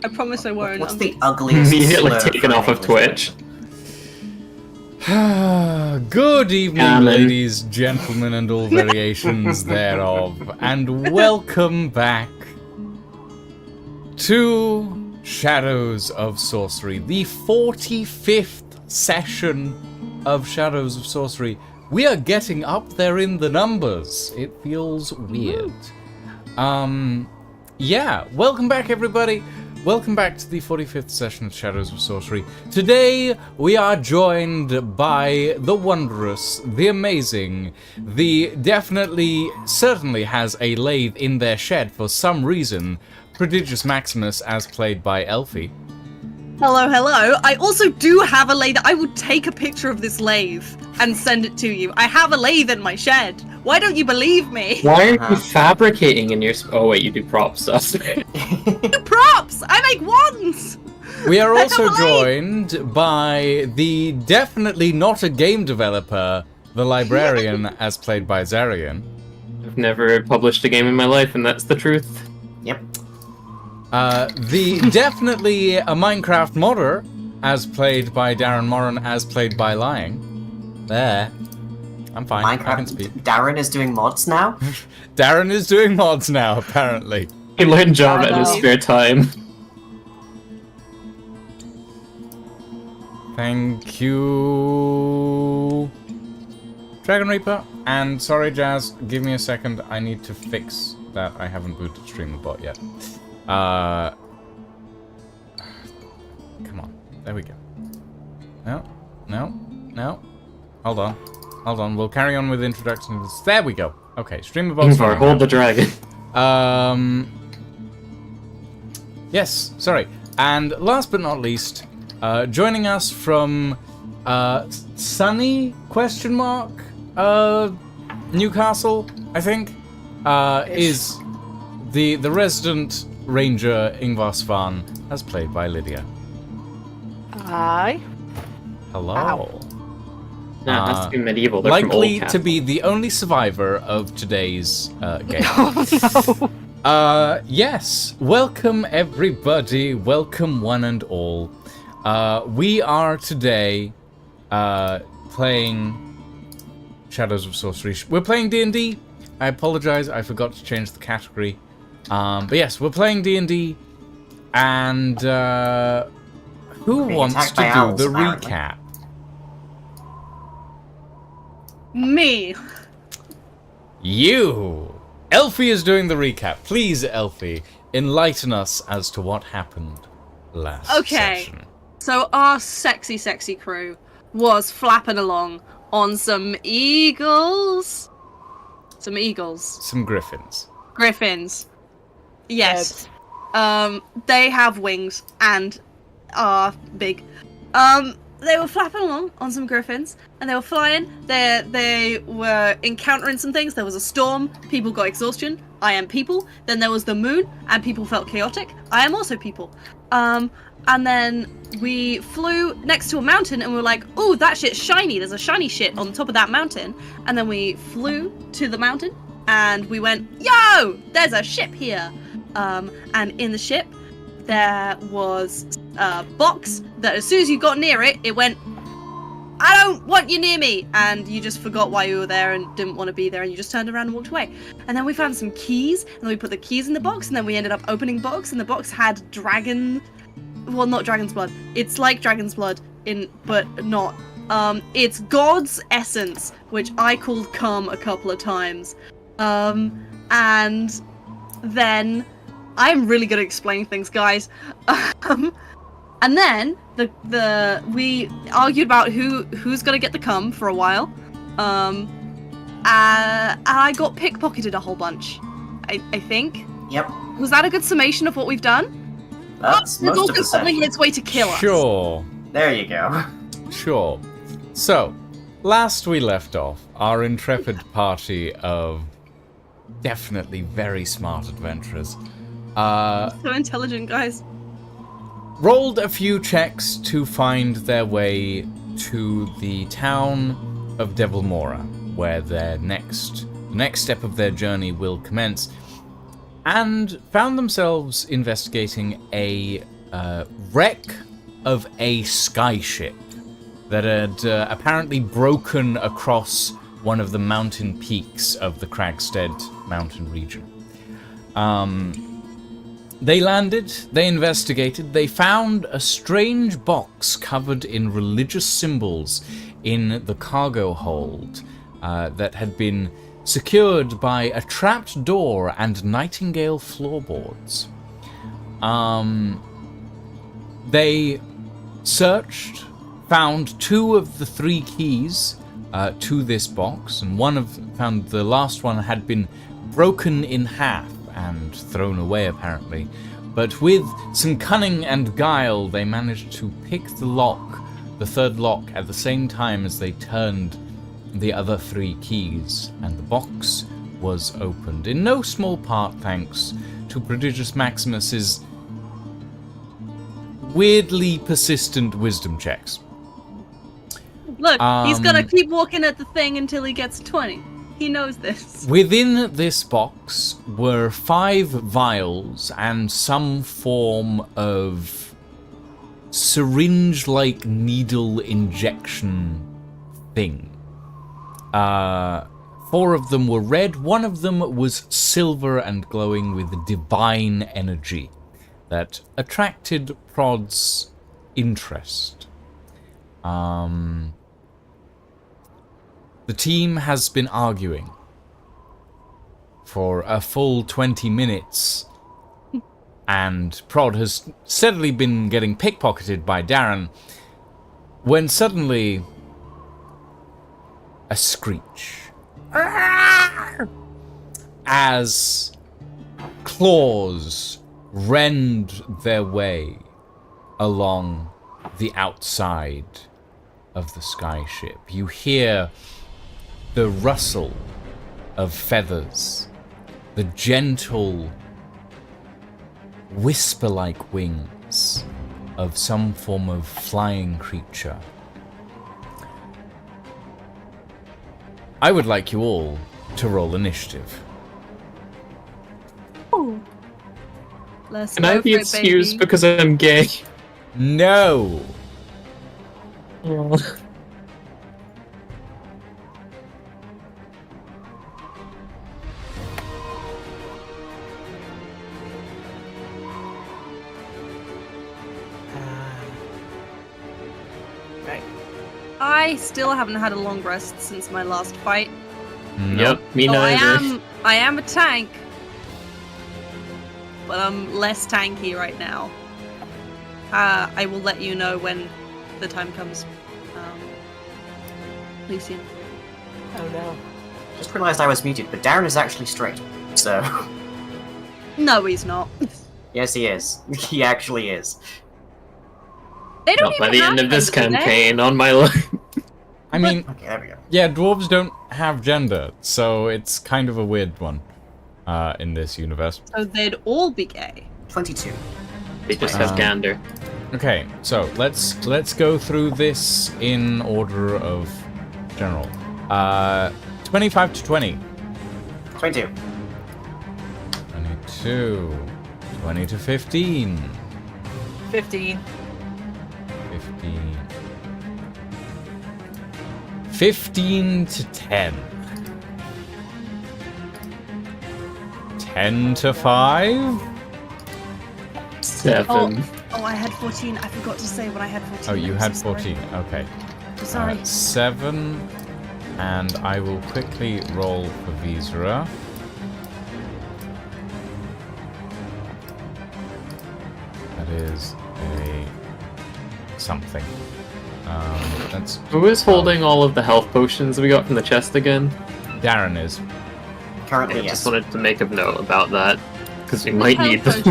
I promise I won't. What's the ugliest Immediately slur taken for off of English Twitch. Good evening, ladies, gentlemen, and all variations thereof, and welcome back to Shadows of Sorcery, the 45th session of Shadows of Sorcery. We are getting up there in the numbers. It feels weird. Yeah, welcome back, everybody. Welcome back to the 45th session of Shadows of Sorcery. Today, we are joined by the wondrous, the amazing, the definitely, certainly has a lathe in their shed for some reason, Prodigious Maximus, as played by Elfie. Hello, hello. I also do have a lathe. I will take a picture of this lathe and send it to you. I have a lathe in my shed. Why don't you believe me? Why are you fabricating in your... Oh wait, you do prop stuff. Props! I make wands! We are also joined by the definitely not a game developer, the librarian, as played by Zarian. I've never published a game in my life, and that's the truth. Yep. The definitely a Minecraft modder, as played by Darren Moran, as played by Lying. There. I'm fine. I can speak. Darren is doing mods now? Darren is doing mods now, apparently. can learn Java in his know. spare time. Thank you, Dragon Reaper. And sorry, Jazz, give me a second. I need to fix that. I haven't booted StreamerBot yet. Come on. There we go. No. Hold on. We'll carry on with introductions. There we go. Okay, StreamerBot's Ingvar, hold the dragon. Yes, sorry. And last but not least, joining us from sunny ? Newcastle, I think, is the resident ranger Ingvar Svan, as played by Lydia. Hi. Hello. Ow. No, it has to be medieval. They're from Likely old to be the only survivor of today's game. Oh no. Yes, welcome everybody, welcome one and all. We are today playing Shadows of Sorcery. We're playing D&D. I apologize, I forgot to change the category. But yes, we're playing D&D, and who wants to do the recap? Me. You! Elfie is doing the recap. Please, Elfie, enlighten us as to what happened last session. So our sexy crew was flapping along on some eagles. Some griffins. Griffins. Yes. They have wings and are big. They were flapping along on some griffins, and they were flying. They were encountering some things. There was a storm. People got exhaustion. I am people. Then there was the moon, and people felt chaotic. I am also people. And then we flew next to a mountain, and we were like, "Ooh, that shit's shiny. There's a shiny shit on top of that mountain." And then we flew to the mountain, and we went, "Yo, there's a ship here." And in the ship, there was a box that as soon as you got near it, it went, "I don't want you near me," and you just forgot why you were there and didn't want to be there, and you just turned around and walked away. And then we found some keys, and then we put the keys in the box, and then we ended up opening the box, and the box had well, not dragon's blood. It's like dragon's blood, but not. It's God's essence, which I called cum a couple of times. And then I'm really good at explaining things, guys. And then we argued about who's gonna get the cum for a while. And I got pickpocketed a whole bunch. I think. Yep. Was that a good summation of what we've done? That's There's most also of the something in session. its way to kill us. Sure. There you go. Sure. So, last we left off, our intrepid party of definitely very smart adventurers So intelligent, guys. rolled a few checks to find their way to the town of Devilmora, where the next step of their journey will commence, and found themselves investigating a wreck of a skyship that had apparently broken across one of the mountain peaks of the Kragstead mountain region. They landed, they investigated, they found a strange box covered in religious symbols in the cargo hold that had been secured by a trapped door and nightingale floorboards. They searched, found 2 of the 3 keys to this box, and found the last one had been broken in half and thrown away, apparently. But with some cunning and guile, they managed to pick the 3rd lock, at the same time as they turned the other 3 keys, and the box was opened, in no small part thanks to Prodigious Maximus's weirdly persistent wisdom checks. Look, he's gonna keep walking at the thing until he gets 20. He knows this. Within this box were 5 vials and some form of syringe-like needle injection thing. 4 of them were red, 1 of them was silver and glowing with divine energy that attracted Prod's interest. The team has been arguing for a full 20 minutes, and Prod has steadily been getting pickpocketed by Darren, when suddenly a screech as claws rend their way along the outside of the skyship. You hear the rustle of feathers, the gentle whisper-like wings of some form of flying creature. I would like you all to roll initiative. Ooh. Let's Can go I be for it, excused baby. because I'm gay? No! Right. I still haven't had a long rest since my last fight. Yep, me Oh, neither. I am a tank, but I'm less tanky right now. I will let you know when the time comes. Lucian. Oh no. Just realised I was muted, but Darren is actually straight. So, No, he's not. yes, he is. He actually is. They don't Not by even the have end of this gender, do they? campaign on my life. I mean, Okay, there we go. yeah, dwarves don't have gender, so it's kind of a weird one in this universe. So they'd all be gay. 22. They just have gander. Okay, so let's go through this in order of general. 25 to 20. 22. 22. 20 to 15. 15. 15. 15 to 10. 10 to 5. 7. Oh, I had 14. I forgot to say when I had 14. Oh, you I'm had so sorry. 14. Okay. So sorry. 7. And I will quickly roll for Visera. That is a something. That's Who is holding all of the health potions we got from the chest again? Darren is. Currently, I yes. just wanted to make a note about that, because we might Health need them.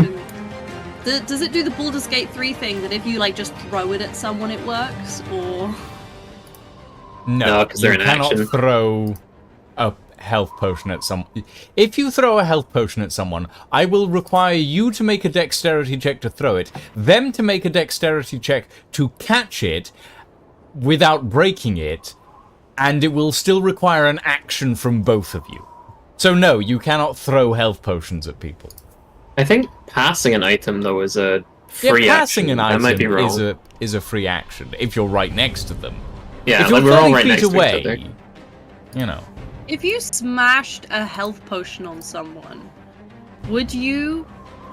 potion. Does it do the Baldur's Gate 3 thing that if you like just throw it at someone it works, or No, 'cause they're you in cannot action. throw a health potion at someone. If you throw a health potion at someone, I will require you to make a dexterity check to throw it, them to make a dexterity check to catch it without breaking it, and it will still require an action from both of you. So no, you cannot throw health potions at people. I think passing an item, though, is a free Yeah, passing action. an item I might be wrong. is a free action if you're right next to them. Yeah, if you're like we're 30 all right feet next away, to each other. you know. if you smashed a health potion on someone, would you?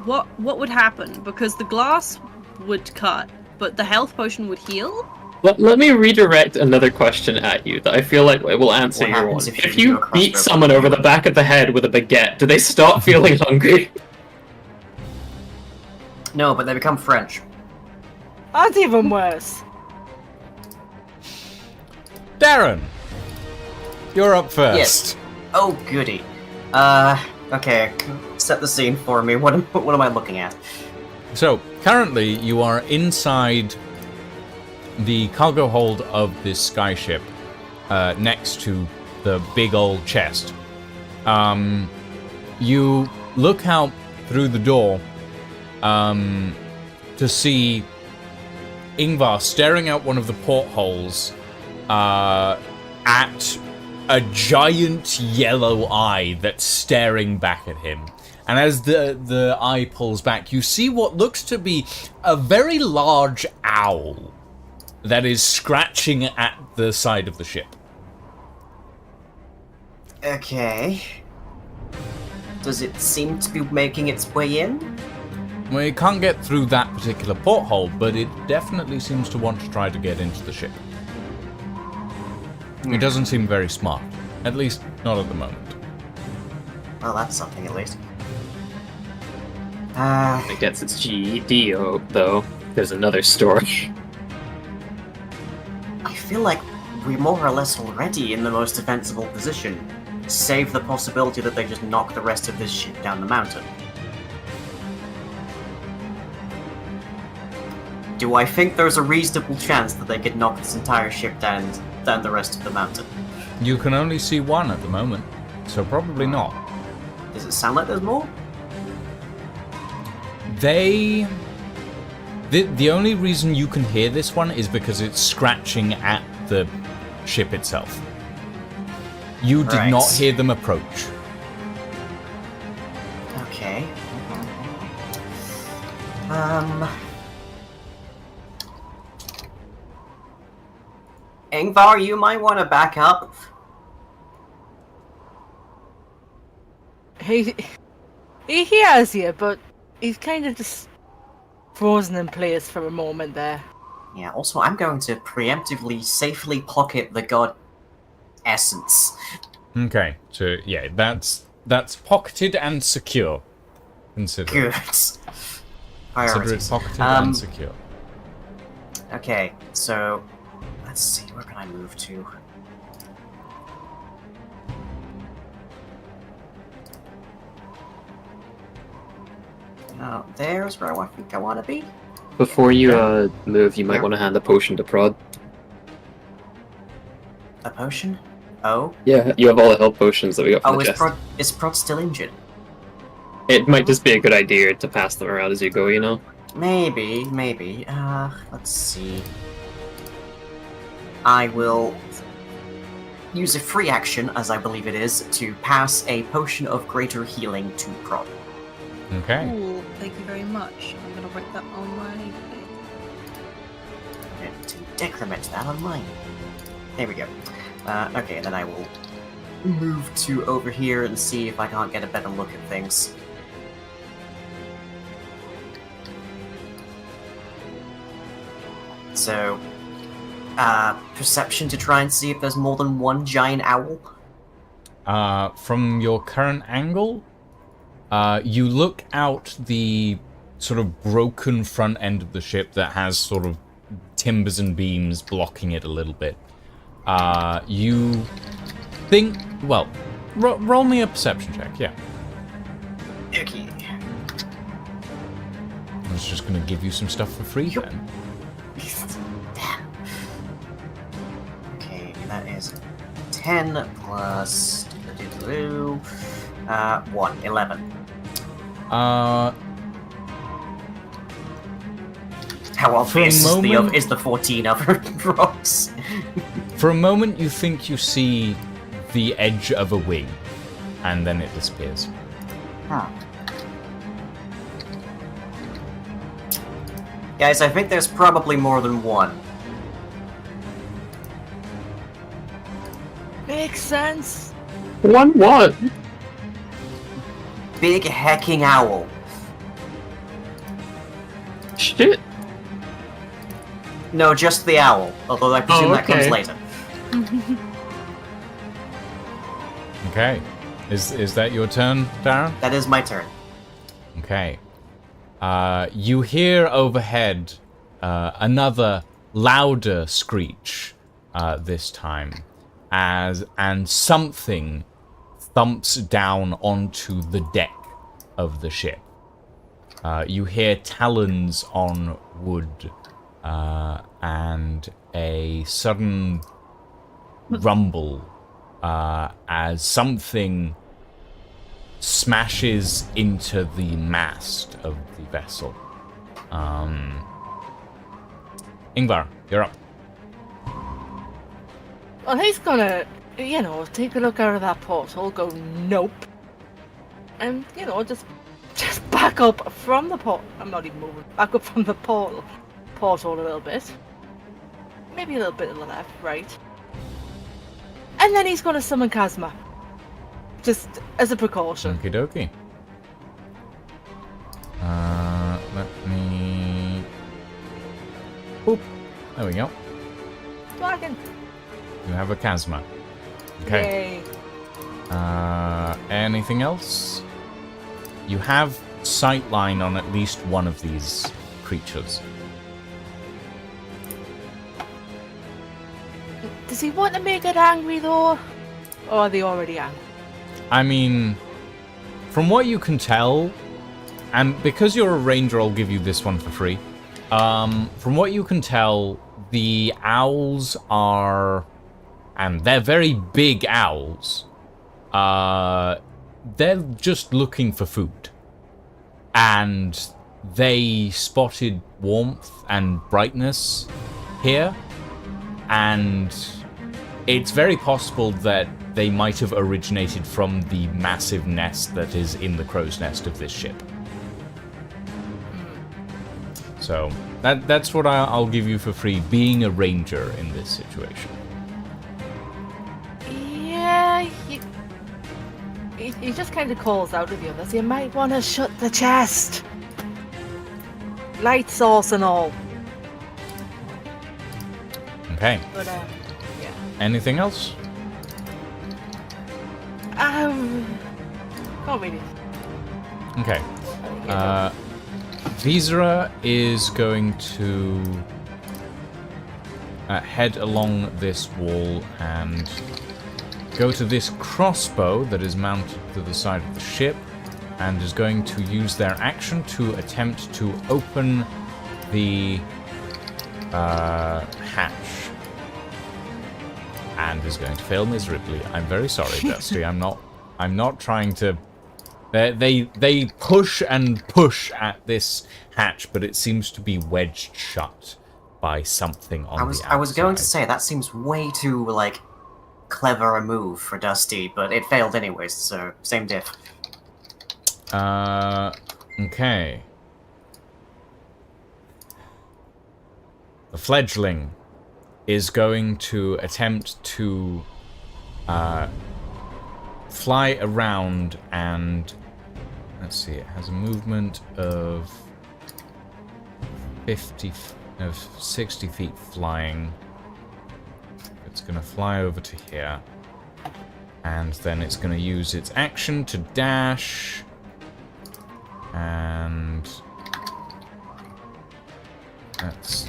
What would happen? Because the glass would cut, but the health potion would heal. Let me redirect another question at you that I feel like it will answer What your one. happens if If you you go across beat the- someone over the back of the head with a baguette, do they stop feeling hungry? No, but they become French. That's even worse. Darren, you're up first. Yes. Oh, goody. Okay. Set the scene for me. What am I looking at? So, currently, you are inside the cargo hold of this skyship, next to the big old chest. You look out through the door, to see Ingvar staring out one of the portholes, at a giant yellow eye that's staring back at him. And as the eye pulls back, you see what looks to be a very large owl that is scratching at the side of the ship. Okay. Does it seem to be making its way in? Well, it can't get through that particular porthole, but it definitely seems to want to try to get into the ship. It doesn't seem very smart. At least, not at the moment. Well, that's something at least. It gets its GED, though. There's another story. I feel like we're more or less already in the most defensible position, save the possibility that they just knock the rest of this ship down the mountain. Do I think there's a reasonable chance that they could knock this entire ship down the rest of the mountain? You can only see one at the moment, so probably not. Does it sound like there's more? The only reason you can hear this one is because it's scratching at the ship itself. You did Right. not hear them approach. Okay. Ingvar, you might want to back up. He has you, but he's kind of just frozen in place for a moment there. Yeah, also, I'm going to preemptively safely pocket the god essence. Okay, so yeah, that's pocketed and secure. Consider Good. it Priorities. pocketed and secure. Okay, so let's see, where can I move to? There's where I think I want to be. Before you move, you might want to hand a potion to Prod. A potion? Oh? Yeah, you have all the health potions that we got from Oh, the is chest. Prod still injured? It might just be a good idea to pass them around as you go, you know? Maybe. Let's see. I will use a free action, as I believe it is, to pass a potion of greater healing to Prod. Okay. Ooh, thank you very much. I'm gonna write that on my. I'm going to decrement that on mine. There we go. Okay, then I will move to over here and see if I can't get a better look at things. So, perception to try and see if there's more than one giant owl. From your current angle, you look out the sort of broken front end of the ship that has sort of timbers and beams blocking it a little bit. You think, well, roll me a perception check, yeah. Okay. I was just going to give you some stuff for free Yup. then. Damn. Okay, that is 10 plus 1, 11. How obvious is the 14 other rocks? For a moment, you think you see the edge of a wing, and then it disappears. Guys, I think there's probably more than one. Makes sense. What? Big hecking owl. Shit. No, just the owl. Although I presume that comes okay. later. Okay. Is that your turn, Darren? That is my turn. Okay. You hear overhead another louder screech this time, and something thumps down onto the deck of the ship. You hear talons on wood, and a sudden rumble as something smashes into the mast of the vessel. Ingvar, you're up. Well, he's gonna, take a look out of that porthole, go nope, and just back up from the port. I'm not even moving. Back up from the porthole a little bit, maybe a little bit to the left, right, and then he's gonna summon Kazma. just as a precaution. Okie dokie. Let me... Oop. There we go. Dragon. You have a Chasma. Okay. Yay. Anything else? You have sightline on at least one of these creatures. Does he want to make it angry though? Or are they already angry? I mean, from what you can tell, and because you're a ranger, I'll give you this one for free. From what you can tell, the owls are, and they're very big owls. They're just looking for food. And they spotted warmth and brightness here. And it's very possible that they might have originated from the massive nest that is in the crow's nest of this ship. So, that's what I'll give you for free, being a ranger in this situation. Yeah, he just kind of calls out to the others. You might want to shut the chest. Light source and all. Okay. But, yeah. Anything else? Not really. Okay. Visera is going to head along this wall and go to this crossbow that is mounted to the side of the ship, and is going to use their action to attempt to open the hatch. And is going to fail miserably. I'm very sorry, Dusty. I'm not trying to. They push and push at this hatch, but it seems to be wedged shut by something on the outside. I was going to say that seems way too like clever a move for Dusty, but it failed anyways. So same diff. Okay. The fledgling is going to attempt to fly around and, let's see, it has a movement of 60 feet flying. It's going to fly over to here, and then it's going to use its action to dash, and that's...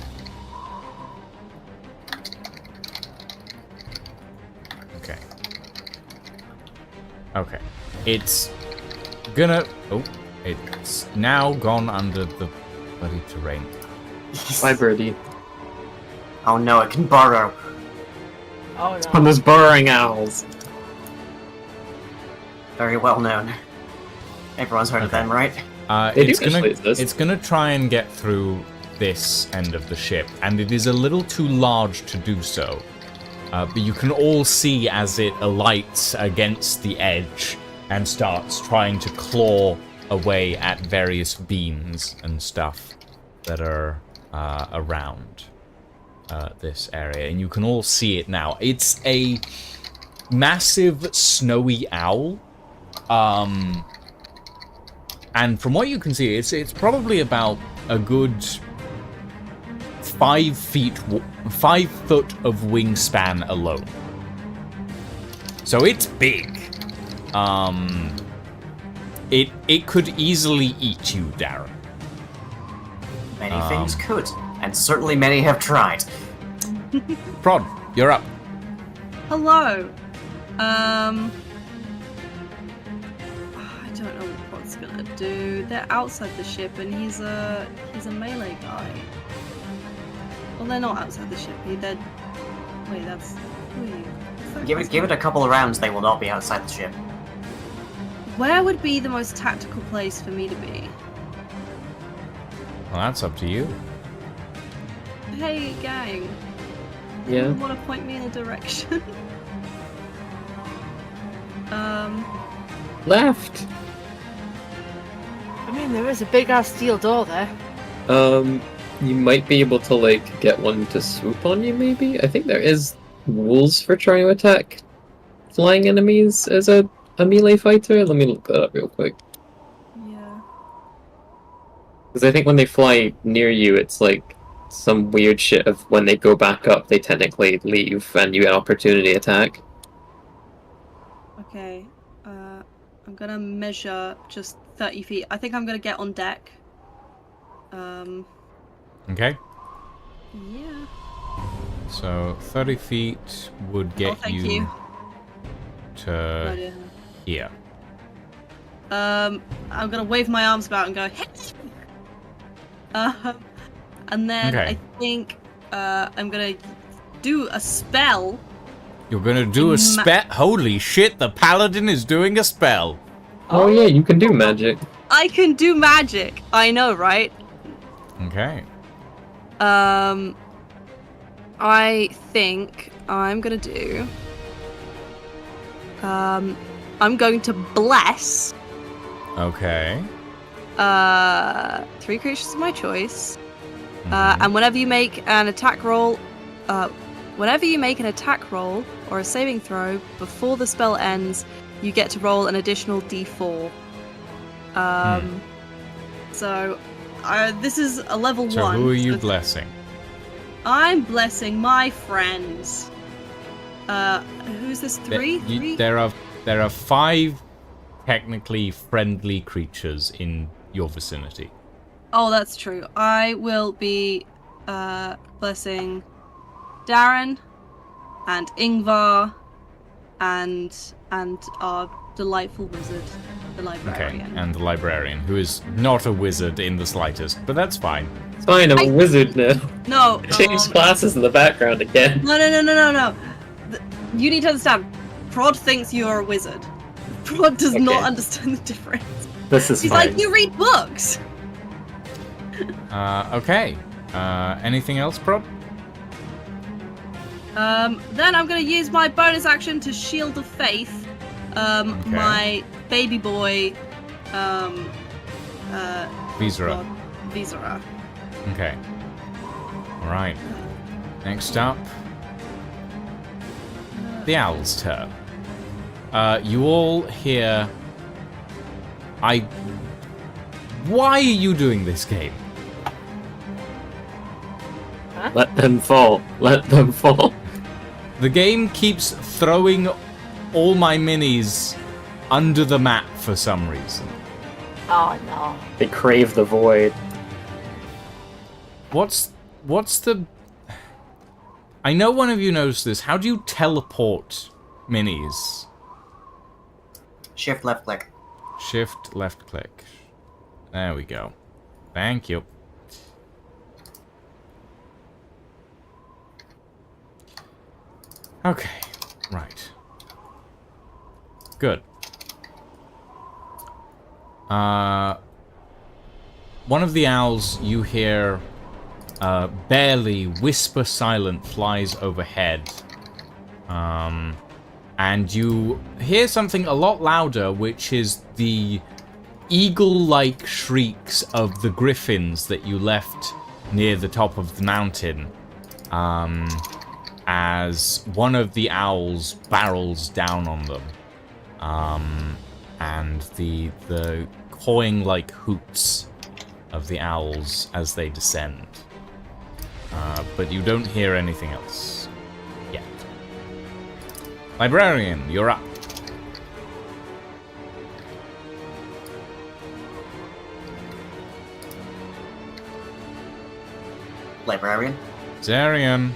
Okay. It's gonna... Oh, it's now gone under the bloody terrain. Bye, birdie. Oh no, it can burrow. Oh On no. those burrowing owls. Very well known. Everyone's heard of them, right? They do actually exist. It's gonna try and get through this end of the ship, and it is a little too large to do so. But you can all see as it alights against the edge and starts trying to claw away at various beams and stuff that are around this area. And you can all see it now. It's a massive snowy owl. And from what you can see, it's probably about a good 5 foot of wingspan alone. So it's big. It could easily eat you, Darren. Many things could, and certainly many have tried. Prod, you're up. Hello. I don't know what it's gonna do. They're outside the ship, and he's a melee guy. Well, they're not outside the ship. They're... Wait, that's... Who are you? Give it a couple of rounds, they will not be outside the ship. Where would be the most tactical place for me to be? Well, that's up to you. Hey, gang. Yeah. You want to point me in a direction? Left. I mean, there is a big ass steel door there. You might be able to, like, get one to swoop on you, maybe? I think there is rules for trying to attack flying enemies as a a melee fighter? Let me look that up real quick. Yeah. Because I think when they fly near you, it's like some weird shit of when they go back up, they technically leave and you get opportunity attack. Okay. I'm gonna measure just 30 feet. I think I'm gonna get on deck. Okay. Yeah. So 30 feet would get thank you. to Oh, dear. here. I'm gonna wave my arms about and go, hey! And then Okay. I think I'm gonna do a spell. You're gonna do a spell? Holy shit, the paladin is doing a spell. Oh yeah, you can do magic. I can do magic. I know, right? Okay. I think I'm gonna do. I'm going to bless. Okay. 3 creatures of my choice. And whenever you make an attack roll, or a saving throw before the spell ends, you get to roll an additional d4. So, this is a level 1. So who are you so blessing? I'm blessing my friends. Who's this? 3? 3? There are 5 technically friendly creatures in your vicinity. Oh, that's true. I will be blessing Darren and Ingvar and our delightful wizard, the librarian. Okay, and the librarian, who is not a wizard in the slightest, but that's fine. It's fine, I'm a wizard now. No. Change classes in the background again. No. You need to understand. Prod thinks you're a wizard. Prod does not understand the difference. This is He's fine. like, you read books. Okay. Anything else, Prod? Then I'm going to use my bonus action to Shield of Faith. My baby boy, Visera. Visera. Okay. Alright. Next up, the owl's turn. You all hear... Why are you doing this game? Let them fall. Let them fall. The game keeps throwing all my minis under the map for some reason. Oh no. They crave the void. What's the... I know one of you knows this. How do you teleport minis? Shift left click. Shift left click. There we go. Thank you. Okay, right. Good. One of the owls you hear barely whisper silent flies overhead. And you hear something a lot louder, which is the eagle-like shrieks of the griffins that you left near the top of the mountain. As one of the owls barrels down on them. And the cawing-like hoots of the owls as they descend. But you don't hear anything else yet. Librarian, you're up. Librarian. Zarian.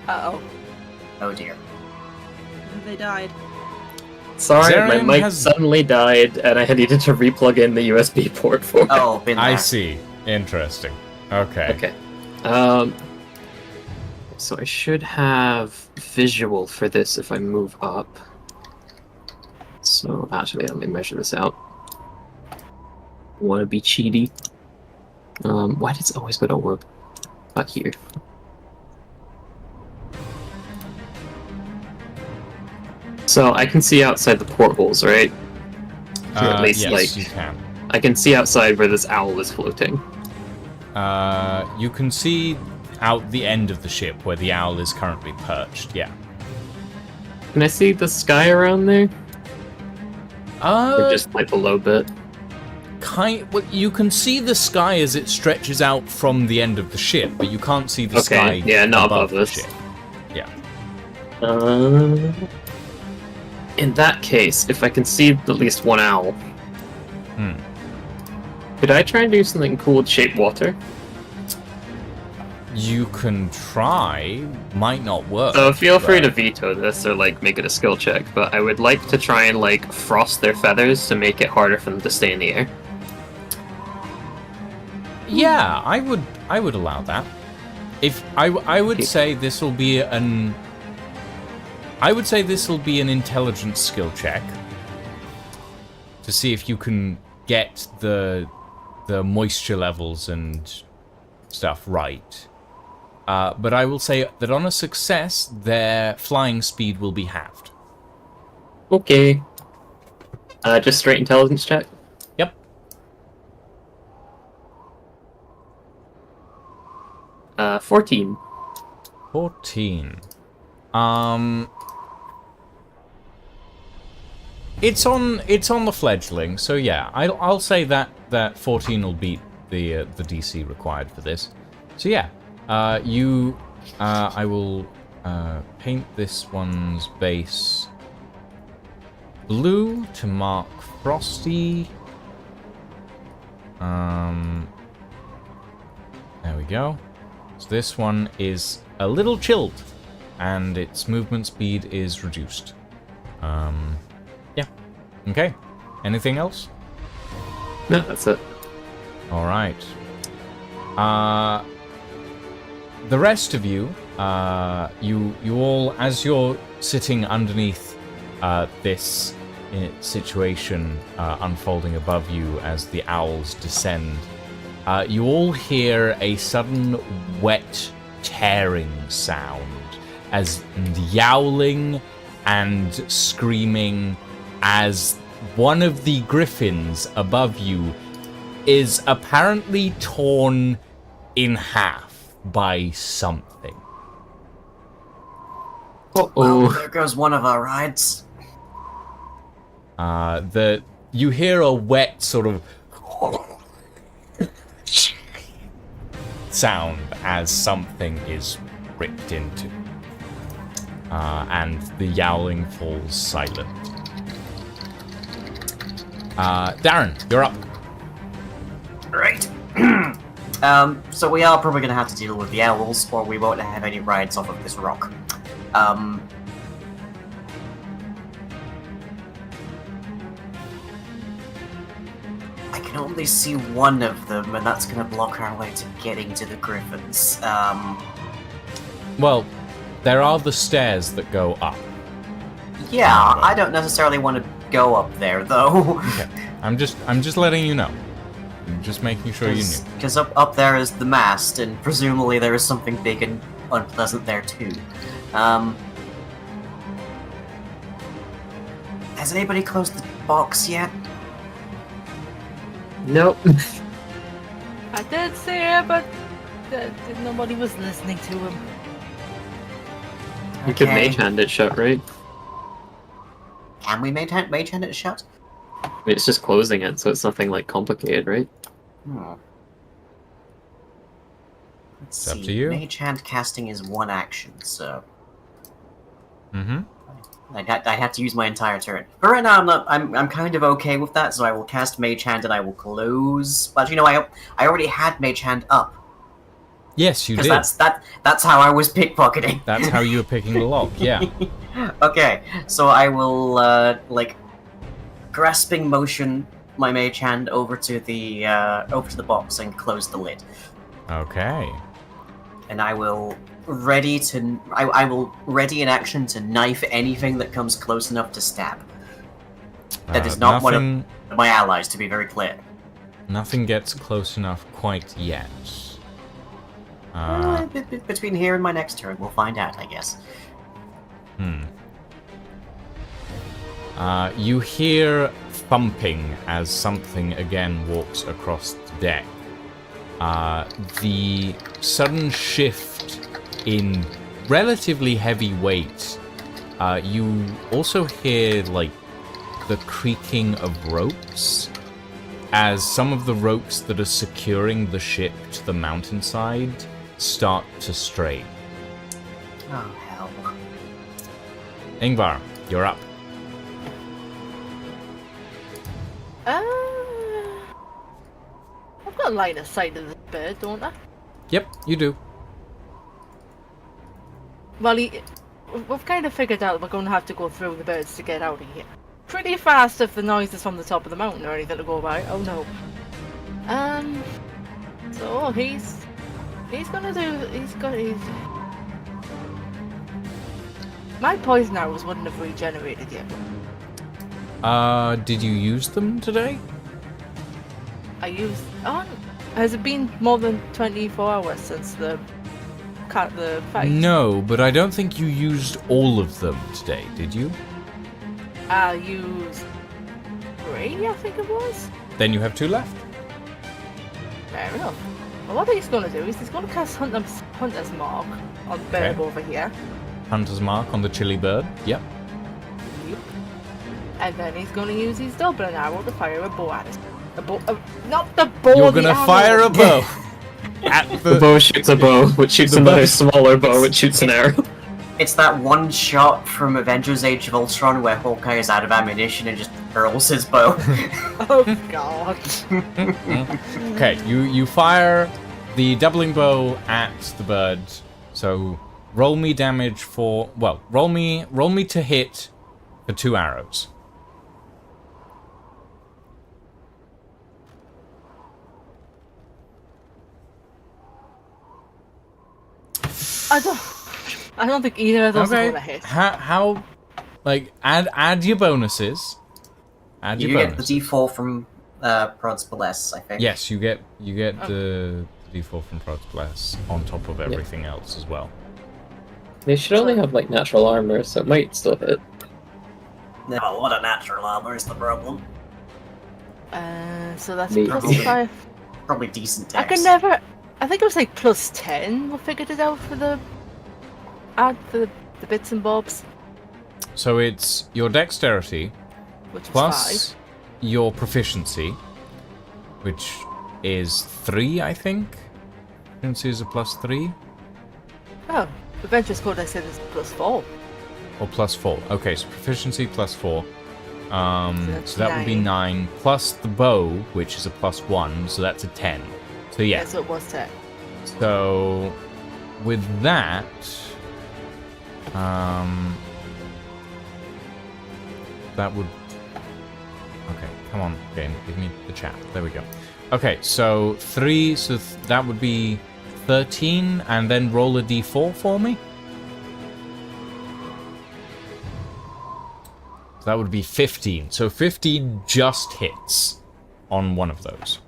Uh-oh. Oh dear. They died. Sorry, Zarian my mic has- suddenly died, and I needed to replug in the USB port for it. Oh, been there. I see. Interesting. Okay. Okay. So I should have visual for this if I move up. So actually, let me measure this out. Want to be cheaty? Why does it always go to work? Back here. So I can see outside the portholes, right? Or at least, yes, you can. I can see outside where this owl is floating. You can see out the end of the ship where the owl is currently perched, yeah. Can I see the sky around there? Or just like a low bit? Well, you can see the sky as it stretches out from the end of the ship, but you can't see the sky not above the us. ship. Yeah. In that case, if I can see at least one owl, could I try and do something cool with shape water? You can try. Might not work. So feel free but- to veto this or like make it a skill check, but I would like to try and like frost their feathers to make it harder for them to stay in the air. Yeah, I would allow that. If I would say this will be an intelligence skill check to see if you can get the moisture levels and stuff right. But I will say that on a success, their flying speed will be halved. Okay. Just straight intelligence check. Yep. 14. 14. It's on the fledgling, so yeah, I'll say that 14 will beat the DC required for this. So yeah, I will paint this one's base blue to mark Frosty. There we go. So this one is a little chilled, and its movement speed is reduced. Yeah. Okay. Anything else? No, that's it. All right. The rest of you, you all, as you're sitting underneath this situation unfolding above you as the owls descend, you all hear a sudden wet tearing sound as yowling and screaming as one of the griffins above you is apparently torn in half by something. Well, there goes one of our rides. You hear a wet sort of sound as something is ripped into. And the yowling falls silent. Darren, you're up. Right. So we are probably going to have to deal with the owls, or we won't have any rides off of this rock. I can only see one of them, and that's going to block our way to getting to the griffins. Well, there are the stairs that go up. Yeah, I don't necessarily want to go up there, though. Okay. I'm just letting you know. I'm just making sure you knew. Because up there is the mast, and presumably there is something big and unpleasant there too. Has anybody closed the box yet? Nope. I did say it, but nobody was listening to him. You could Okay. mage hand it shut, right? Can we mage hand it shut? I mean, it's just closing it, so it's nothing like complicated, right? Let's It's up see. to you. Mage hand casting is one action, so Mm-hmm. I'd have to use my entire turn. But right now, I'm kind of okay with that, so I will cast Mage Hand and I will close. But you know, I already had Mage Hand up Yes, you because did. that's how I was pickpocketing. That's how you were picking the lock. Yeah. Okay, so I will like grasping motion my Mage Hand over to the box and close the lid, Okay. and I will ready in action to knife anything that comes close enough to stab. That is not one of my allies, to be very clear. Nothing gets close enough quite yet. Between here and my next turn, we'll find out, I guess. You hear thumping as something again walks across the deck. The sudden shift in relatively heavy weight You also hear, like, the creaking of ropes as some of the ropes that are securing the ship to the mountainside start to stray. Oh, hell. Ingvar, you're up. I've got a line of sight of this bird, don't I? Yep, you do. Well, we've kind of figured out we're going to have to go through the birds to get out of here. Pretty fast if the noise is from the top of the mountain or anything to go by. Oh no. So he's gonna do. My poison arrows wouldn't have regenerated yet. Did you use them today? I used. Oh, has it been more than 24 hours since the fight? No, but I don't think you used all of them today, did you? I used 3, I think it was. Then you have 2 left. Fair enough. Well, what he's going to do is he's going to cast Hunter's Mark on the bird Okay. over here. Hunter's Mark on the chili bird. Yep. And then he's going to use his double arrow to fire a bow at it. Not the bow. You're the gonna arrow. fire a bow at The bow shoots a bow, which shoots The another bow- smaller bow, which shoots an arrow. It's that one shot from Avengers Age of Ultron where Hawkeye is out of ammunition and just hurls his bow. Oh god. Okay, you fire the doubling bow at the bird. So roll me damage for roll me to hit for 2 arrows. I don't think either of those are Okay. gonna hit. How like add your bonuses. Add You your get the bonuses. D4 from Prod's Bless, I think. Yes, you get the D4 from Prod's Bless on top of everything else as well. They should only have like natural armor, so it might still hit. No, what a natural armor is the problem. So that's Me. plus 5. Probably decent I dex. can never. I think it was like plus 10. We figured it out for the bits and bobs, So it's your dexterity which was plus your proficiency, which is 3, I think. Proficiency is a plus 3 5. Oh, Adventurous Code I said is plus 4. or plus 4. Okay, so proficiency plus 4. that's So that would be 9 plus the bow, which is a plus 1, so that's a 10. So yeah. So it was 10. So with that, that would. Okay, come on, game, give me the chat. There we go. Okay, so 3, so that would be 13, and then roll a d4 for me. So that would be 15. So 15 just hits on one of those.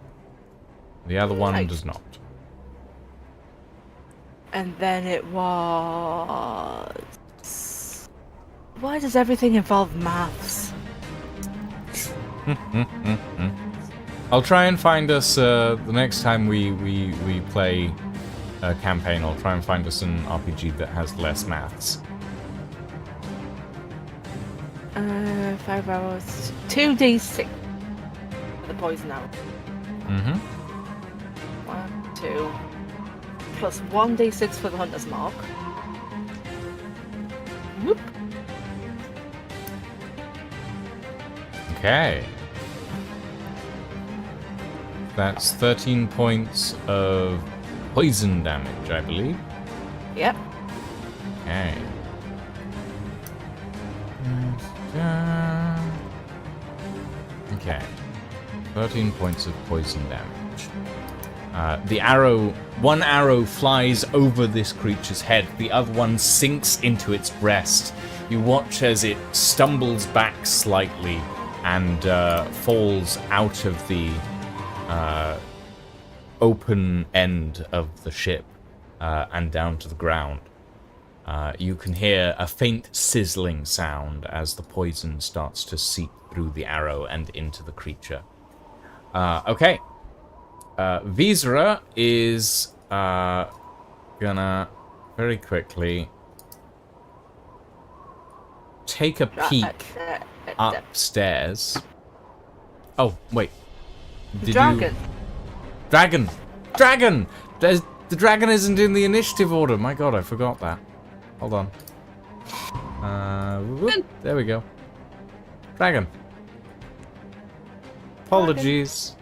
The other one Nice. does not. And then it was. Why does everything involve maths? I'll try and find us the next time we play a campaign. I'll try and find us an RPG that has less maths. 5 hours. 2d6 for the poison arrow. Mm-hmm. 1, 2. Plus 1d6 for the Hunter's Mark. Whoop. Okay. That's 13 points of poison damage, I believe. Yep. Okay. Okay. 13 points of poison damage. The arrow, one arrow flies over this creature's head, the other one sinks into its breast. You watch as it stumbles back slightly and falls out of the open end of the ship and down to the ground. You can hear a faint sizzling sound as the poison starts to seep through the arrow and into the creature. Okay. Visera is gonna very quickly take a peek upstairs. Oh, wait. Dragon. Dragon! The dragon isn't in the initiative order. My god, I forgot that. Hold on. Whoop, there we go. Dragon. Apologies.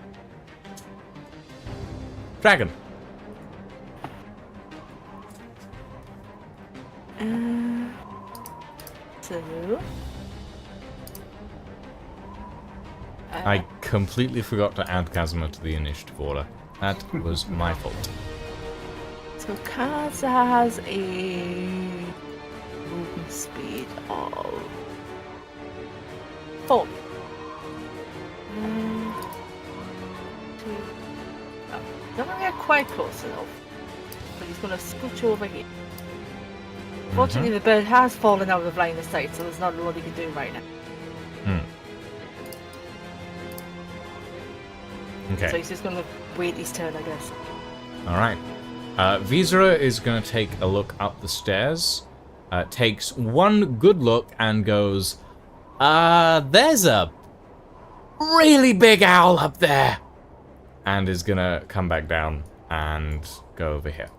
Dragon. So... I completely forgot to add Kazuma to the initiative order. That was my fault. So Kaz has a movement speed of 4. 2. Oh, don't want to get quite close enough. But he's going to scooch over here. Fortunately, the bird has fallen out of line of sight, so there's not a lot he can do right now. Okay. So he's just going to wait his turn, I guess. Alright. Visera is going to take a look up the stairs, takes one good look and goes, there's a really big owl up there. And is going to come back down and go over here.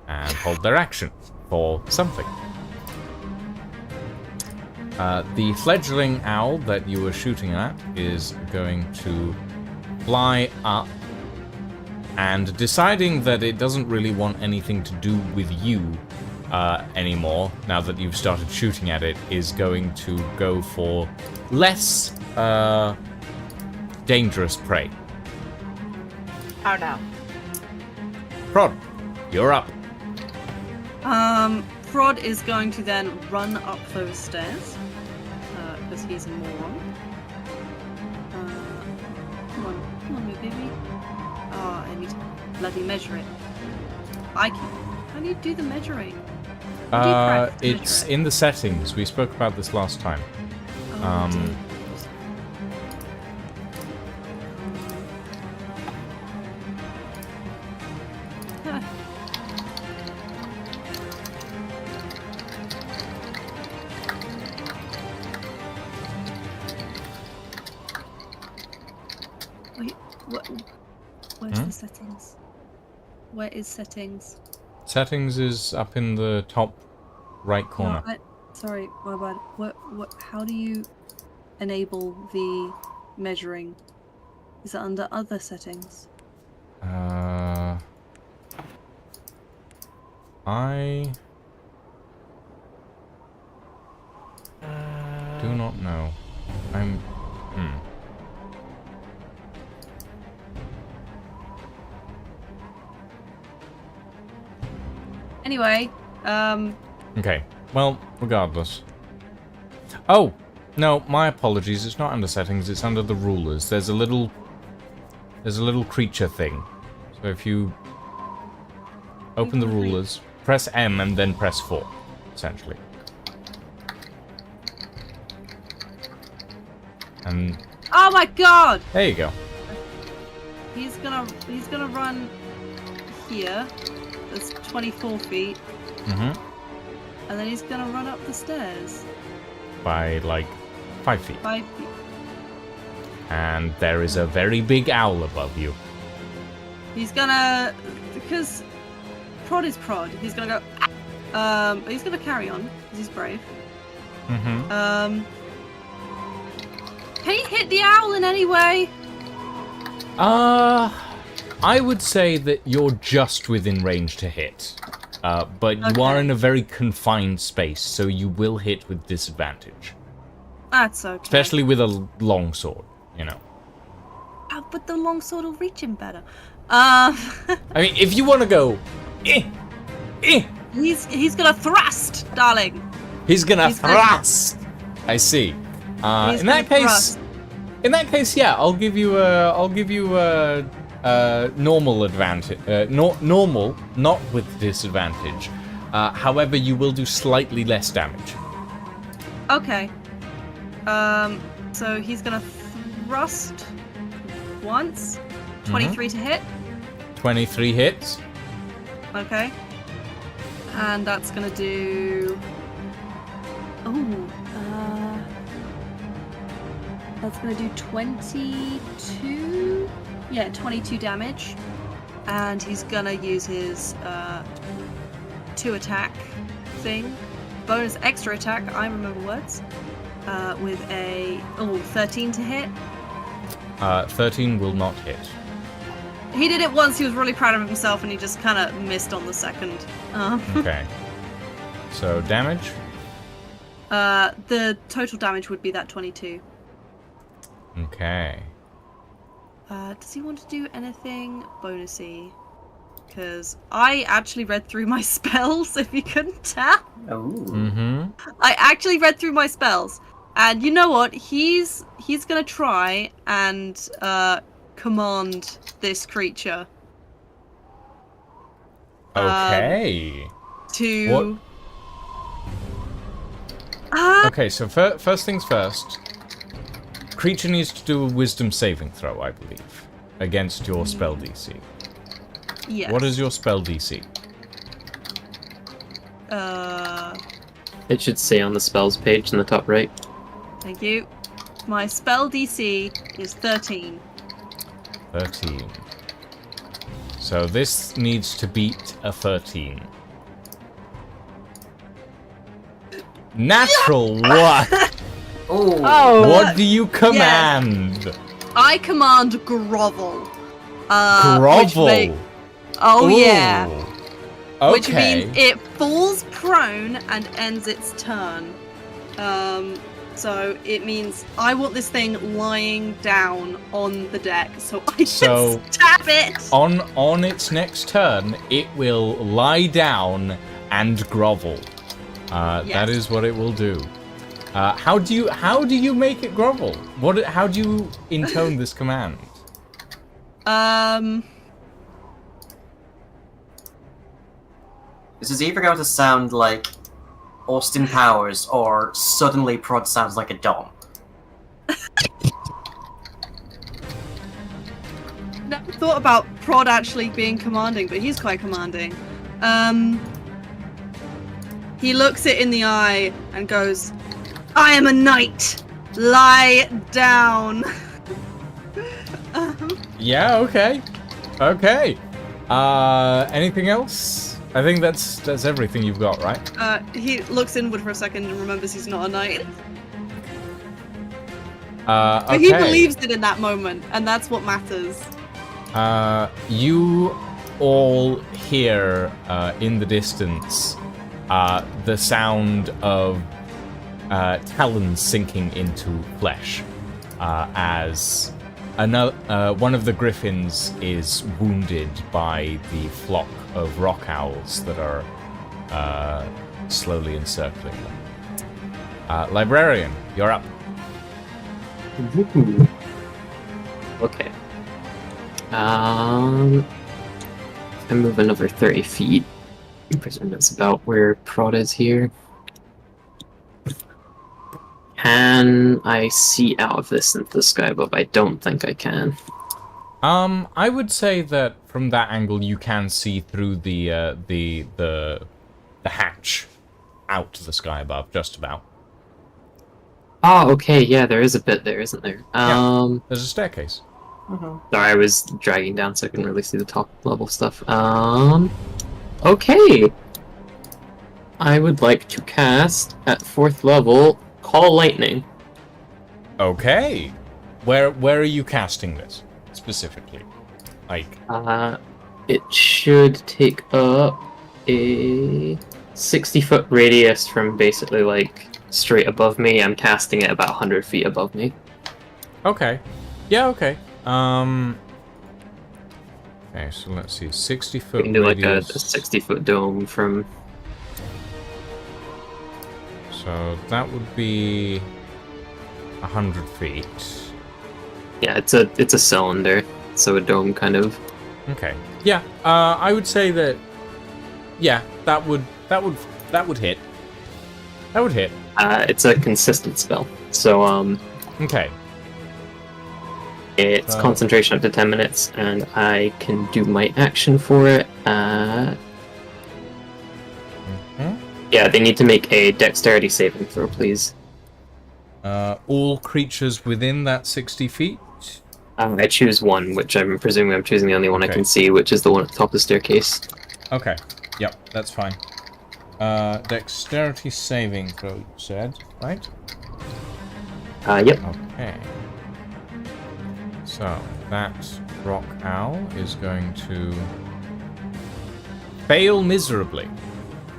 And hold their action for something. The fledgling owl that you were shooting at is going to fly up, and deciding that it doesn't really want anything to do with you anymore, now that you've started shooting at it, is going to go for less dangerous prey. How now? Prod, you're up. Prod is going to then run up those stairs, because he's a moron. Come on, baby. Oh, I need to bloody measure it. How do you do the measuring? It's in the settings. We spoke about this last time. Wait, where's the settings? Where is settings? Settings is up in the top right corner. No, sorry, my bad. How do you enable the measuring? Is it under other settings? I do not know. Anyway, Okay, well, regardless. Oh! No, my apologies, it's not under settings, it's under the rulers. There's a little creature thing. So if you open the rulers, press M and then press 4, essentially. And oh my god! there you go. He's gonna run here. That's 24 feet. And then he's gonna run up the stairs. By like 5 feet. 5 feet. And there is a very big owl above you. He's gonna, because prod is prod. He's gonna go. He's gonna carry on because he's brave. Can he hit the owl in any way? I would say that you're just within range to hit. But you are in a very confined space, so you will hit with disadvantage. That's okay. Especially with a long sword, you know. But the long sword will reach him better. I mean, if you want to go, He's gonna thrust, darling. He's gonna thrust. I see. In that case, yeah, I'll give you a normal advantage. Normal, not with disadvantage. However, you will do slightly less damage. Okay. So he's gonna thrust once. 23 to hit. 23 hits. Okay. And that's gonna do. Oh. That's going to do 22. Yeah, 22 damage. And he's going to use his 2 attack thing. Bonus extra attack, I remember words. With a 13 to hit. 13 will not hit. He did it once, he was really proud of himself, and he just kind of missed on the second. Okay. So, damage? The total damage would be that 22. Okay. Does he want to do anything bonusy? Because I actually read through my spells, if you couldn't tell. Oh. Mm-hmm. I actually read through my spells. And you know what? He's gonna try and command this creature. Okay. To... Okay, so first things first. Creature needs to do a wisdom saving throw, I believe, against your spell DC. Yes. What is your spell DC? It should say on the spells page in the top right. Thank you. My spell DC is 13. 13. So this needs to beat a 13. Natural what? Oh. What do you command? I command grovel. Grovel. Oh Ooh. yeah. Okay. Which means it falls prone and ends its turn. So it means I want this thing lying down on the deck so I can stab it. On its next turn, it will lie down and grovel. Yes. That is what it will do. How do you make it grovel? How do you intone this command? This is either going to sound like Austin Powers or suddenly Prod sounds like a Dom. Never thought about Prod actually being commanding, but he's quite commanding. He looks it in the eye and goes, "I am a knight. Lie down." Yeah, okay. Okay. Anything else? I think that's everything you've got, right? He looks inward for a second and remembers he's not a knight. Okay. But he believes it in that moment, and that's what matters. You all hear in the distance the sound of talons sinking into flesh as one of the griffins is wounded by the flock of rock owls that are slowly encircling them. Librarian, you're up. Okay. I move another 30 feet. I presume that's about where Prod is here. Can I see out of this into the sky above? I don't think I can. I would say that from that angle you can see through the hatch out to the sky above, just about. Oh, okay, yeah, there is a bit there, isn't there? Yeah, there's a staircase. Sorry, I was dragging down so I couldn't really see the top level stuff. Okay. I would like to cast, at 4th level, Call Lightning. Okay. Where are you casting this, specifically? Like... It should take up a 60-foot radius from basically, like, straight above me. I'm casting it about 100 feet above me. Okay. Yeah, okay. Okay, so let's see. 60-foot We can do, radius. like, a 60-foot dome from... So that would be 100 feet. Yeah, it's a cylinder, so a dome kind of. Okay. Yeah. I would say that. Yeah, that would hit. That would hit. It's a consistent spell, so Okay. it's concentration up to 10 minutes, and I can do my action for it. Yeah, they need to make a dexterity saving throw, please. All creatures within that 60 feet? I choose one, which I'm presuming I'm choosing the only one I Okay. can see, which is the one at the top of the staircase. Okay. Yep, that's fine. Dexterity saving throw, you said, right? Yep. Okay. So, that rock owl is going to fail miserably.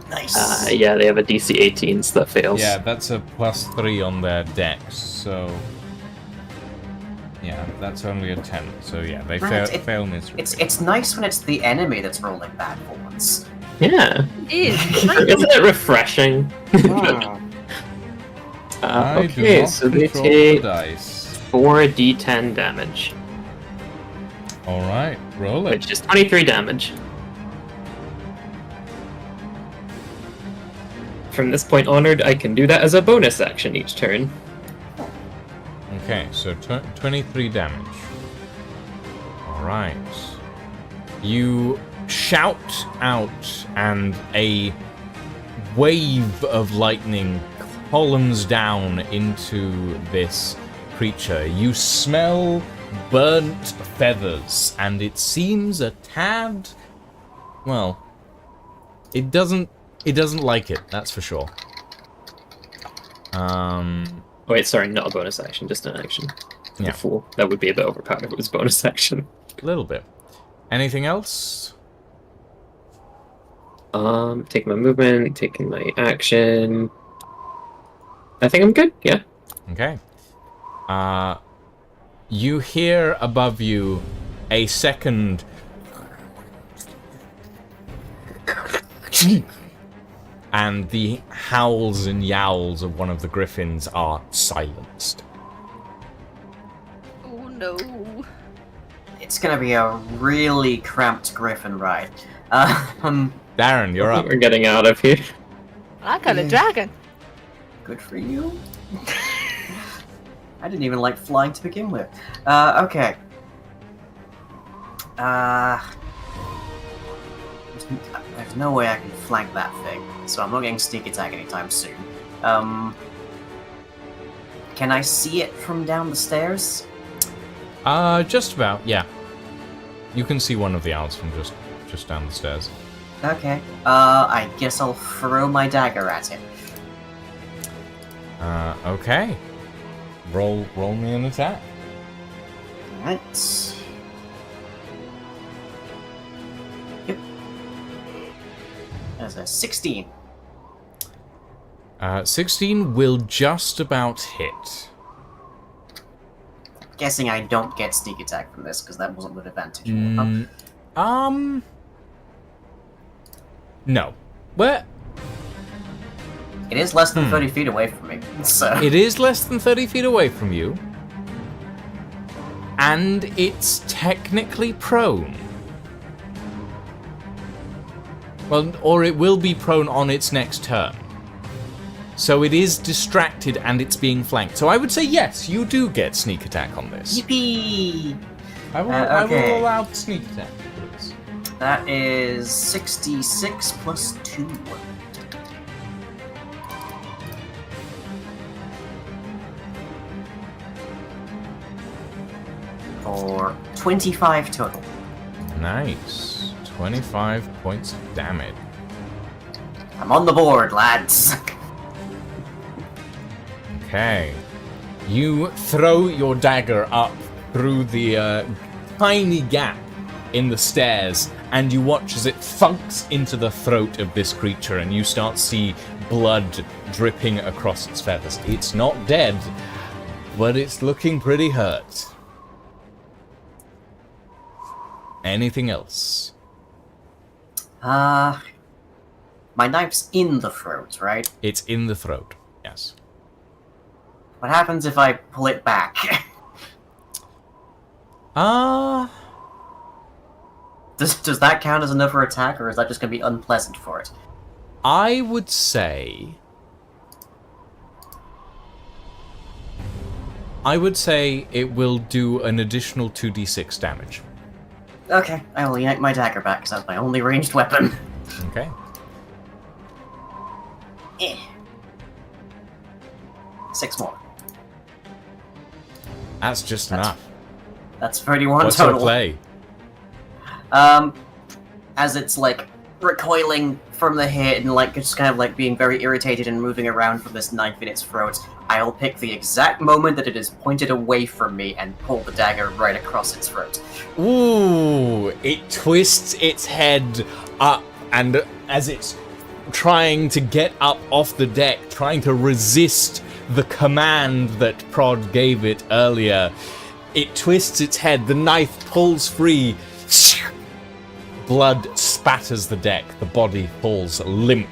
Nice. Yeah, they have a DC 18, so that fails. Yeah, that's a +3 on their dex, so... Yeah, that's only a 10, so yeah, they Right, fail miserably. It's nice when it's the enemy that's rolling bad for once. Yeah. It is. Isn't it refreshing? I do Okay, not so they control the take dice. 4d10 damage, Alright, roll it. which is 23 damage. From this point onward, I can do that as a bonus action each turn. Okay, so 23 damage. Alright. You shout out, and a wave of lightning columns down into this creature. You smell burnt feathers, and it seems a tad... Well, it doesn't like it, that's for sure. Wait, sorry, not a bonus action, just an action. Yeah. A fool. That would be a bit overpowered if it was bonus action. A little bit. Anything else? Taking my movement, taking my action. I think I'm good, yeah. Okay. You hear above you a second and the howls and yowls of one of the griffins are silenced. Oh no. It's gonna be a really cramped griffin ride. Darren, you're I up. think we're getting out of here. I got a dragon. Good for you. I didn't even like flying to begin with. Okay. There's no way I can flank that thing, so I'm not getting sneak attack anytime soon. Can I see it from down the stairs? Just about, yeah. You can see one of the owls from just down the stairs. Okay. I guess I'll throw my dagger at it. Okay. Roll me an attack. Alright. Yep. That's a 16. 16 will just about hit. Guessing I don't get sneak attack from this, because that wasn't with advantage. No. Where? It is less than 30 feet away from me, so... It is less than 30 feet away from you. And it's technically prone. Well, or it will be prone on its next turn. So it is distracted and it's being flanked. So I would say yes, you do get sneak attack on this. Yippee! I will okay. allow sneak attack, please. That is 66 plus 2. For 25 total. Nice. 25 points of damage. I'm on the board, lads. Okay. You throw your dagger up through the tiny gap in the stairs, and you watch as it thunks into the throat of this creature, and you start to see blood dripping across its feathers. It's not dead, but it's looking pretty hurt. Anything else? My knife's in the throat, right? It's in the throat, yes. What happens if I pull it back? Does that count as another attack, or is that just going to be unpleasant for it? I would say it will do an additional 2d6 damage. Okay, I will yank my dagger back, because that's my only ranged weapon. Okay. 6 more. That's just enough. That's 31 What's total. your play? As it's like recoiling from the hit and like just kind of like being very irritated and moving around from this knife in its throat, I'll pick the exact moment that it is pointed away from me and pull the dagger right across its throat. Ooh, it twists its head up, and as it's trying to get up off the deck, trying to resist the command that Prod gave it earlier, it twists its head, the knife pulls free, blood spatters the deck, the body falls limp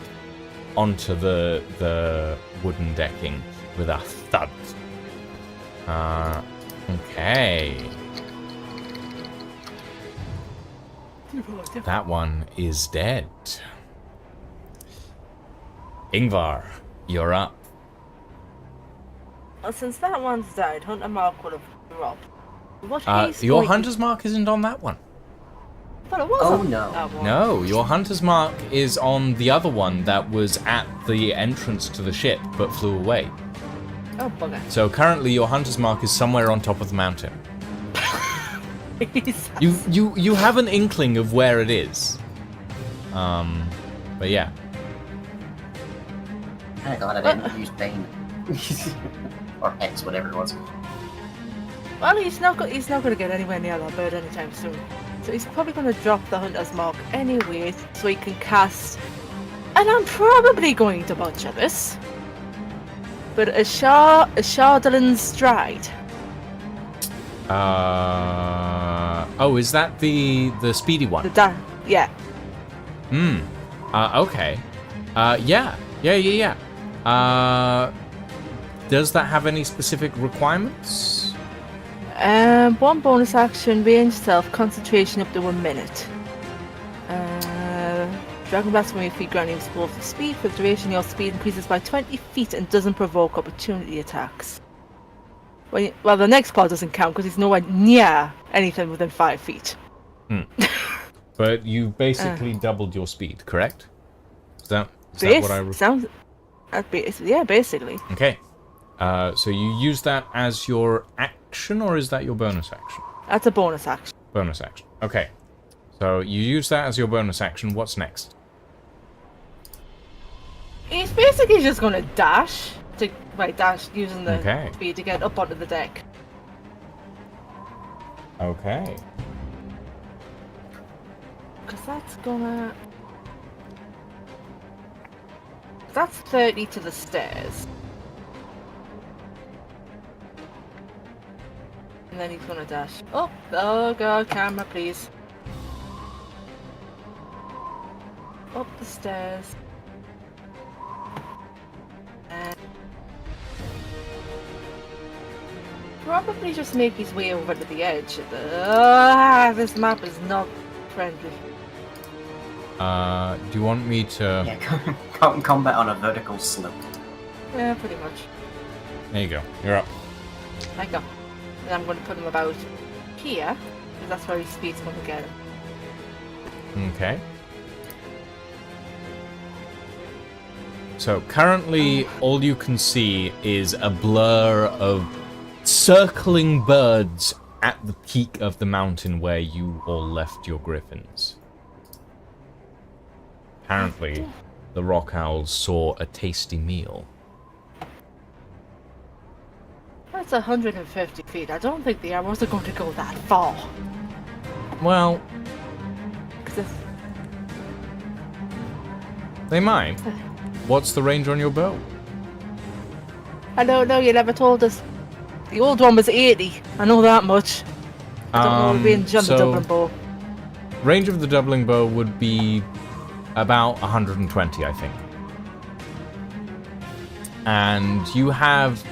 onto the wooden decking with a thud. Okay. That one is dead. Ingvar, you're up. Well, since that one's died, Hunter Mark would have dropped. What Your hunter's mark isn't on that one. But it was Oh, on no. that one. No, your hunter's mark is on the other one that was at the entrance to the ship but flew away. Oh, bugger. So currently your hunter's mark is somewhere on top of the mountain. Jesus. You have an inkling of where it is. But yeah. I'm glad I didn't use Bane. Or X, whatever it was. Well, he's not going to get anywhere near that bird anytime soon. So he's probably going to drop the hunter's mark anyway, so he can cast. And I'm probably going to butcher this, but a Chardalin's Stride. Oh, is that the speedy one? Yeah. Okay. Yeah. Does that have any specific requirements? One bonus action, range self, concentration up to 1 minute. Dragon Blast when your feet granting explosive speed. For the duration, your speed increases by 20 feet and doesn't provoke opportunity attacks. Well, the next part doesn't count because he's nowhere near anything within 5 feet. But you basically doubled your speed, correct? Is that what I... Sounds... Yeah, basically. Okay. So you use that as your action, or is that your bonus action? That's a bonus action. Bonus action. Okay. So you use that as your bonus action. What's next? He's basically just going to dash. Dash using the speed to get up onto the deck. Okay. Because that's gonna... That's 30 to the stairs. And then he's gonna dash. Oh god, camera please. Up the stairs. And probably just make his way over to the edge. This map is not friendly. Do you want me to... Yeah, combat on a vertical slope. Yeah, pretty much. There you go. You're up. I go. And I'm going to put him about here, because that's where his speed's going to get him. Okay. So currently, all you can see is a blur of circling birds at the peak of the mountain where you all left your griffins. Apparently, the rock owls saw a tasty meal. That's 150 feet. I don't think the arrows are going to go that far. Well, they might. What's the range on your bow? I don't know, you never told us. The old one was 80. I know that much. I don't know the range on the doubling bow. Range of the doubling bow would be about 120, I think. And you have...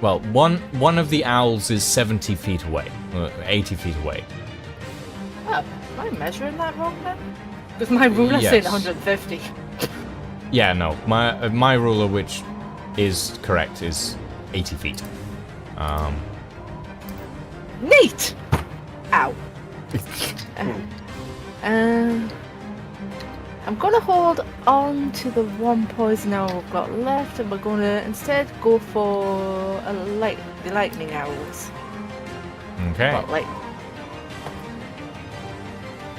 Well, one of the owls is 70 feet away. 80 feet away. Oh, am I measuring that wrong then? Because my ruler said 150. Yeah, no. My ruler, which is correct, is 80 feet. Neat! Ow. I'm gonna hold on to the one poison arrow we've got left, and we're gonna instead go for the lightning arrows. Okay. Well, like,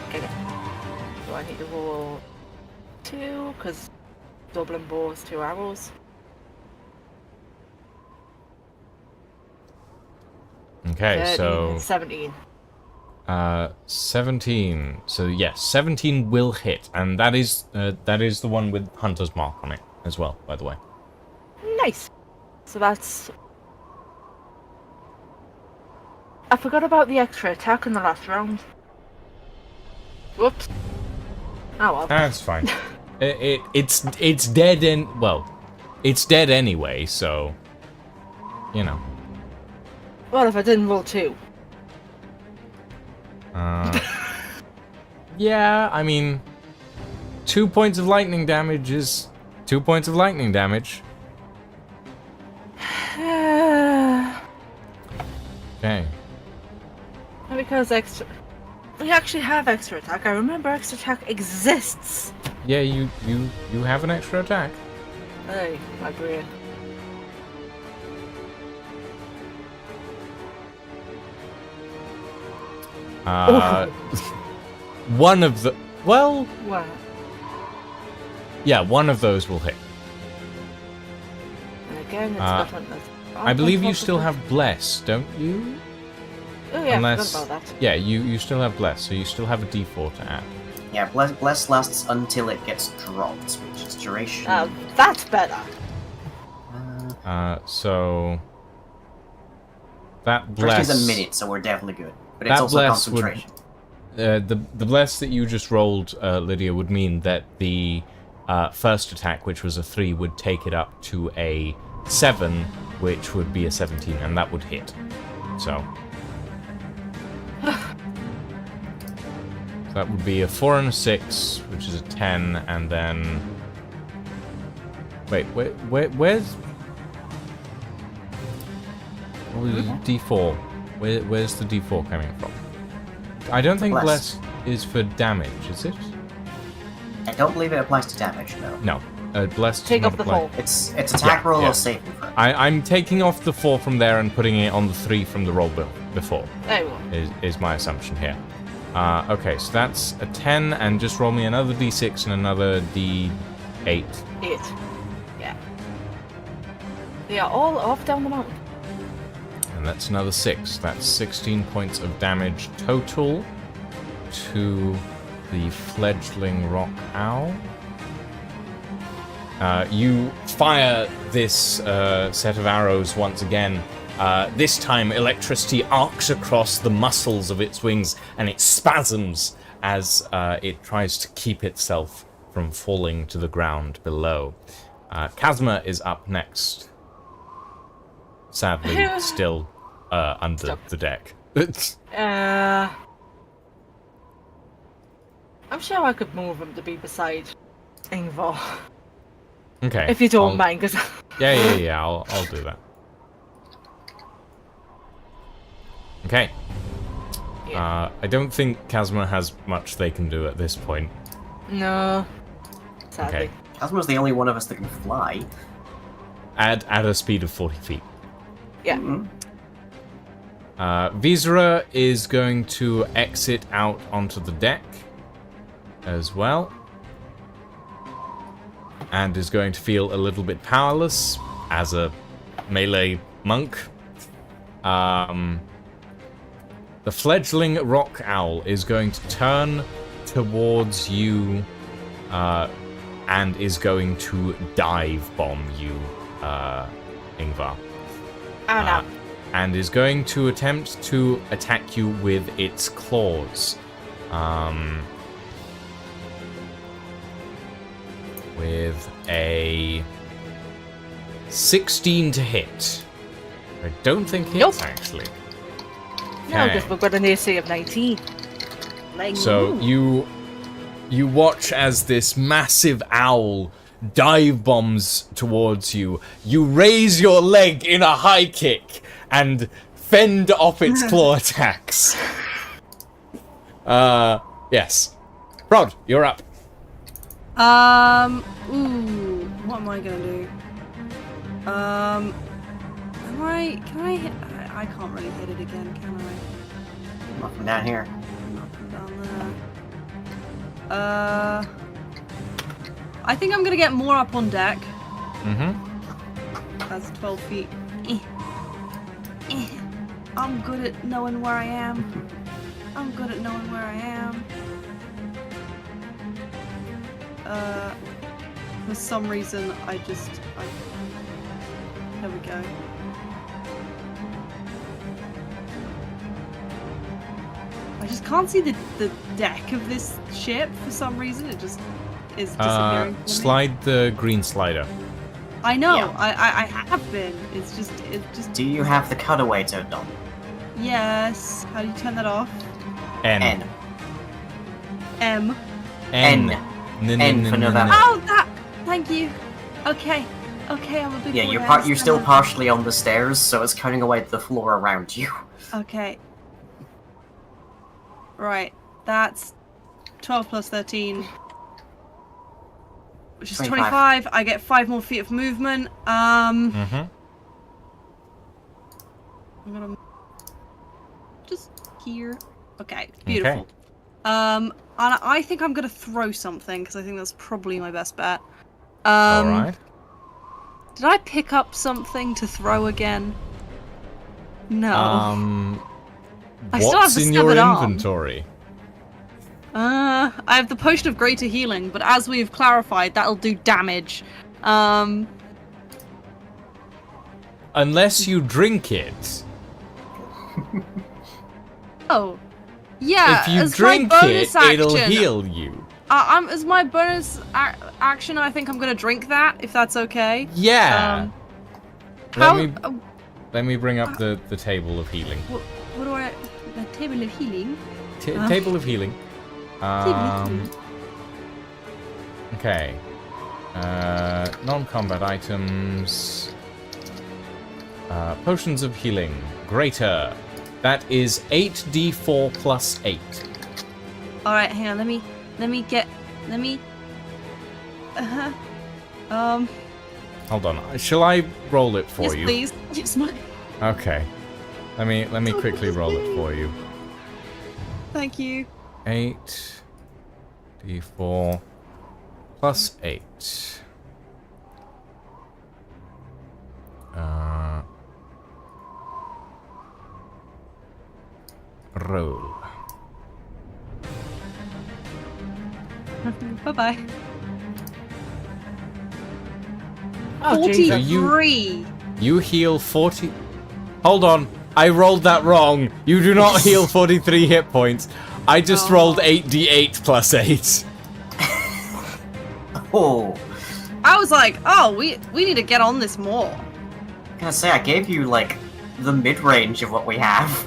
okay. So I need to roll 2 because doubling bow is 2 arrows. Okay, 13 so and 17. 17. So yes, 17 will hit, and that is the one with Hunter's Mark on it as well, by the way. Nice. So that's. I forgot about the extra attack in the last round. Whoops. Oh well. That's fine. It's dead it's dead anyway, so you know. Well, if I didn't roll 2. Yeah, I mean, 2 points of lightning damage is 2 points of lightning damage. Okay. Because extra. We actually have extra attack. I remember extra attack exists. Yeah, you have an extra attack. Hey, my brain. One of the What? yeah, one of those will hit. And again, it's different. I believe you still have bless, don't you? Oh yeah, Unless, I forgot about that. yeah, you still have bless, so you still have a d4 to add. Yeah, bless lasts until it gets dropped, which is duration. That's better. So that First bless is a minute, so we're definitely good. But that it's also bless would- concentration. the bless that you just rolled, Lydia, would mean that the first attack, which was a 3, would take it up to a 7, which would be a 17, and that would hit. So that would be a 4 and a 6, which is a 10, and then wait, where's D4? Where's the D4 coming from? I don't think bless is for damage, is it? I don't believe it applies to damage, no. No, bless. Take does off not the apply. hole. It's attack roll or saving throw. I'm taking off the 4 from there and putting it on the 3 from the roll before. There we go. Is my assumption here. Okay, so that's a 10, and just roll me another D6 and another D8. 8. Yeah. They are all off down the mountain. And that's another 6. That's 16 points of damage total to the fledgling rock owl. You fire this set of arrows once again. This time, electricity arcs across the muscles of its wings, and it spasms as it tries to keep itself from falling to the ground below. Kazma is up next. Sadly, still under the deck. I'm sure I could move him to be beside Ingvar. Okay. If you don't mind, because... Yeah, I'll do that. Okay. Yeah. I don't think Kazma has much they can do at this point. No. Sadly. Okay. Cosmo's the only one of us that can fly. At a speed of 40 feet. Yeah. Mm-hmm. Visera is going to exit out onto the deck as well. And is going to feel a little bit powerless as a melee monk. The fledgling rock owl is going to turn towards you and is going to dive bomb you, Ingvar. Oh no. And is going to attempt to attack you with its claws. With a 16 to hit. I don't think hits, Nope. actually. No, Okay. because we've got an AC of 19. So you watch as this massive owl dive bombs towards you. You raise your leg in a high kick and fend off its claw attacks. Yes. Rod, you're up. Ooh, what am I gonna do? Can I hit? I can't really hit it again, can I? Not from down here. Not from down there. I think I'm gonna get more up on deck. That's 12 feet. I'm good at knowing where I am. I'm good at knowing where I am. For some reason, there we go. I just can't see the deck of this ship for some reason. It just is disappearing. For me. Slide the green slider. I know. Yeah. I have been. It's just. Do you have the cutaway turned on? Yes. How do you turn that off? N. M. N. N for November. Oh, that. Thank you. Okay. Okay, I'm a big. Yeah, boy, you're still partially on the stairs, so it's cutting away the floor around you. Okay. Right. That's 12 plus 13. Which is 25. I get 5 more feet of movement. I'm gonna just here. Okay, beautiful. Okay. And I think I'm gonna throw something because I think that's probably my best bet. All right. Did I pick up something to throw again? No. I still have What's the in your severed arm. inventory? I have the potion of greater healing, but as we've clarified, that'll do damage. Unless you drink it. Oh, yeah. If you as drink my bonus it, it'll action, heal you. As my bonus action, I think I'm gonna drink that, if that's okay. Yeah. How? Let me bring up the table of healing. What do I? The table of healing. Table of healing. Table of healing. Okay. Non-combat items. Potions of healing. Greater. That is 8d4 plus 8. All right, hang on. Let me. Hold on. Shall I roll it for yes, you? please. Yes, my. Okay. Let me quickly roll it for you. Thank you. 8d4 plus 8. Roll. Bye-bye. Oh, Jesus. 43. You heal 40. Hold on. I rolled that wrong. You do not heal 43 hit points. I just rolled 8d8 plus 8. Oh. I was like, oh, we need to get on this more. I'm gonna say, I gave you, like, the mid-range of what we have.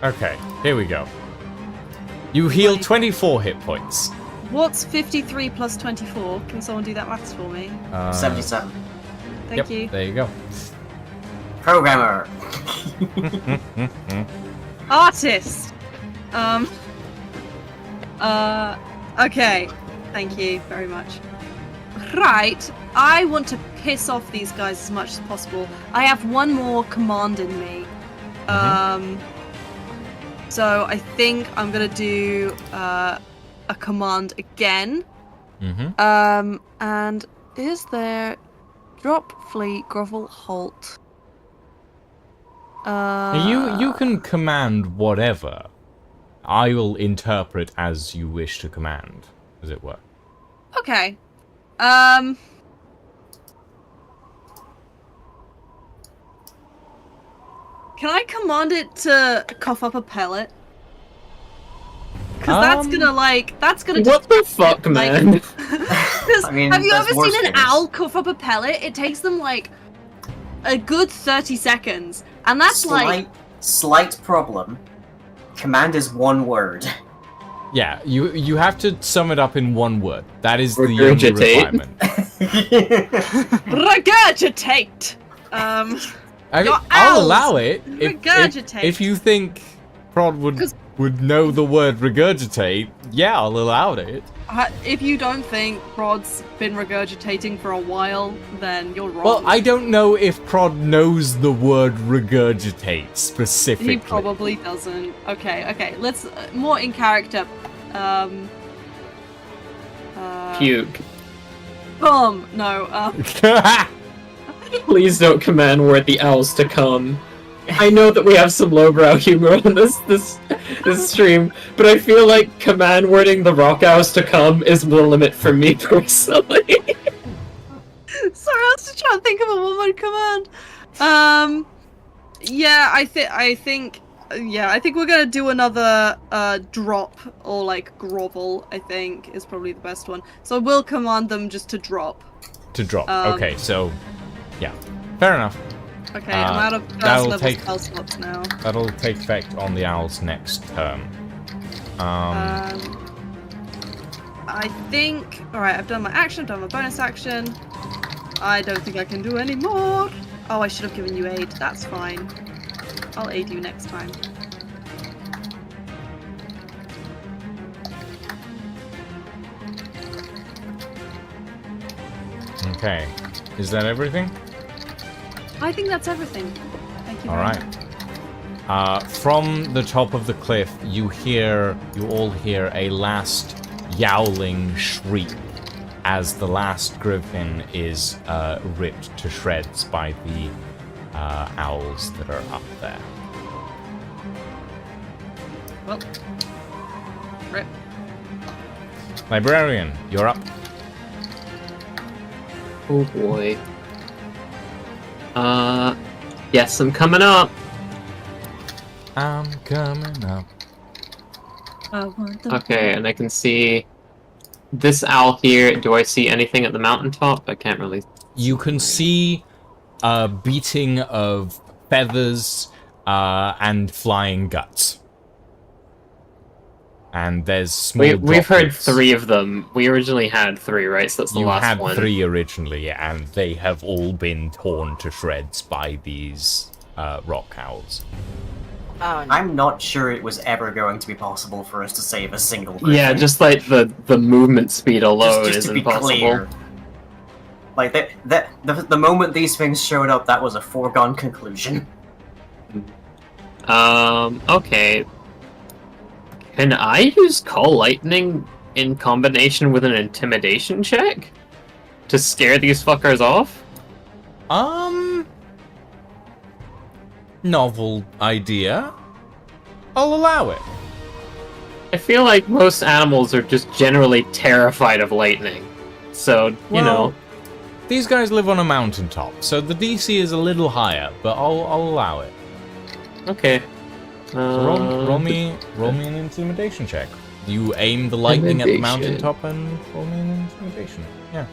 Okay, here we go. You heal 24 hit points. What's 53 plus 24? Can someone do that maths for me? 77. Thank you. There you go. Programmer. Artist. Okay. Thank you very much. Right. I want to piss off these guys as much as possible. I have one more command in me. So I think I'm gonna do a command again. And is there drop, flee, grovel, halt? You can command whatever. I will interpret as you wish to command, as it were. Okay. Can I command it to cough up a pellet? Because that's gonna What the fuck, man? I mean, have you there's ever worse seen an things. owl cough up a pellet? It takes them like a good 30 seconds. And that's like Slight problem. Command is one word. Yeah, you have to sum it up in one word. That is the only Regurgitate. requirement. regurgitate. I'll allow it if Regurgitate. you think Prod would know the word regurgitate, yeah, I'll allow it. If you don't think Prod's been regurgitating for a while, then you're wrong. Well, I don't know if Prod knows the word regurgitate specifically. He probably doesn't. Okay, let's more in character. Puke. No. Please don't command word the owls to come. I know that we have some lowbrow humor on this stream, but I feel like command wording the rock owls to come is the limit for me personally. Sorry, I was just trying to think of a one-word command. Yeah, I think we're gonna do another drop or like grovel. I think is probably the best one. So we'll command them just to drop. To drop. Okay, so yeah, fair enough. Okay, I'm out of first level spell slots now. That'll take effect on the owl's next turn. I think. All right, I've done my action. I've done my bonus action. I don't think I can do any more. Oh, I should have given you aid. That's fine. I'll aid you next time. Okay, is that everything? I think that's everything. Thank you. All right. From the top of the cliff, you all hear a last yowling shriek as the last griffin is ripped to shreds by the owls that are up there. Well, rip. Librarian, you're up. Oh boy. Yes, I'm coming up. I'm coming up. Okay, and I can see this owl here. Do I see anything at the mountaintop? I can't really. You can see a beating of feathers and flying guts. And there's small We've heard droplets. 3 of them. We originally had 3, right? So that's the last one. You had 3 originally, and they have all been torn to shreds by these rock owls. Oh, no. I'm not sure it was ever going to be possible for us to save a single griffin. Yeah, just like the movement speed alone just is to be impossible. clear. Like, the moment these things showed up, that was a foregone conclusion. Okay. Can I use Call Lightning in combination with an intimidation check? To scare these fuckers off? Novel idea. I'll allow it. I feel like most animals are just generally terrified of lightning. So, you know. These guys live on a mountaintop, so the DC is a little higher, but I'll allow it. Okay. So roll me an intimidation check. You aim the lightning at the mountaintop and roll me an intimidation. Yeah.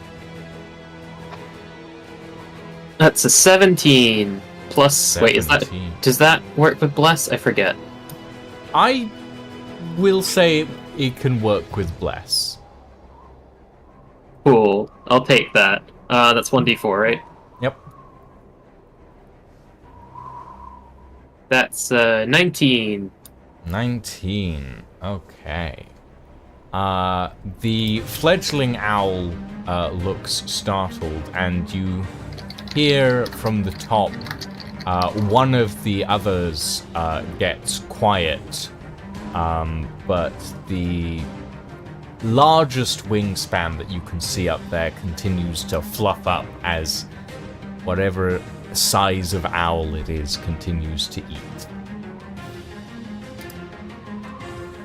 That's a 17 plus. 17. Wait, is that? Does that work with Bless? I forget. I will say it can work with Bless. Cool. I'll take that. That's 1d4, right? Yep. That's 19. 19. Okay. The fledgling owl looks startled, and you hear from the top one of the others gets quiet, but the largest wingspan that you can see up there continues to fluff up as whatever size of owl it is continues to eat.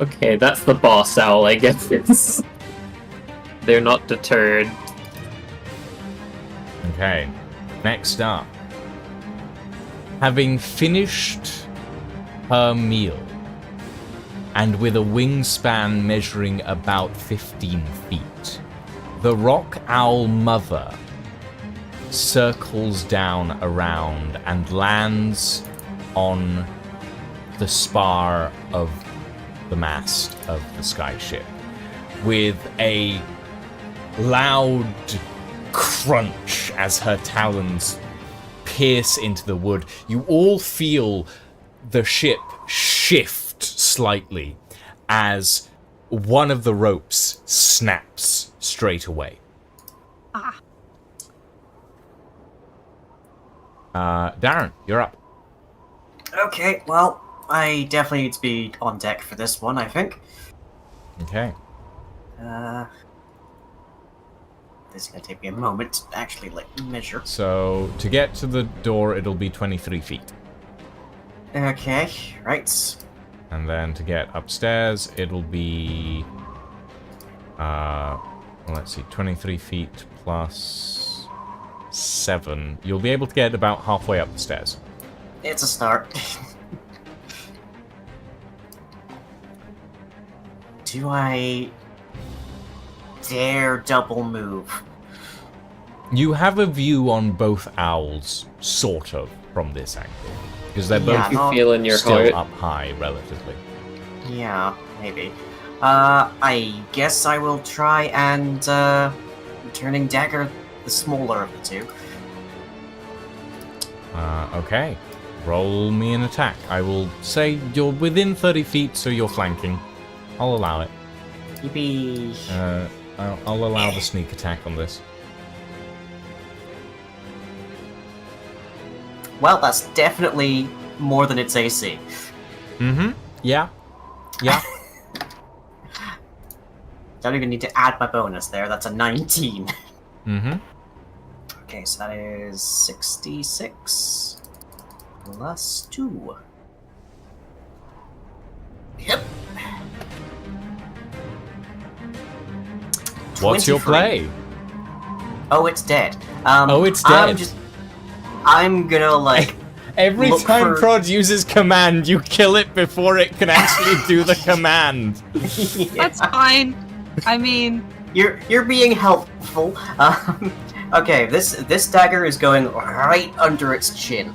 Okay, that's the boss owl, I guess. They're not deterred. Okay, next up. Having finished her meal, and with a wingspan measuring about 15 feet, the rock owl mother circles down around and lands on the spar of the mast of the skyship with a loud crunch as her talons pierce into the wood. You all feel the ship shift slightly as one of the ropes snaps straight away. Ah. Darren, you're up. Okay, well, I definitely need to be on deck for this one, I think. Okay. This is gonna take me a moment to actually, measure. So, to get to the door, it'll be 23 feet. Okay, right. And then to get upstairs, it'll be... let's see, 23 feet plus 7. You'll be able to get about halfway up the stairs. It's a start. Do I dare double move? You have a view on both owls, sort of, from this angle. Because they're Yeah, both You feel in your still heart. up high, relatively. Yeah, maybe. I guess I will try and, turning dagger the smaller of the two. Okay. Roll me an attack. I will say you're within 30 feet, so you're flanking. I'll allow it. Yippee. I'll allow the sneak attack on this. Well, that's definitely more than its AC. Mm-hmm. Yeah. Yeah. Don't even need to add my bonus there. That's a 19. Mm-hmm. Okay, so that is 66 plus 2. Yep. What's your 23. play? Oh, it's dead. Oh, it's dead. I'm gonna, Every look time for- Prod uses command, you kill it before it can actually do the command. That's fine. I mean, You're being helpful. Okay, this dagger is going right under its chin.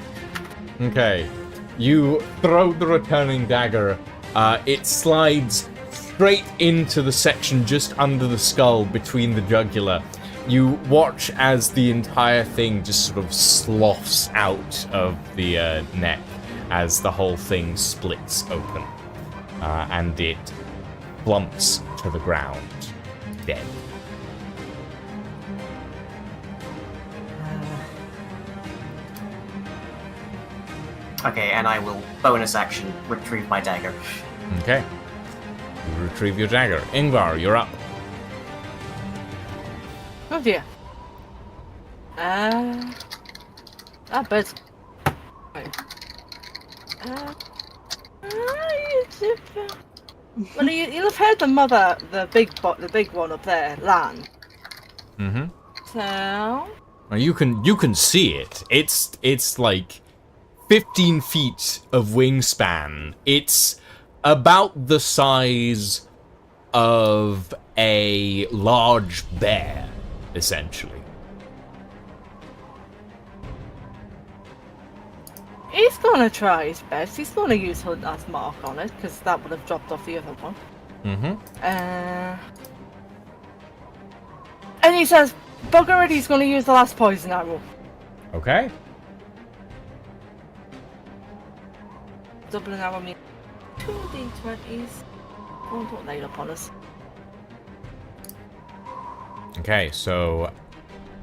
Okay. You throw the returning dagger. It slides straight into the section just under the skull between the jugular. You watch as the entire thing just sort of sloughs out of the neck as the whole thing splits open. And it plumps to the ground, dead. Okay, and I will bonus action retrieve my dagger. Okay. You retrieve your dagger. Ingvar, you're up. Oh dear. But. Well, you'll have heard the big one up there, land. Mm-hmm. So. Now you can see it. It's like 15 feet of wingspan. It's about the size of a large bear, essentially. He's gonna try his best. He's gonna use Hunter's mark on it, because that would have dropped off the other one. Mm-hmm. And he says, bugger it, he's gonna use the last poison arrow. Okay. Doubling arrow means 2 d20s. Oh, don't lay it up on us. Okay, so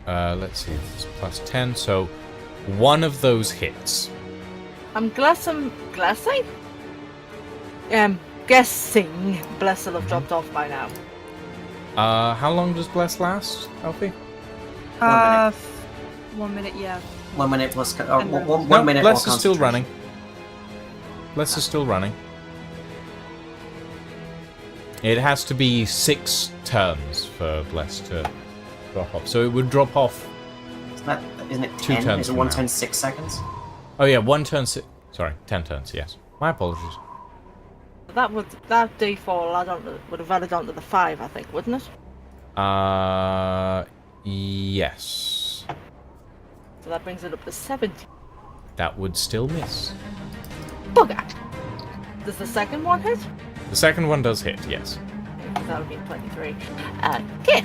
let's see, it's plus 10, so one of those hits. I'm guessing Bless will have dropped off by now. How long does Bless last, Alfie? 1 minute, yeah. 1 minute plus. No, One minute. Bless more is still concentration. running. Bless is still running. It has to be 6 turns for Bless to drop off. So it would drop off. Isn't it 2 10? turns Is it from 1 now. turn 6 seconds? Oh yeah, 1 turn. Sorry, 10 turns. Yes, my apologies. That d4 would have added on to the 5, I think, wouldn't it? Yes. So that brings it up to 70. That would still miss. Bugger! Does the second one hit? The second one does hit. Yes. That would be 23. Okay.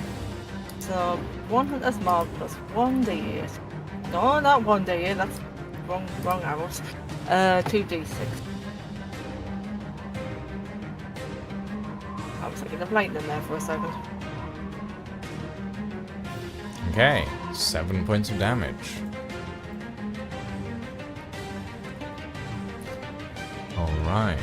So 1 Hunter's mark plus 1d8. No, not 1d8. That's wrong arrows. 2d6. I was thinking of lightning there for a second. Okay, 7 points of damage. Alright.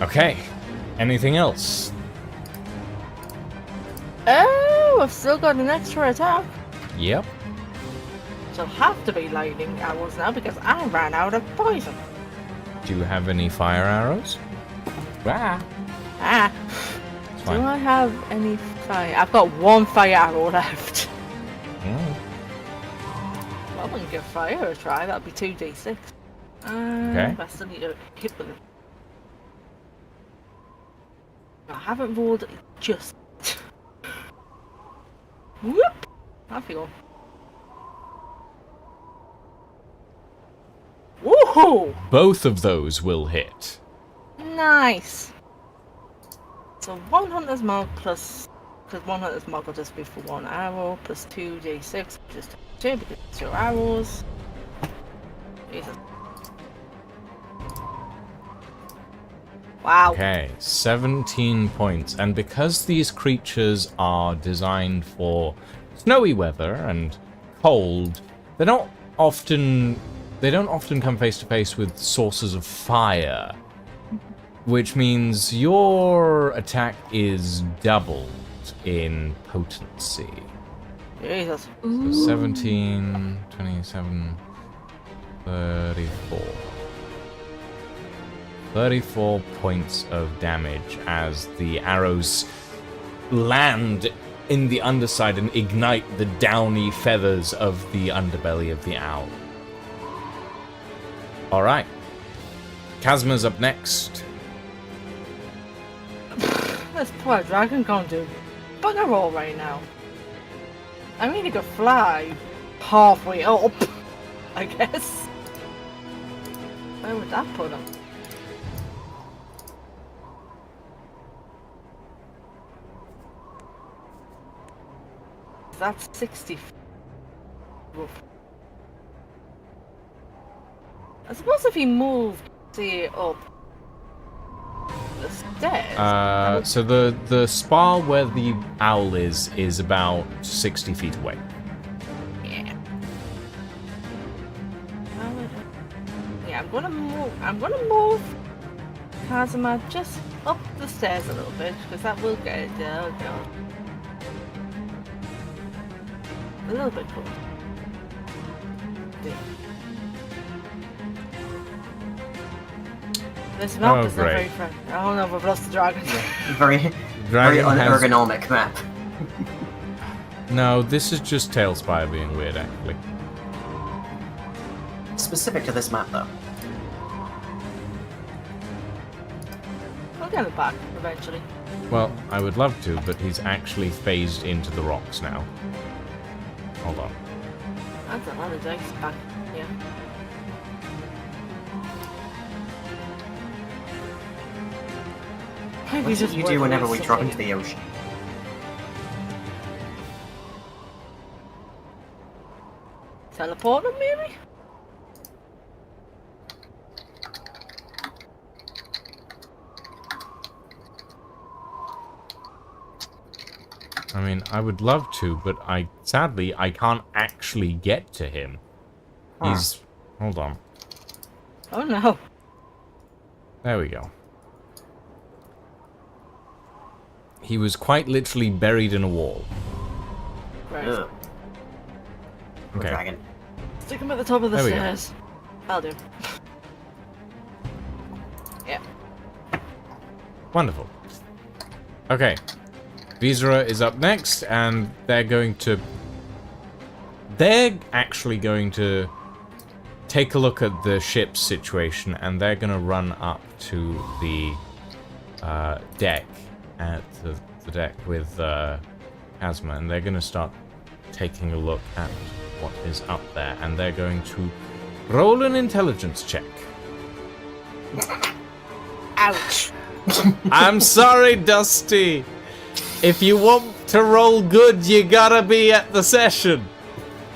Okay, anything else? Oh, I've still got an extra attack. Yep. She'll have to be lightning arrows now because I ran out of poison. Do you have any fire arrows? Ah. It's Do fine. I have any fire? I've got one fire arrow left. Mm. Well, I'm gonna give fire a try. That'll be 2d6. Okay. I still need to hit with it. I haven't rolled just. Whoop! I feel. Woohoo! Both of those will hit. Nice. So 1 hunter's mark plus, because 1 hunter's mark will just be for 1 arrow plus 2d6, which is 2 because it's 2 arrows. Jesus. Wow. Okay, 17 points. And because these creatures are designed for snowy weather and cold, they don't often come face to face with sources of fire, which means your attack is doubled in potency. Jesus. So 17, 27, 34. 34 points of damage as the arrows land in the underside and ignite the downy feathers of the underbelly of the owl. Alright. Kazma's up next. This poor dragon can't do bugger all right now. I mean, he could fly halfway up, I guess. Where would that put him? That's 60. Oof. I suppose if he moved, say, up the stairs. So the spar where the owl is about 60 feet away. Yeah. Yeah, I'm gonna move Kazuma just up the stairs a little bit because that will get it there. A little bit cool. This map is not great. very friendly. Oh no, we've lost the dragon. Very Dragon has... unergonomic map. No, this is just Tailspire being weird, actually. Specific to this map, though. I'll get it back eventually. Well, I would love to, but he's actually phased into the rocks now. Hold on. That's another dice back. Yeah. Maybe What just did you worth do whenever we wasting drop it. into the ocean? Teleport him, maybe? I mean, I would love to, but sadly I can't actually get to him. Huh. He's... Hold on. Oh no. There we go. He was quite literally buried in a wall. Right. Ugh. Okay. Dragon. Stick him at the top of the There we go. stairs. I'll do. Yeah. Wonderful. Okay. Visera is up next, and they're actually going to take a look at the ship's situation, and they're going to run up to the deck, at the deck with Kazma, and they're going to start taking a look at what is up there, and they're going to roll an intelligence check. Ouch. I'm sorry, Dusty. If you want to roll good, you gotta be at the session.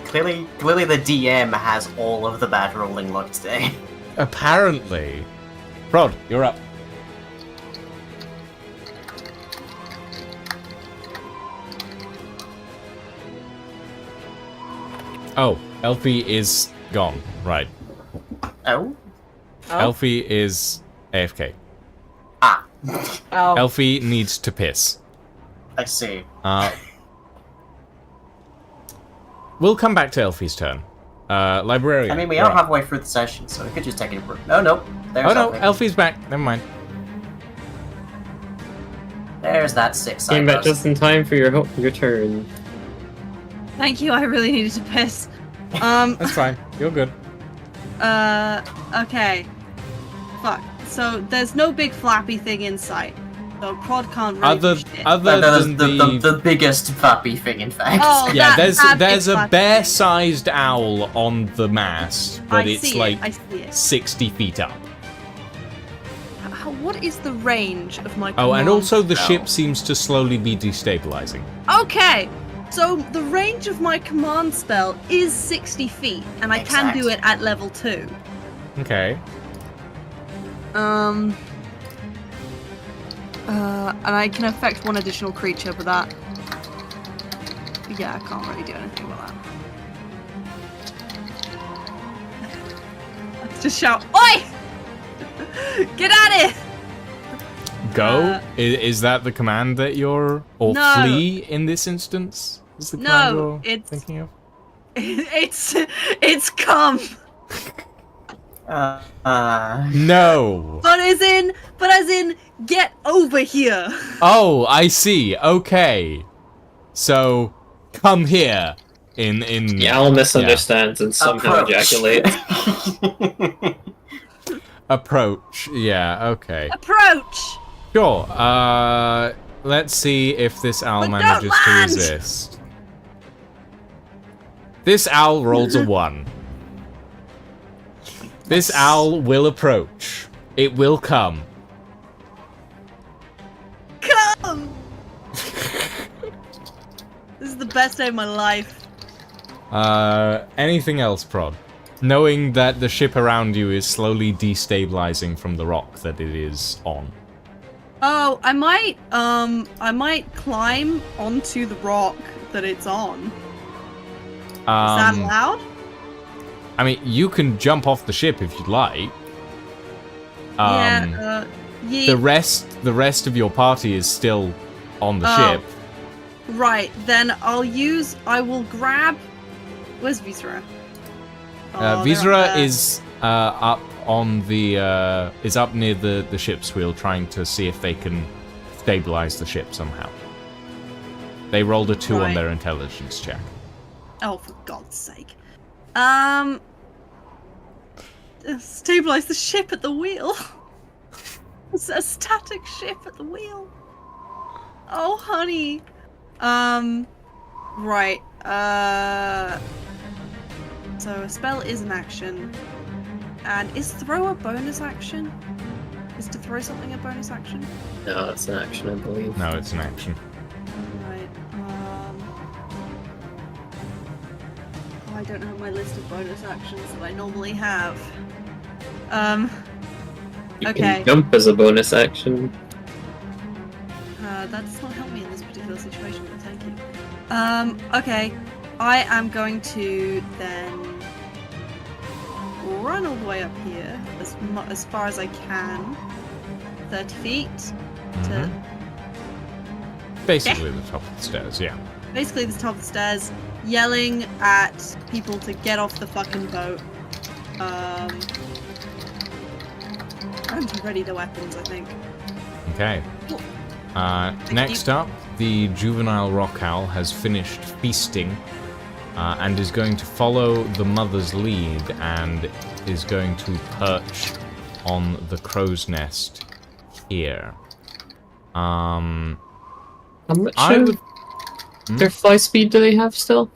Clearly the DM has all of the bad rolling luck today. Apparently. Prod, you're up. Oh, Elfie is gone. Right. Oh? Elfie is AFK. Ah. Oh. Elfie needs to piss. I see. We'll come back to Elfie's turn. Librarian. I mean, we you're are up. halfway through the session, so we could just take it. No, no. There's Oh no, Elfie. Elfie's back. Never mind. There's that 6 Came back eyebrows. just in time for your turn. Thank you. I really needed to piss. That's fine. You're good. Okay. Fuck. So there's no big flappy thing in sight. So Prod can't really Other do shit. than the biggest flappy thing, in fact. Oh, yeah, that there's big a flappy bear-sized owl on the mast, but I it's see like I see it. 60 feet up. What is the range of my Oh, and command also the spell? ship seems to slowly be destabilizing. Okay, so the range of my command spell is 60 feet, and I can do it at level 2. Okay. And I can affect one additional creature, but that... Yeah, I can't really do anything about that. Let's just shout, Oi! Get at it! Go? Is that the command that you're... Or No. flee in this instance? Is the command No, you're it's... thinking of? It's come! No! But as in, get over here! Oh, I see. Okay. So, come here. In The owl misunderstands and somehow Approach. ejaculates. Approach. Yeah, okay. Approach! Sure. Let's see if this owl But don't manages to land! resist. This owl rolls a 1. This owl will approach. It will come. Come! This is the best day of my life. Anything else, Prod? Knowing that the ship around you is slowly destabilizing from the rock that it is on. Oh, I might climb onto the rock that it's on. Is that allowed? I mean, you can jump off the ship if you'd like. Yeah, The rest of your party is still on the ship. Right, then I will grab... Where's Visera? Oh, they're Visera up there. is up on the is up near the ship's wheel, trying to see if they can stabilize the ship somehow. They rolled a 2 on Right. their intelligence check. Oh, for God's sake. Stabilize the ship at the wheel. It's a static ship at the wheel. Oh, honey. Right. So a spell is an action. And is throw a bonus action? Is to throw something a bonus action? No, that's an action, I believe. No, it's an action. Right. I don't have my list of bonus actions that I normally have. You Okay. can jump as a bonus action. That does not help me in this particular situation, but thank you. Okay. I am going to then run all the way up here as far as I can. 30 feet to Basically the top of the stairs, yeah. basically the top of the stairs, yelling at people to get off the fucking boat. And to ready their weapons, I think. Okay. Next up, the juvenile rock owl has finished feasting and is going to follow the mother's lead and is going to perch on the crow's nest here. How much I of would... their fly speed do they have still?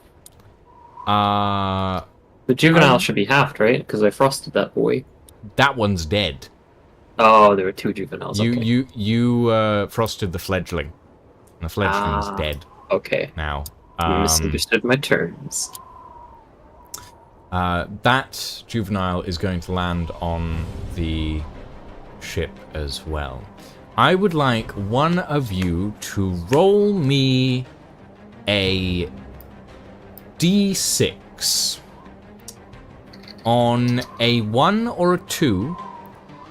Uh, The juvenile should be halved, right? Because I frosted that boy. that one's dead. Oh, there were 2 juveniles. Okay. You frosted the fledgling. And the fledgling's dead Okay. now. You misunderstood my terms. That juvenile is going to land on the ship as well. I would like one of you to roll me a d6. On a 1 or a 2,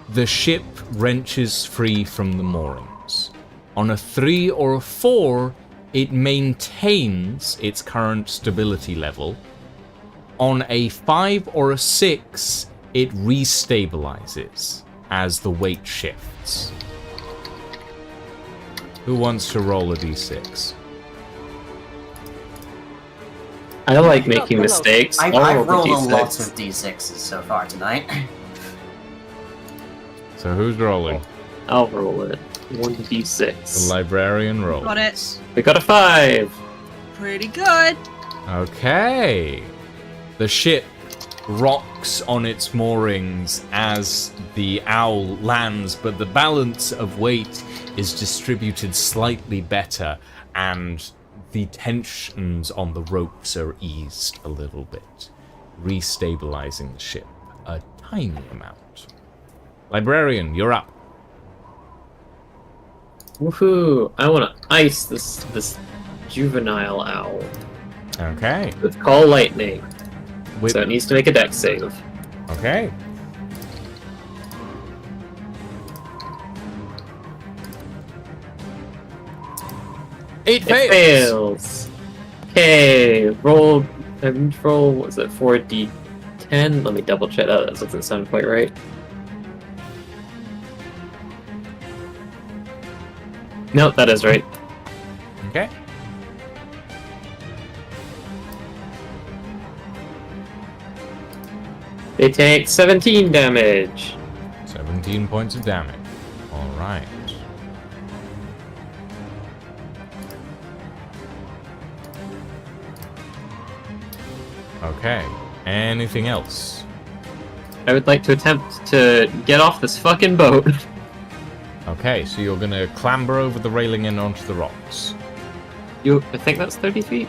the ship wrenches free from the moorings. On a 3 or a 4, it maintains its current stability level. On a 5 or a 6, it restabilizes as the weight shifts. Who wants to roll a d6? I like making mistakes. I've I'll rolled roll a the lot d6. of d6s so far tonight. So who's rolling? I'll roll it. The 1d6. librarian rolls. Got it. We got a 5. Pretty good. Okay. The ship rocks on its moorings as the owl lands, but the balance of weight is distributed slightly better, and the tensions on the ropes are eased a little bit, restabilizing the ship a tiny amount. Librarian, you're up. Woohoo! I want to ice this juvenile owl Okay. with Call Lightning. With- So it needs to make a dex save. Okay. It It fails. fails. Okay, roll. Roll. Was it 4d10? Let me double check that. That doesn't sound quite right. Nope, that is right. Okay. They take 17 damage. 17 points of damage. All right. Okay. Anything else? I would like to attempt to get off this fucking boat. Okay, so you're gonna clamber over the railing and onto the rocks. I think that's 30 feet?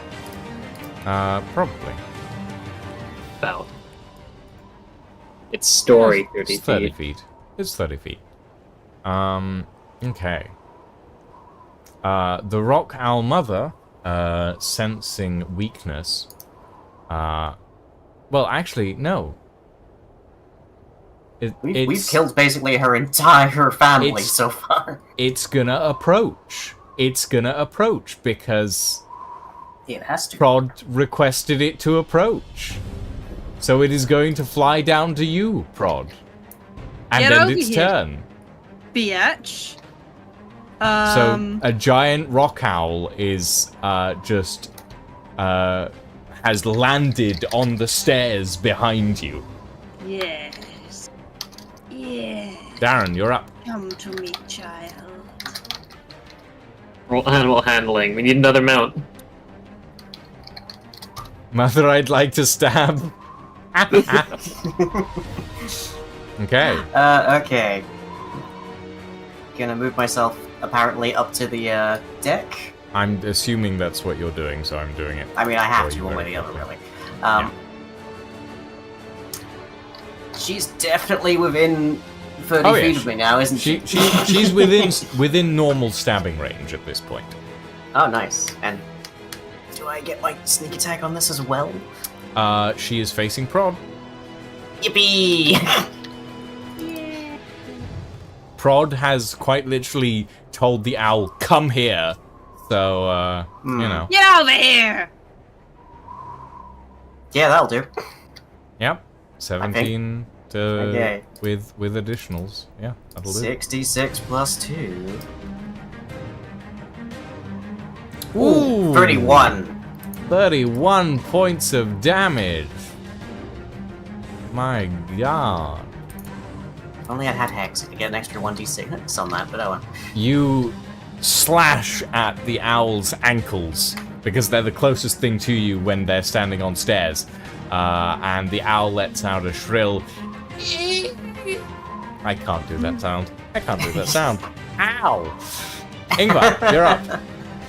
Probably. About. It's story 30 It's 30 feet. feet. It's 30 feet. Okay. The rock owl mother, sensing weakness. Well, actually, no. We've killed basically her entire family it's- so far. It's gonna approach. It's gonna approach because It has to. Prod requested it to approach. So it is going to fly down to you, Prod. And Get end over its here. turn. Bitch. So a giant rock owl is has landed on the stairs behind you. Yes. Yeah. Darren, you're up. Come to me, child. Roll animal handling. We need another mount. Mother, I'd like to stab. Okay. Okay. Gonna move myself apparently up to the deck. I'm assuming that's what you're doing, so I'm doing it. I mean, I have for to you one way or very the other, quickly. really. She's definitely within 30 Oh, yeah, feet of me now, isn't she? She's within normal stabbing range at this point. Oh, nice. And do I get my sneak attack on this as well? She is facing Prod. Yippee! Prod has quite literally told the owl, "Come here." So, you know. Get over here! Yeah, that'll do. Yep. 17 to Okay. with additionals. Yeah, that'll do. 66 plus 2. Ooh, 31. 31 points of damage. My god. If only I had Hex, I could get an extra 1d6 on that, but oh well. You slash at the owl's ankles because they're the closest thing to you when they're standing on stairs. And the owl lets out a shrill. I can't do that sound. I can't do that sound. Ow! Ingvar, you're up.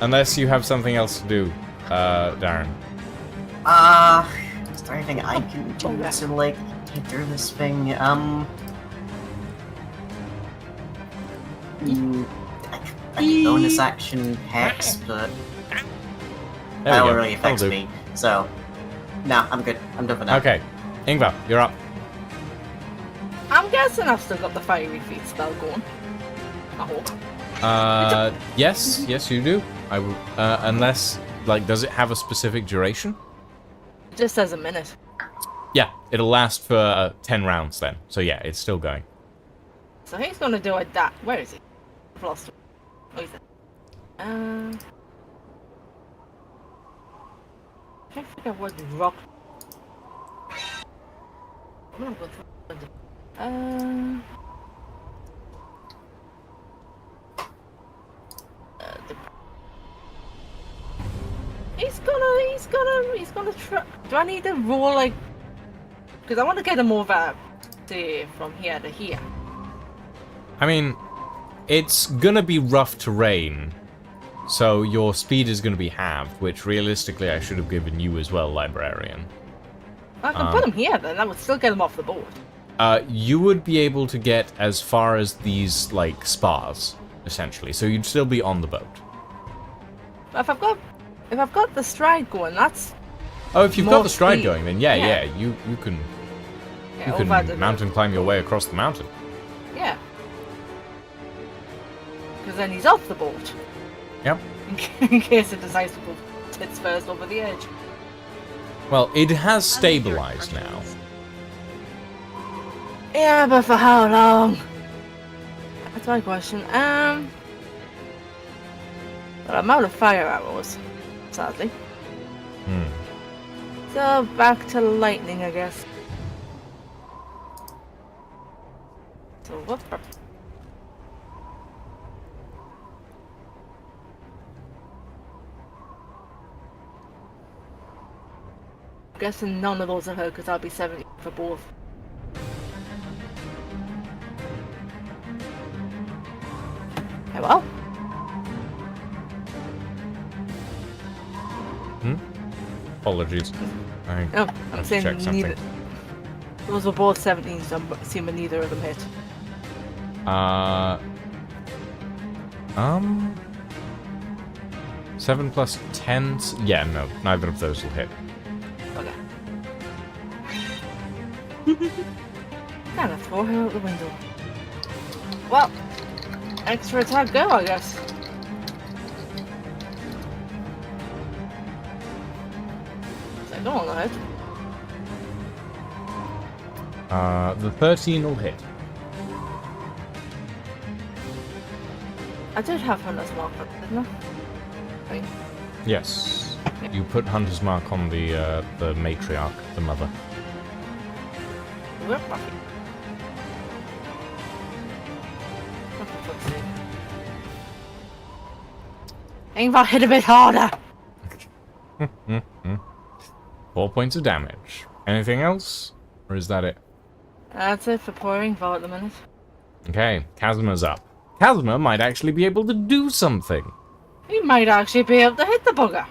Unless you have something else to do, Darren. there anything I can do Okay. to, like, get through this thing? I can bonus action Hex, but There we that go. will really affects That'll do. me. So, nah, I'm good. I'm done for now. Okay, Ingvar, you're up. I'm guessing I've still got the fiery feet spell going. I hope. Yes, you do. I will, unless, like, does it have a specific duration? It just says a minute. Yeah, it'll last for 10 rounds then. So yeah, it's still going. So he's gonna do it that. Where is he? I've lost him. Oh, he's there. I can't figure out what the rock. He's gonna try. Do I need to roll like? Because I want to get him over, say, from here to here. I mean, it's gonna be rough terrain, so your speed is gonna be halved, which realistically I should have given you as well, Librarian. I can put him here then. That would still get him off the board. You would be able to get as far as these, like, spas, essentially, so you'd still be on the boat. But if I've got the stride going, that's Oh, if you've more got the stride speed. going, then yeah, Yeah. you can over the mountain climb your way across the mountain. Yeah. Because then he's off the boat. Yep. In case it decides to go tits first over the edge. Well, it has stabilized now. Yeah, but for how long? That's my question. Well, I'm out of fire arrows, sadly. So back to lightning, I guess. So what? I'm guessing none of those are her because I'll be 70 for both. Okay, well. Apologies. I No, have I'm to saying check something. neither. Those were both 17s, so I'm assuming neither of them hit. 7 plus 10. Yeah, no, neither of those will hit. Okay. Gotta throw her out the window. Well, extra attack go, I guess. Second one will hit. The 13 will hit. I did have Hunter's Mark, didn't I? Right. Yes. You put Hunter's Mark on the matriarch, the mother. We're Buffy. Oh, for fuck's sake. Ingvar hit a bit harder! 4 points of damage. Anything else? Or is that it? That's it for poor Ingvar at the minute. Okay, Kazma's up. Kazma might actually be able to do something. He might actually be able to hit the bugger.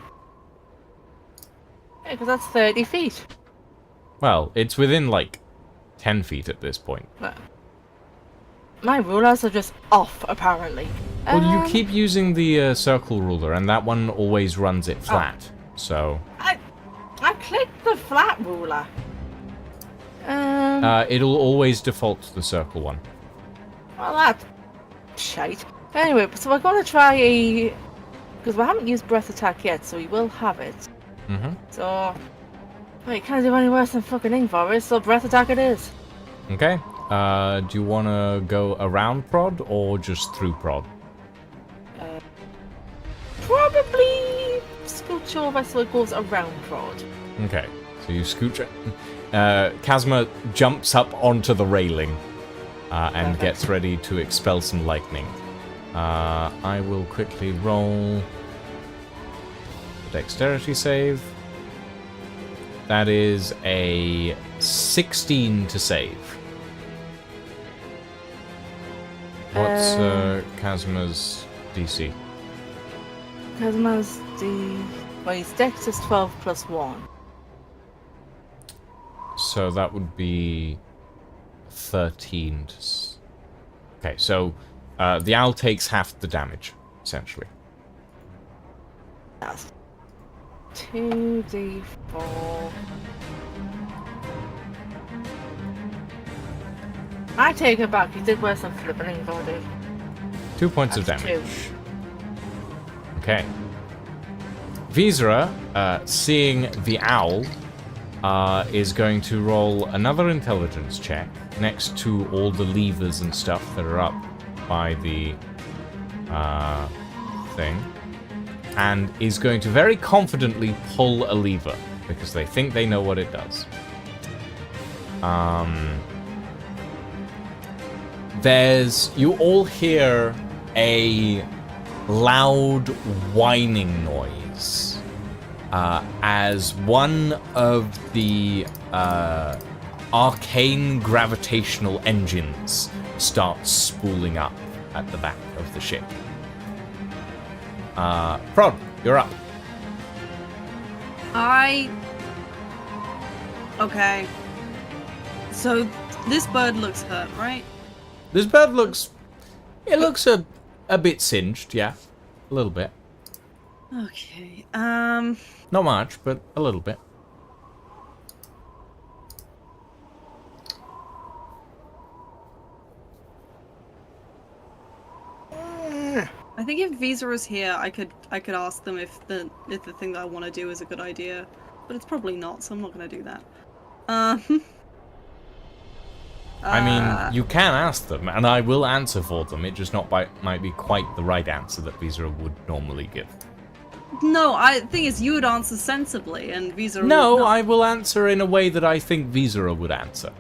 Yeah, because that's 30 feet. Well, it's within, like, 10 feet at this point. My rulers are just off, apparently. Well, you keep using the circle ruler, and that one always runs it flat. So, I clicked the flat ruler. it'll always default to the circle one. Well, that's shite. Anyway, so we're going to try a... Because we haven't used breath attack yet, so we will have it. Mm-hmm. So... Wait, can't do any worse than fucking Ingvar is, so breath attack it is. Okay. Do you want to go around prod, or just through prod? Probably scooch over so it goes around prod. Okay. So you scooch it. Kazma jumps up onto the railing and Perfect. gets ready to expel some lightning. I will quickly roll the dexterity save. That is a 16 to save. What's Kazma's DC? Kazma's the... Well, his dex is 12 plus 1. So that would be 13. Okay, so the owl takes half the damage, essentially. That's 2d4. I take it back. You did worse than flipping evil, dude. 2 points of That's damage. 2. Okay. Visera, seeing the owl, is going to roll another intelligence check next to all the levers and stuff that are up by the thing, and is going to very confidently pull a lever because they think they know what it does. You all hear a loud whining noise as one of the arcane gravitational engines starts spooling up at the back of the ship. Prod, you're up. Okay. So this bird looks hurt, right? This bird looks a bit singed, yeah. A little bit. Okay. Not much, but a little bit. I think if Visa was here, I could ask them if the thing that I want to do is a good idea, but it's probably not, so I'm not going to do that. I mean, you can ask them, and I will answer for them. It just might be quite the right answer that Visa would normally give. No, the thing is, you would answer sensibly, and Visa. No, would not. I will answer in a way that I think Visa would answer.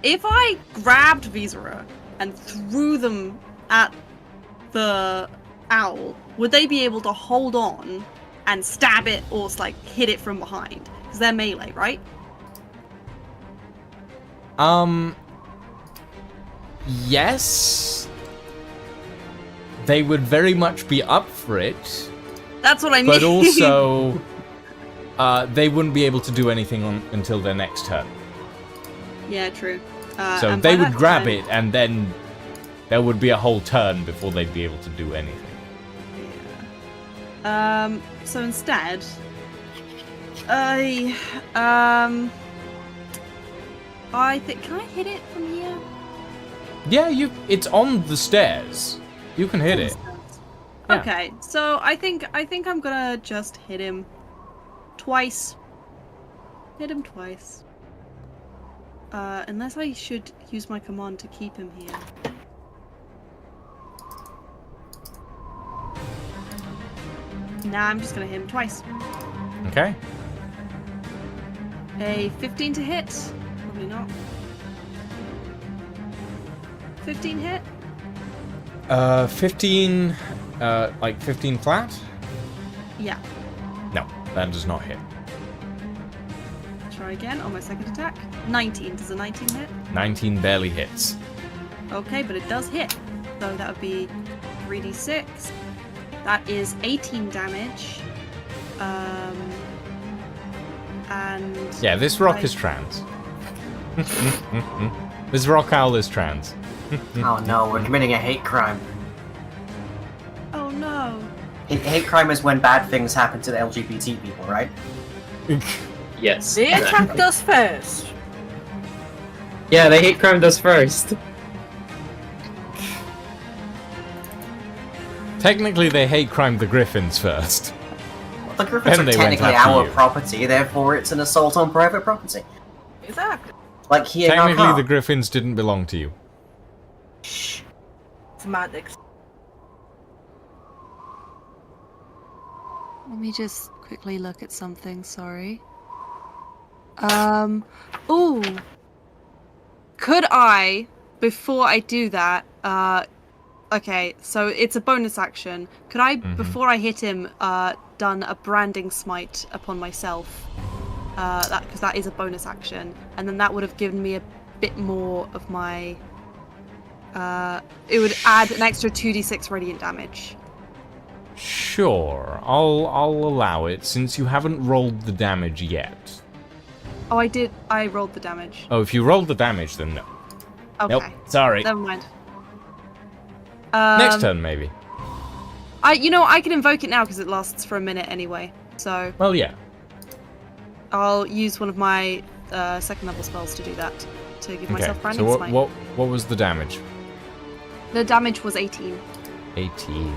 If I grabbed Visa and threw them at the owl, would they be able to hold on and stab it or like hit it from behind? Because they're melee, right? Yes. They would very much be up for it. That's what I mean. But also, they wouldn't be able to do anything until their next turn. Yeah, true. So and they by would that grab time- it, and then there would be a whole turn before they'd be able to do anything. Yeah. So instead, I think, can I hit it from here? Yeah, it's on the stairs. You can hit it. Yeah. Okay, so I think I'm gonna just hit him twice. Hit him twice. Unless I should use my command to keep him here. Nah, I'm just gonna hit him twice. Okay. A 15 to hit? Probably not. 15 hit? 15, like 15 flat? Yeah. No, that does not hit. Try again on my second attack. 19. Does a 19 hit? 19 barely hits. Okay, but it does hit. So that would be 3d6. That is 18 damage. And... Yeah, this rock is trans. This rock owl is trans. Oh no, we're committing a hate crime. Oh no. Hate crime is when bad things happen to the LGBT people, right? Yes. They attacked us first. Yeah, they hate crime us first. Technically, they hate crime the griffins first. Well, the griffins Then are they went technically after our you. property, therefore it's an assault on private property. Exactly. Like here, Technically, the griffins didn't belong to you. Shh. Semantics. Let me just quickly look at something, sorry. Ooh. Could I, before I do that, okay, so it's a bonus action. Could I, before I hit him, done a branding smite upon myself? Because that is a bonus action, and then that would have given me a bit more of my. It would add an extra 2d6 radiant damage. Sure, I'll allow it since you haven't rolled the damage yet. Oh, I did. I rolled the damage. Oh, if you rolled the damage, then no. Okay. Nope, sorry. Never mind. Next turn, maybe. I can invoke it now because it lasts for a minute anyway. So Well, yeah. I'll use one of my second level spells to do that. To give Okay, myself so branding smite. what was the damage? The damage was 18. 18.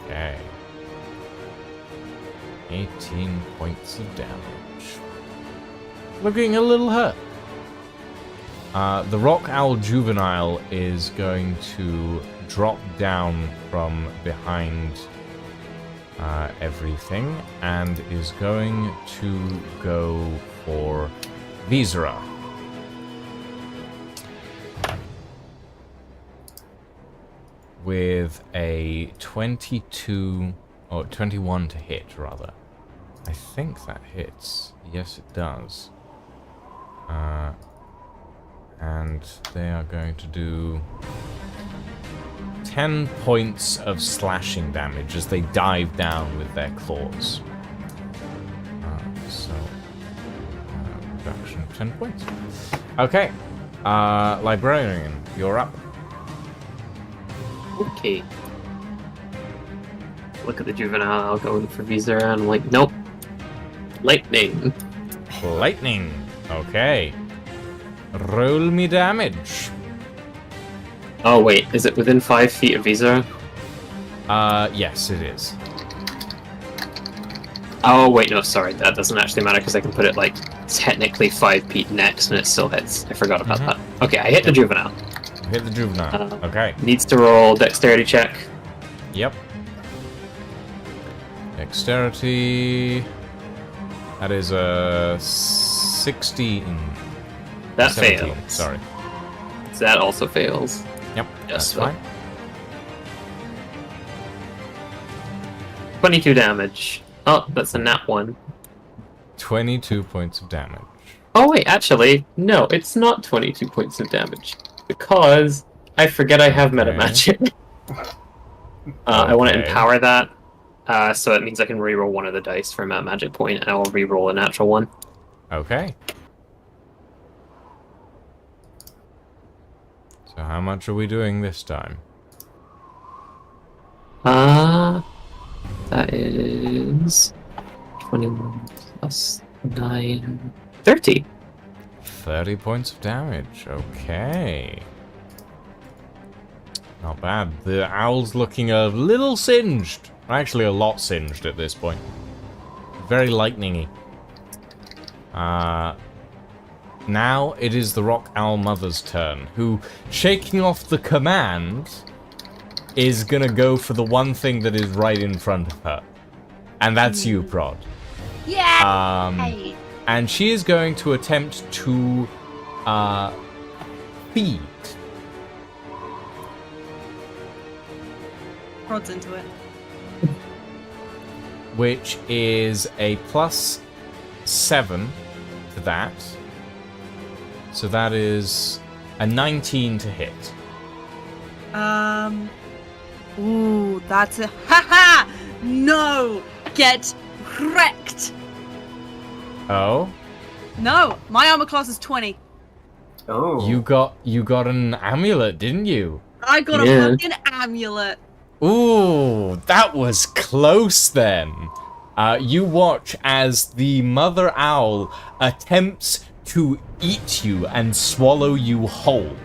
Okay. 18 points of damage. Looking a little hurt. The Rock Owl Juvenile is going to drop down from behind everything and is going to go for Visera. With a 22 or 21 to hit, rather. I think that hits. Yes, it does. And they are going to do 10 points of slashing damage as they dive down with their claws. Reduction of 10 points. Okay. Librarian, you're up. Okay. Look at the juvenile going for Visera, and I'm like, nope. Lightning. Lightning. Okay. Roll me damage. Oh wait, is it within 5 feet of Visera? Yes, it is. Oh wait, no, sorry, that doesn't actually matter because I can put it like technically 5 feet next and it still hits. I forgot about that. Okay, I hit the juvenile. Hit the juvenile. Okay. Needs to roll dexterity check. Yep. Dexterity. That is a 16. That 17, fails. Sorry. So that also fails. Yep. Yes, That's fine. 22 damage. Oh, that's a nat 1. 22 points of damage. Oh wait, actually, no, it's not 22 points of damage. Because I forget I have meta magic. I want to Okay. empower that. So it means I can reroll one of the dice for a magic point, and I will reroll a natural one. Okay. So how much are we doing this time? That is 21 plus 9, 30. 30 points of damage. Okay. Not bad. The owl's looking a little singed. Actually, a lot singed at this point. Very lightning-y. Now it is the Rock Owl Mother's turn, who, shaking off the command, is gonna go for the one thing that is right in front of her. And that's you, Prod. Yeah. And she is going to attempt to feed. Prod's into it. Which is a +7 to that. So that is a 19 to hit. Ooh, that's a haha! No! Get wrecked! Oh? No! My armor class is 20. Oh. You got an amulet, didn't you? I got Yeah. a fucking amulet. Ooh, that was close then. You watch as the mother owl attempts to eat you and swallow you whole.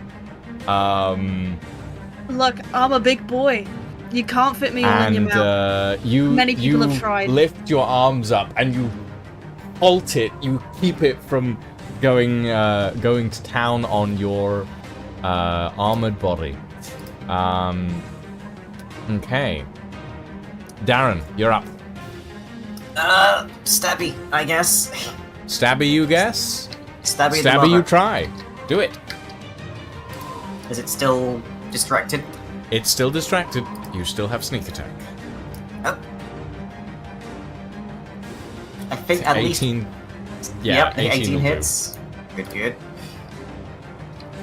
Look, I'm a big boy. You can't fit me all in your mouth. Many people have tried. Lift your arms up and you halt it. You keep it from going to town on your armored body. Okay. Darren, you're up. Stabby, I guess. Stabby, you guess? Stabby, the Stabby, mother. you try. Do it. Is it still distracted? It's still distracted. You still have sneak attack. Oh. I think at least. 18. Yeah, Yep, 18 will do. hits. Good, good.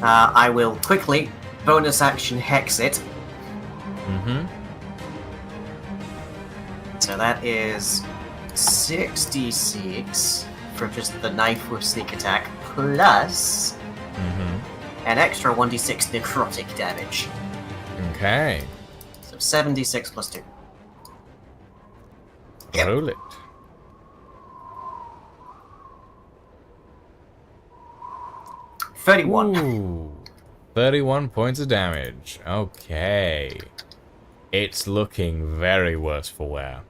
I will quickly bonus action hex it. Mm-hmm. So that is 66 for just the knife with sneak attack, plus an extra 1d6 necrotic damage. Okay. So 76 plus 2. Roll it. Yep. 31. Ooh, 31 points of damage. Okay. It's looking very worse for wear.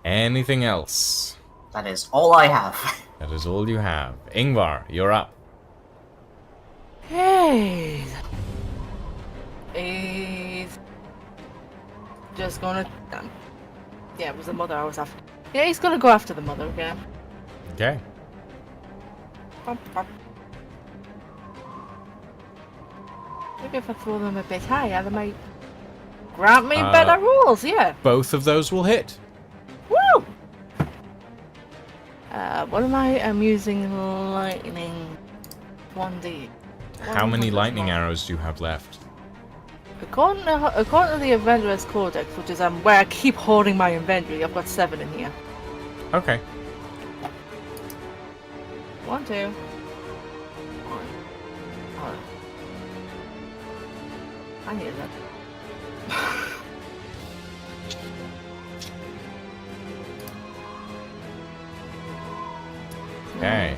Anything else? That is all I have. That is all you have. Ingvar, you're up. Hey. He's just gonna. Yeah, it was the mother I was after. Yeah, he's gonna go after the mother again. Okay. Maybe if I throw them a bit higher, they might grant me better rolls. Yeah. Both of those will hit. Woo! What am I? I'm using lightning 1D. How many lightning arrows do you have left? According to the Adventurer's Codex, which is where I keep holding my inventory, I've got 7 in here. Okay. 1, 2. 1. Oh. I need that. Okay.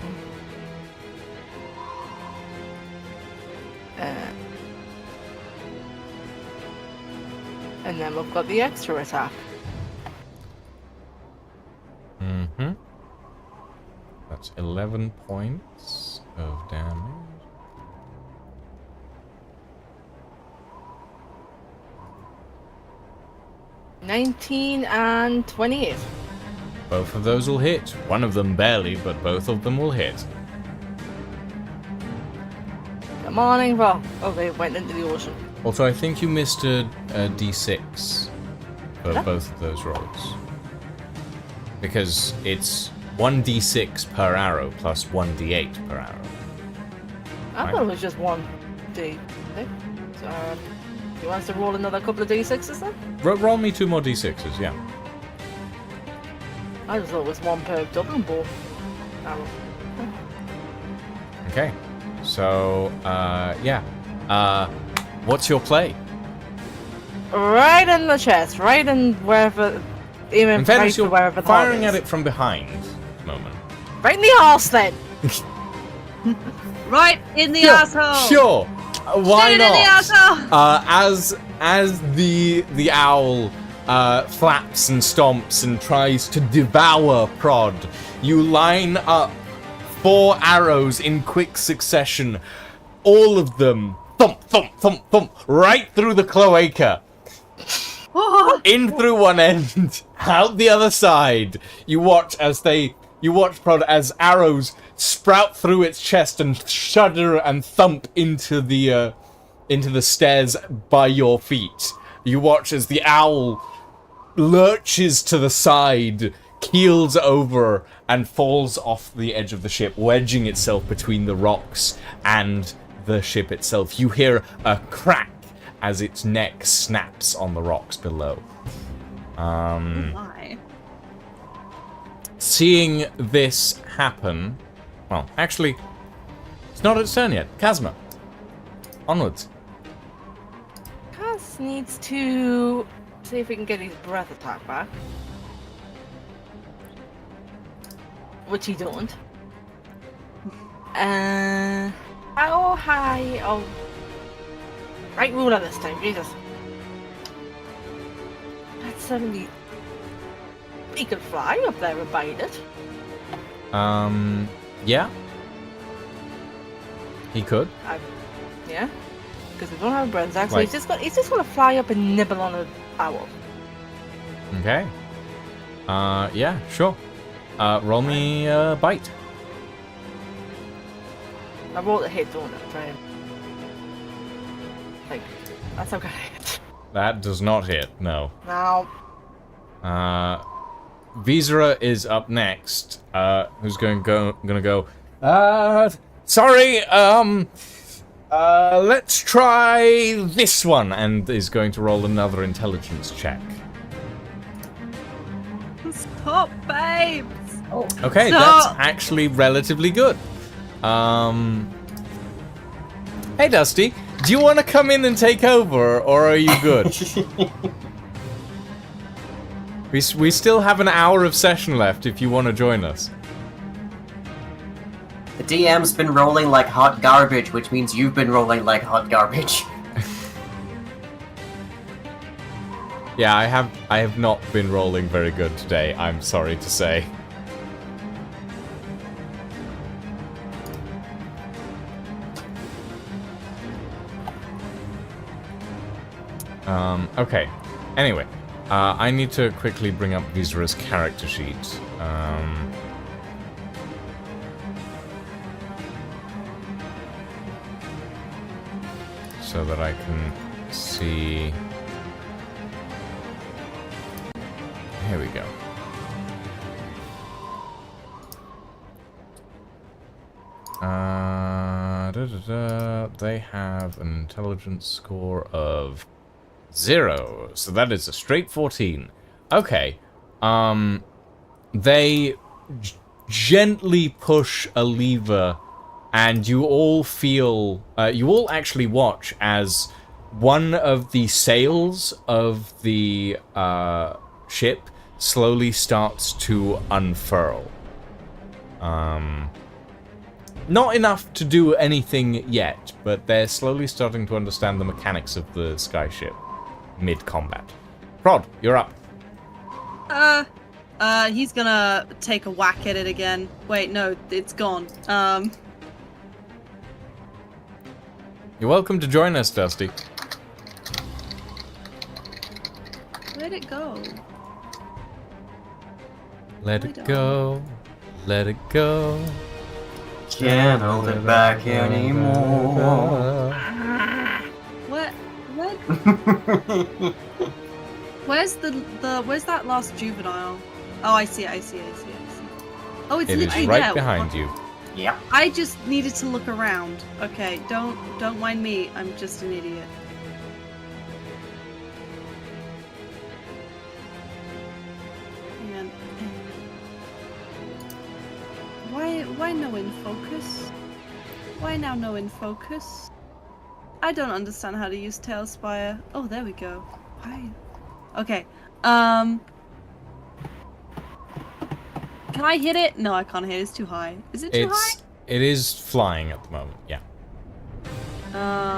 And then we've got the extra attack. Mm-hmm. That's 11 points of damage. $19 and 28. Both of those will hit. One of them barely, but both of them will hit. Good morning, Rob. Oh, they went into the ocean. Also, I think you missed a d6 for Huh? both of those rolls. Because it's 1d6 per arrow plus 1d8 per arrow. I thought it was just 1D. You want us to roll another couple of D6s then? Roll me 2 more d6s, yeah. I just thought it was 1 per double bow. Arrow. Okay. So, yeah. What's your play? Right in the chest, right in wherever, even In fairness, right to you're wherever the firing heart at is. it from behind at the moment. Right in the arse then. Right in the asshole. Sure. Why Shoot it not? in the asshole. As the owl flaps and stomps and tries to devour Prod, you line up 4 arrows in quick succession, all of them thump, thump, thump, thump, right through the cloaca. In through one end, out the other side. You watch Prod as arrows sprout through its chest and shudder and thump into the stairs by your feet. You watch as the owl lurches to the side, keels over, and falls off the edge of the ship, wedging itself between the rocks and the ship itself. You hear a crack as its neck snaps on the rocks below. Oh my. Seeing this happen, well, actually, it's not its turn yet. Kazma, onwards. Kaz needs to see if he can get his breath attack back. Which he don't. How high? Oh, right ruler this time, Jesus. That's 70. He could fly up there and bite it. Yeah. He could. Yeah. Because we don't have a breath attack, so Right. he's just gonna fly up and nibble on an owl. Okay. Yeah, sure. Roll me a bite. I rolled a hit, don't I? Try and... Like, that's okay. That does not hit, no. Now, Visera is up next. Who's gonna go? Sorry, let's try this one, and is going to roll another intelligence check. Stop, babes. Oh. Okay, So- that's actually relatively good. Hey, Dusty, do you want to come in and take over, or are you good? we still have an hour of session left if you want to join us. The DM's been rolling like hot garbage, which means you've been rolling like hot garbage. Yeah, I have not been rolling very good today, I'm sorry to say. Okay. Anyway, I need to quickly bring up Vizra's character sheet. So that I can see... Here we go. They have an intelligence score of 0, so that is a straight 14. Okay. They gently push a lever, and you all feel... you all actually watch as one of the sails of the ship slowly starts to unfurl. Not enough to do anything yet, but they're slowly starting to understand the mechanics of the skyship mid-combat. Prod, you're up. He's gonna take a whack at it again. Wait, no, it's gone. You're welcome to join us, Dusty. Where'd it go? Let it go. Let it go. Can't hold it back anymore. What? Where's where's that last juvenile? Oh, I see it. Oh, it's It is literally right there. behind you. Yep. I just needed to look around. Okay, don't mind me. I'm just an idiot. And why no in focus? Why now no in focus? I don't understand how to use Tailspire. Oh, there we go. Why? Okay. Can I hit it? No, I can't hit it. It's too high. Is it too high? It is flying at the moment, yeah.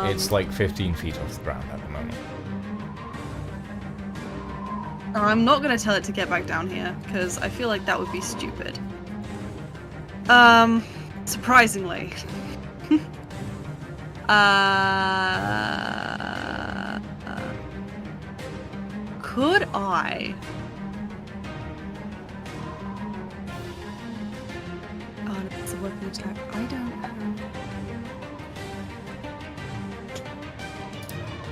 It's like 15 feet off the ground at the moment. I'm not gonna tell it to get back down here, because I feel like that would be stupid. Surprisingly. Could I? Oh, no, it's a weapon attack. I don't know.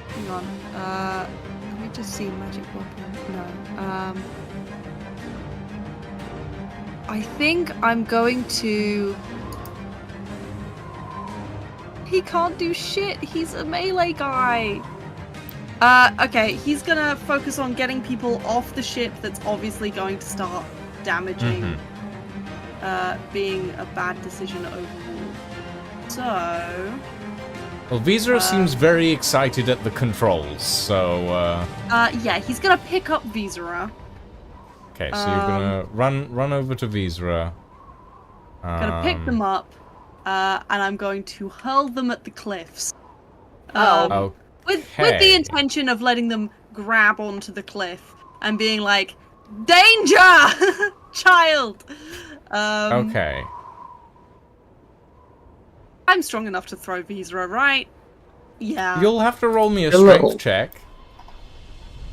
Hang on. Let me just see magic weapon. No. I think I'm going to... He can't do shit. He's a melee guy. Okay, he's gonna focus on getting people off the ship that's obviously going to start damaging, being a bad decision overall. So... Well, Vizra seems very excited at the controls, so... yeah, he's gonna pick up Vizra. Okay, so you're gonna run over to Vizra. Gonna pick them up, and I'm going to hurl them at the cliffs. Okay. With the intention of letting them grab onto the cliff and being like, "Danger, child!" Okay. I'm strong enough to throw Vizra, right? Yeah. You'll have to roll me a Hello. strength check.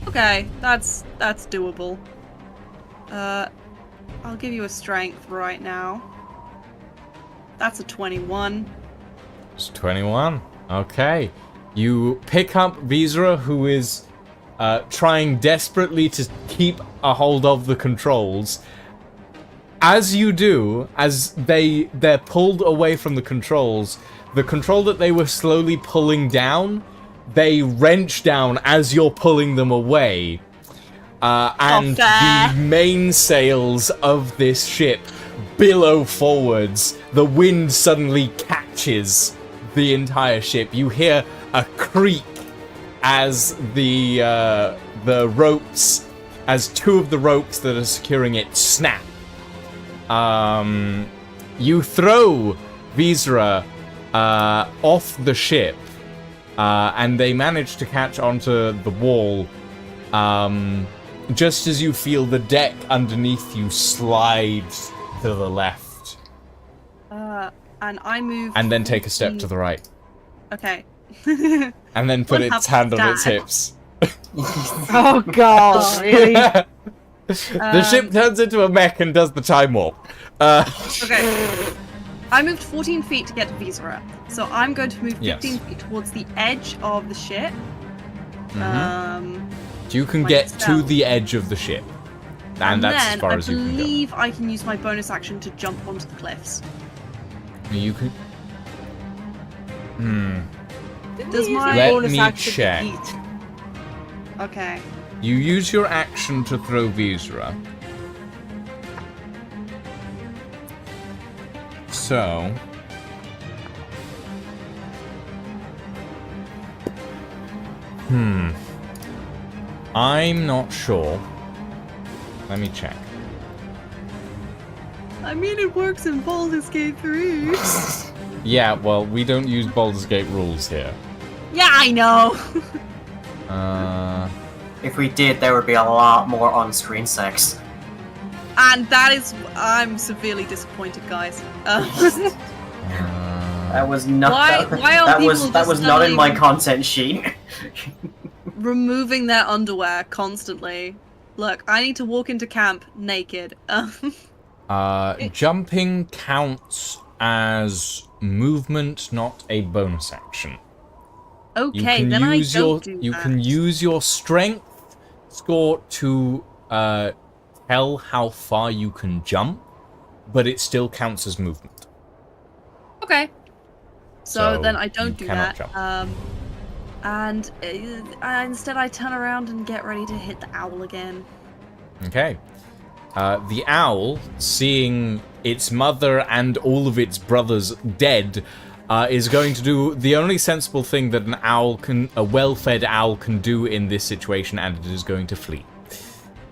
Okay, that's doable. I'll give you a strength right now. That's a 21. It's 21. Okay. You pick up Vizra, who is trying desperately to keep a hold of the controls. As you do, as they're pulled away from the control that they were slowly pulling down, they wrench down as you're pulling them away. And the mainsails of this ship billow forwards. The wind suddenly catches the entire ship. You hear a creak as the ropes, as two of the ropes that are securing it snap. You throw Visera off the ship, and they manage to catch onto the wall. Just as you feel the deck underneath you slide to the left. And I move... And then take a step to the right. Okay. And then put its hand on its hips. Oh god, really? The ship turns into a mech and does the time warp. Okay. I moved 14 feet to get to Visera. So I'm going to move 15 feet towards the edge of the ship. You can get to the edge of the ship. And that's as far as you can go. I believe I can use my bonus action to jump onto the cliffs. You could... Does my Let bonus me action check. eat? Okay. You use your action to throw Visera. So... I'm not sure. Let me check. I mean, it works in Baldur's Gate 3. Yeah, well, we don't use Baldur's Gate rules here. Yeah, I know. If we did, there would be a lot more on-screen sex. And that is... I'm severely disappointed, guys. That was not. Why are that people was just not in my suddenly- content sheet. removing their underwear constantly. Look, I need to walk into camp naked. Jumping counts as movement, not a bonus action. Okay, then I don't do You that. can use your strength score to tell how far you can jump, but it still counts as movement. Okay. So So then I you don't do cannot that. jump. And instead I turn around and get ready to hit the owl again. Okay. The owl, seeing its mother and all of its brothers dead, is going to do the only sensible thing that a well-fed owl can do in this situation, and it is going to flee.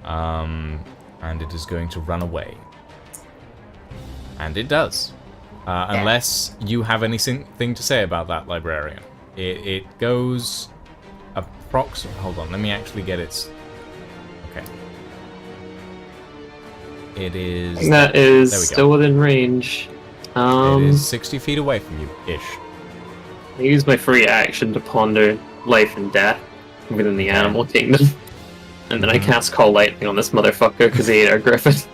And it is going to run away. And it does. Unless you have anything to say about that, librarian. It goes approximately... Hold on, let me actually get its... Okay. It is... That there we is go. still within range. It is 60 feet away from you, ish. I use my free action to ponder life and death within the animal kingdom. And then I cast Call Lightning on this motherfucker because he ate our griffins.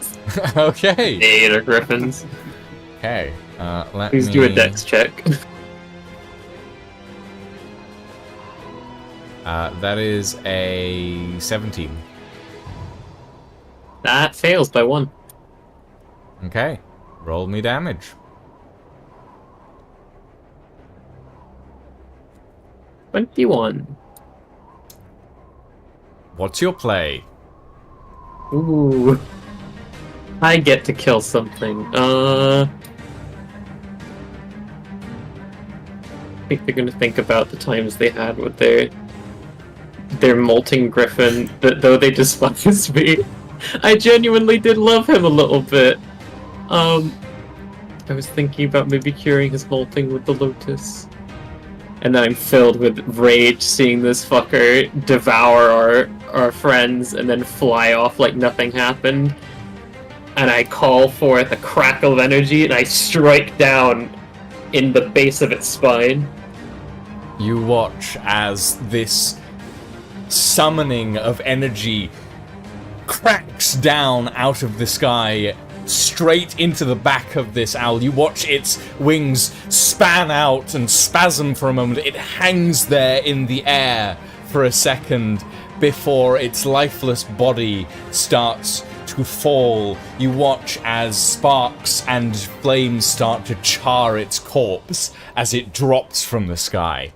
Okay. He ate our griffins. Okay. Please do a dex check. That is a 17. That fails by 1. Okay. Roll me damage. $21. What's your play? Ooh. I get to kill something. I think they're gonna think about the times they had with their molting griffin, that though they despised me, I genuinely did love him a little bit. I was thinking about maybe curing his molting with the lotus. And then I'm filled with rage seeing this fucker devour our friends and then fly off like nothing happened. And I call forth a crackle of energy and I strike down in the base of its spine. You watch as this summoning of energy cracks down out of the sky straight into the back of this owl. You watch its wings span out and spasm for a moment. It hangs there in the air for a second before its lifeless body starts to fall. You watch as sparks and flames start to char its corpse as it drops from the sky.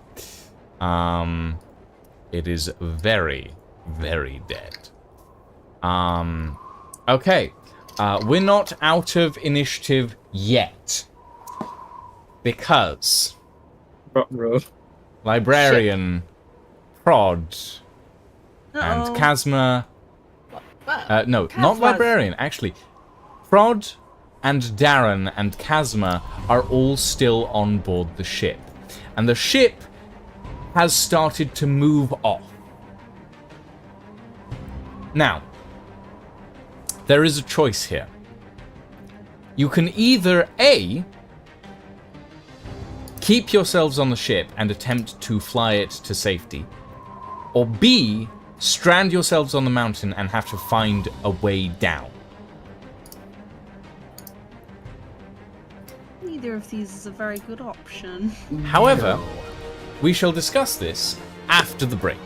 It is very, very dead. Okay. We're not out of initiative yet. Because Librarian, Prod, and Uh-oh. Chasma... no, not Chasma's- Librarian, actually. Prod and Darren and Chasma are all still on board the ship. And the ship has started to move off. Now, there is a choice here. You can either A, keep yourselves on the ship and attempt to fly it to safety, or B, strand yourselves on the mountain and have to find a way down. Neither of these is a very good option. However, we shall discuss this after the break.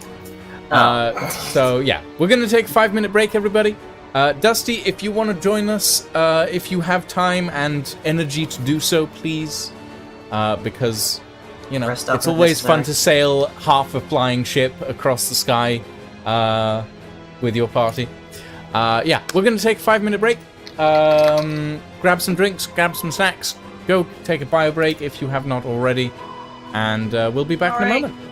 So yeah, we're going to take a 5-minute break, everybody. Dusty, if you want to join us, if you have time and energy to do so, please. Because, you know, Rest up it's if always fun necessary. to sail half a flying ship across the sky with your party. Yeah, we're going to take a 5-minute break. Grab some drinks, grab some snacks. Go take a bio break if you have not already. And we'll be back in a Alright. moment.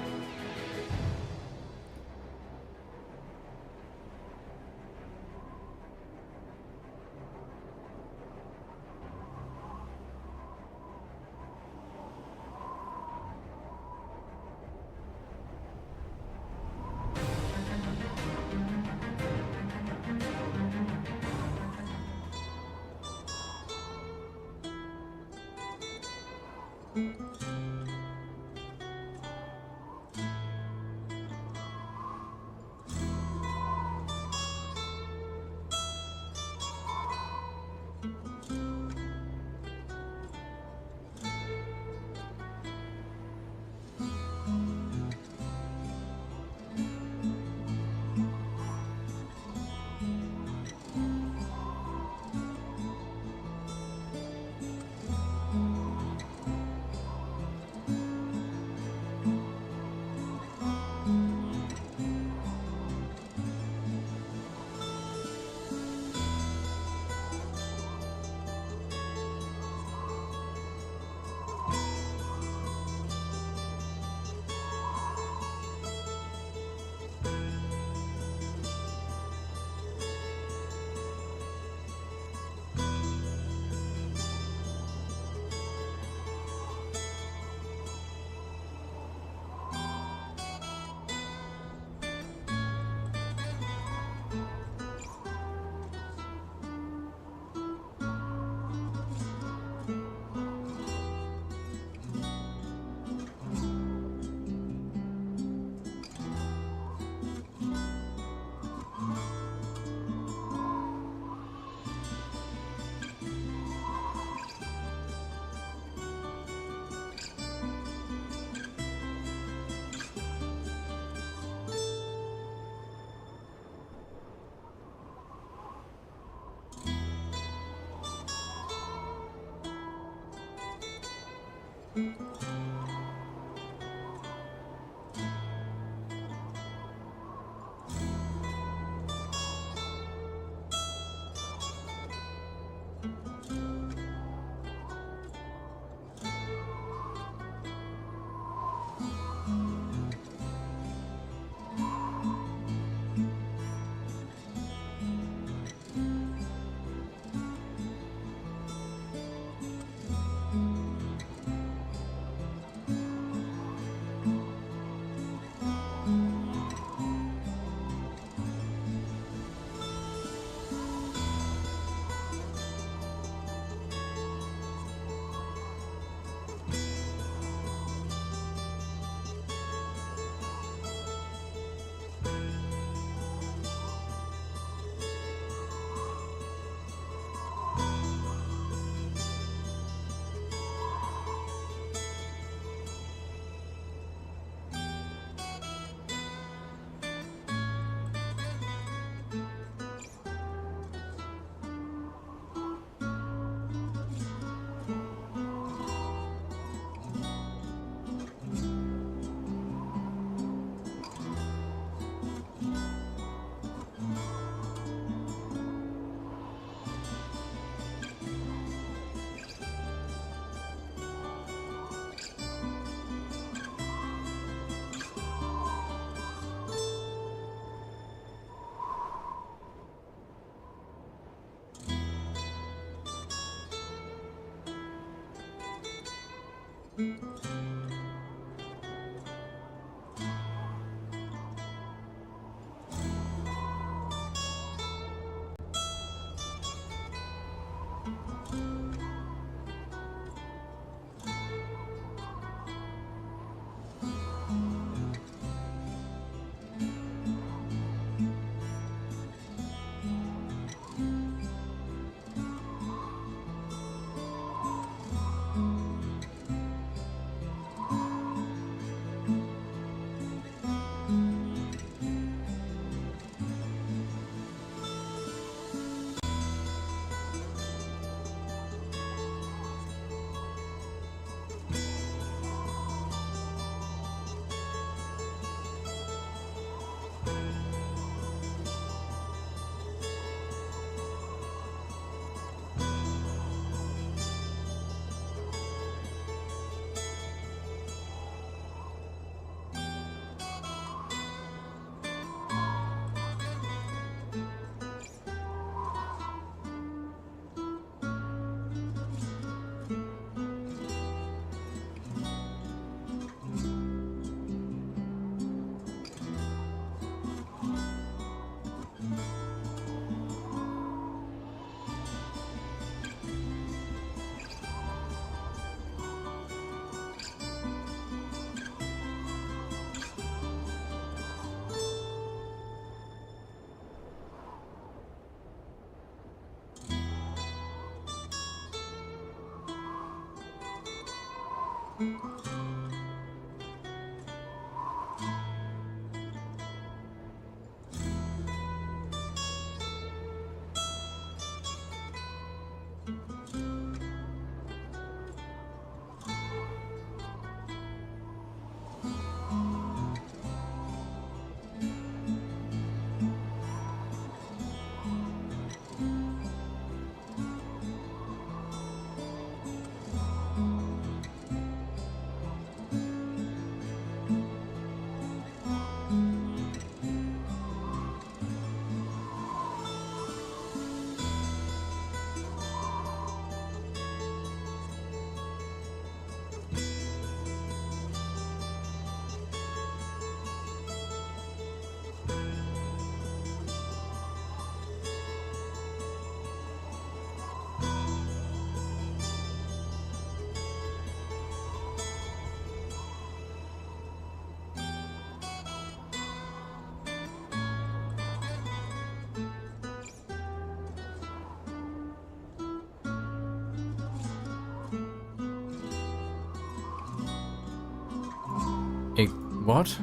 What?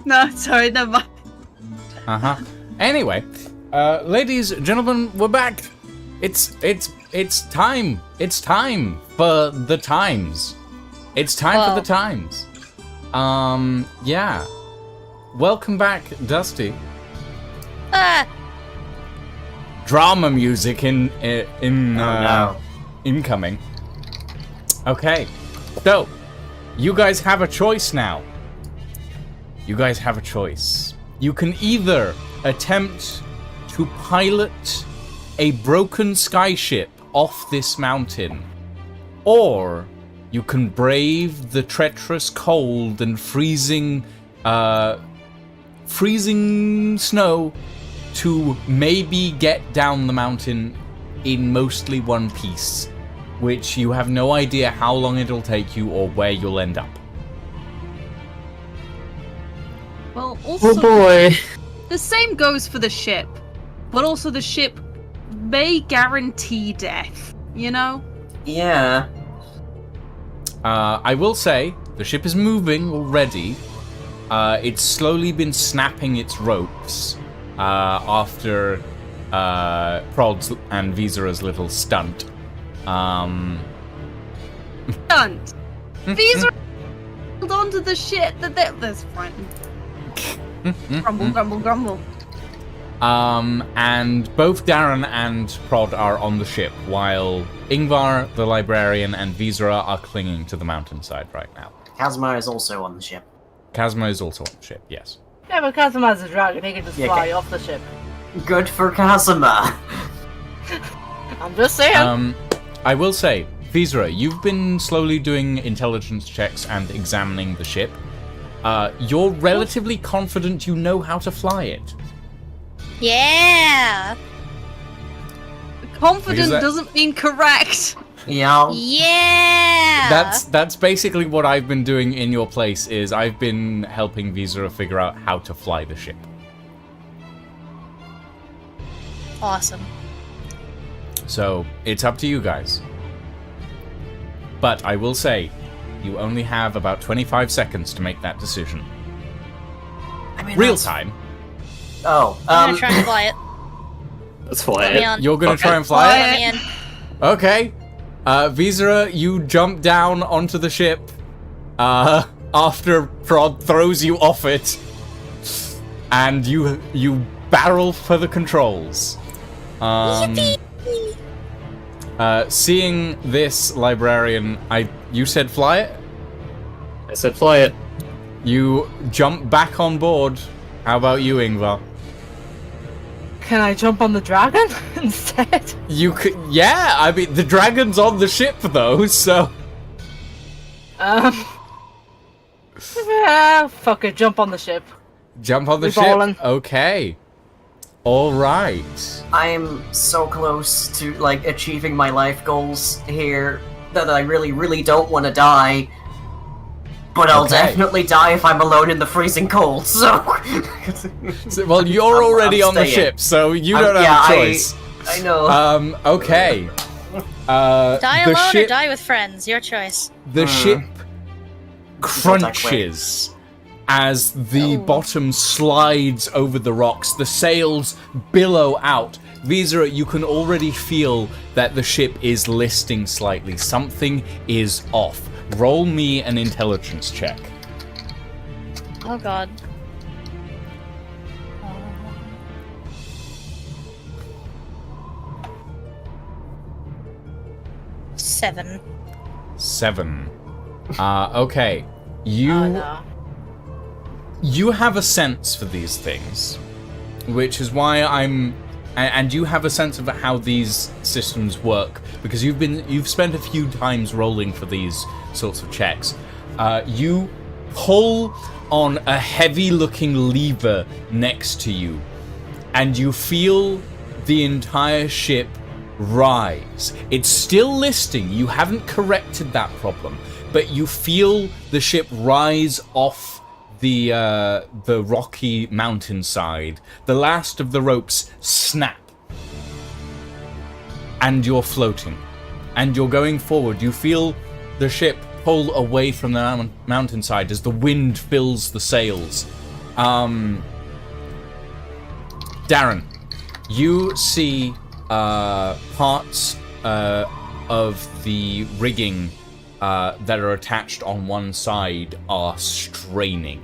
No, sorry, never mind. Uh-huh. Anyway, ladies, gentlemen, we're back. It's time. It's time for the times. It's time for the times. Yeah. Welcome back, Dusty. Drama music incoming. Okay. So, you guys have a choice now. You guys have a choice. You can either attempt to pilot a broken skyship off this mountain, or you can brave the treacherous cold and freezing snow to maybe get down the mountain in mostly one piece, which you have no idea how long it'll take you or where you'll end up. Well, also, Oh boy. the same goes for the ship, but also the ship may guarantee death, you know? Yeah. I will say, the ship is moving already. It's slowly been snapping its ropes after Prod's and Visera's little stunt. Stunt! These are held onto the ship that's fine. Grumble, grumble, grumble. And both Darren and Prod are on the ship, while Ingvar, the librarian, and Visera are clinging to the mountainside right now. Kazma is also on the ship. Kazma is also on the ship, yes. Yeah, but Kazuma's a dragon, he can just Yeah, fly okay. off the ship. Good for Kazuma. I'm just saying. I will say, Visera, you've been slowly doing intelligence checks and examining the ship. You're relatively confident you know how to fly it. Yeah. Confident doesn't mean correct. Yeah. Yeah. That's basically what I've been doing in your place. Is I've been helping Visera figure out how to fly the ship. Awesome. So it's up to you guys. But I will say, you only have about 25 seconds to make that decision. I mean, Real time. Oh, I'm gonna try and fly it. Let's fly Let me it. on. You're gonna try and fly Fly it? Let me in. Okay. Visera, you jump down onto the ship after Prod throws you off it, and you barrel for the controls. Seeing this librarian, you said fly it? I said fly it. You jump back on board. How about you, Ingvar? Can I jump on the dragon instead? You could, yeah. I mean, the dragon's on the ship though, so. Fuck it, jump on the ship. Jump on the We're ship. balling. Okay. All right. I am so close to like achieving my life goals here that I really, really don't want to die. But I'll Okay. definitely die if I'm alone in the freezing cold. So, Well, you're already I'm on the staying. ship, so you I'm- don't yeah, have a choice. I know. Okay. Die The alone or ship, die with friends. Your choice. the ship Don't die quick. crunches as the Oh. bottom slides over the rocks. The sails billow out. Visera, you can already feel that the ship is listing slightly. Something is off. Roll me an intelligence check. Oh god. 7. 7. Okay. You Oh no. you have a sense for these things, which is why and you have a sense of how these systems work because you've spent a few times rolling for these sorts of checks. You pull on a heavy-looking lever next to you, and you feel the entire ship rise. It's still listing. You haven't corrected that problem, but you feel the ship rise off the rocky mountainside. The last of the ropes snap, and you're floating, and you're going forward. You feel the ship pull away from the mountainside as the wind fills the sails. Darren, you see parts of the rigging that are attached on one side are straining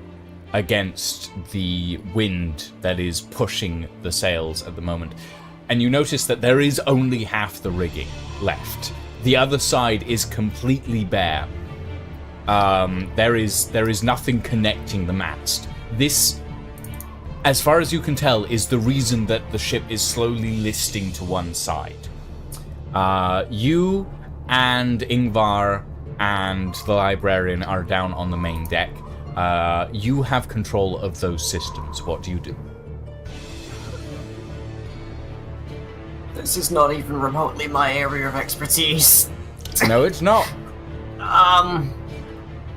against the wind that is pushing the sails at the moment. And you notice that there is only half the rigging left. The other side is completely bare. There is nothing connecting the mast. This, as far as you can tell, is the reason that the ship is slowly listing to one side. You and Ingvar and the librarian are down on the main deck. You have control of those systems. What do you do? This is not even remotely my area of expertise. No, it's not.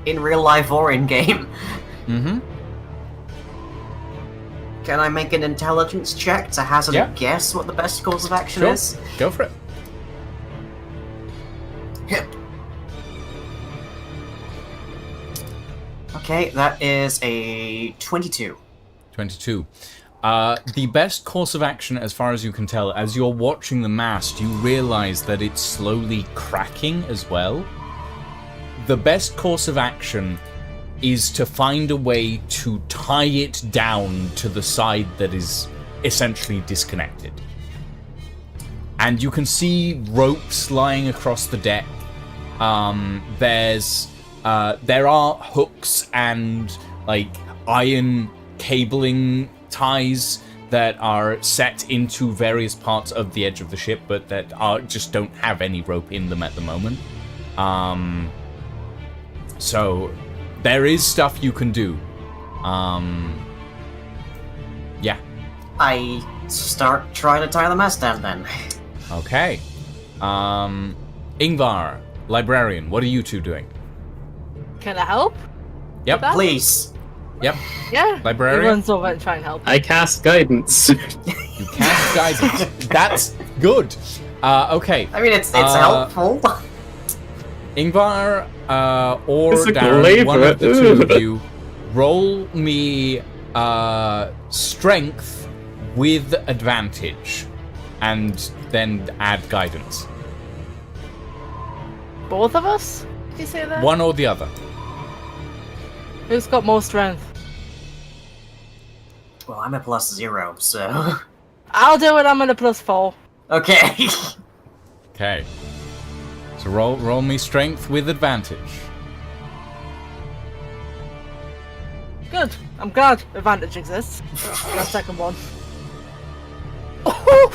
In real life or in game. Mm-hmm. Can I make an intelligence check to hazard Yeah. a guess what the best course of action Sure. is? Go for it. Hip. Okay, that is a 22. 22. The best course of action, as far as you can tell, as you're watching the mast, you realize that it's slowly cracking as well. The best course of action is to find a way to tie it down to the side that is essentially disconnected. And you can see ropes lying across the deck. There are hooks and like iron cabling ties that are set into various parts of the edge of the ship, but that just don't have any rope in them at the moment. So there is stuff you can do. Yeah. I start trying to tie the mast down then. Okay. Ingvar, librarian, what are you two doing? Can I help? Yep. That? Please. Yep. Yeah. Librarian? He runs over and try and help. I cast guidance. You cast guidance. That's good. Okay. I mean, it's helpful. Ingvar or It's a Darren, glaive, one of the two of ooh. you, roll me strength with advantage, and then add guidance. Both of us? Did you say that? One or the other. Who's got more strength? Well, I'm at +0, so... I'll do it. I'm at a +4. Okay. Okay. So roll me strength with advantage. Good. I'm glad advantage exists. That second one.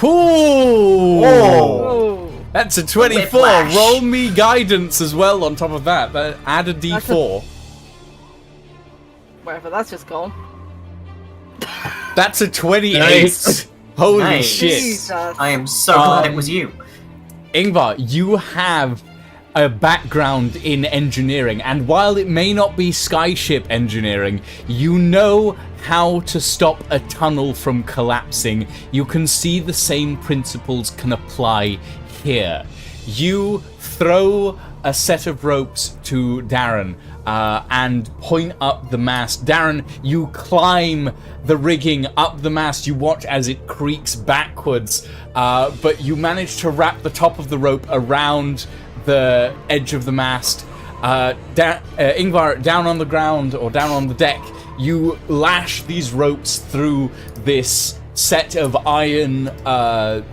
Ooh! Oh. That's a 24. Whiplash. Roll me guidance as well on top of that. Add a d4. Wherever that's just gone. That's a 28. Nice. Holy Nice. shit. Jesus. I am so glad it was you. Ingvar, you have a background in engineering, and while it may not be skyship engineering, you know how to stop a tunnel from collapsing. You can see the same principles can apply here. You throw a set of ropes to Darren and point up the mast. Darren, you climb the rigging up the mast. You watch as it creaks backwards, but you manage to wrap the top of the rope around the edge of the mast. Ingvar, down on the ground or down on the deck, you lash these ropes through this set of iron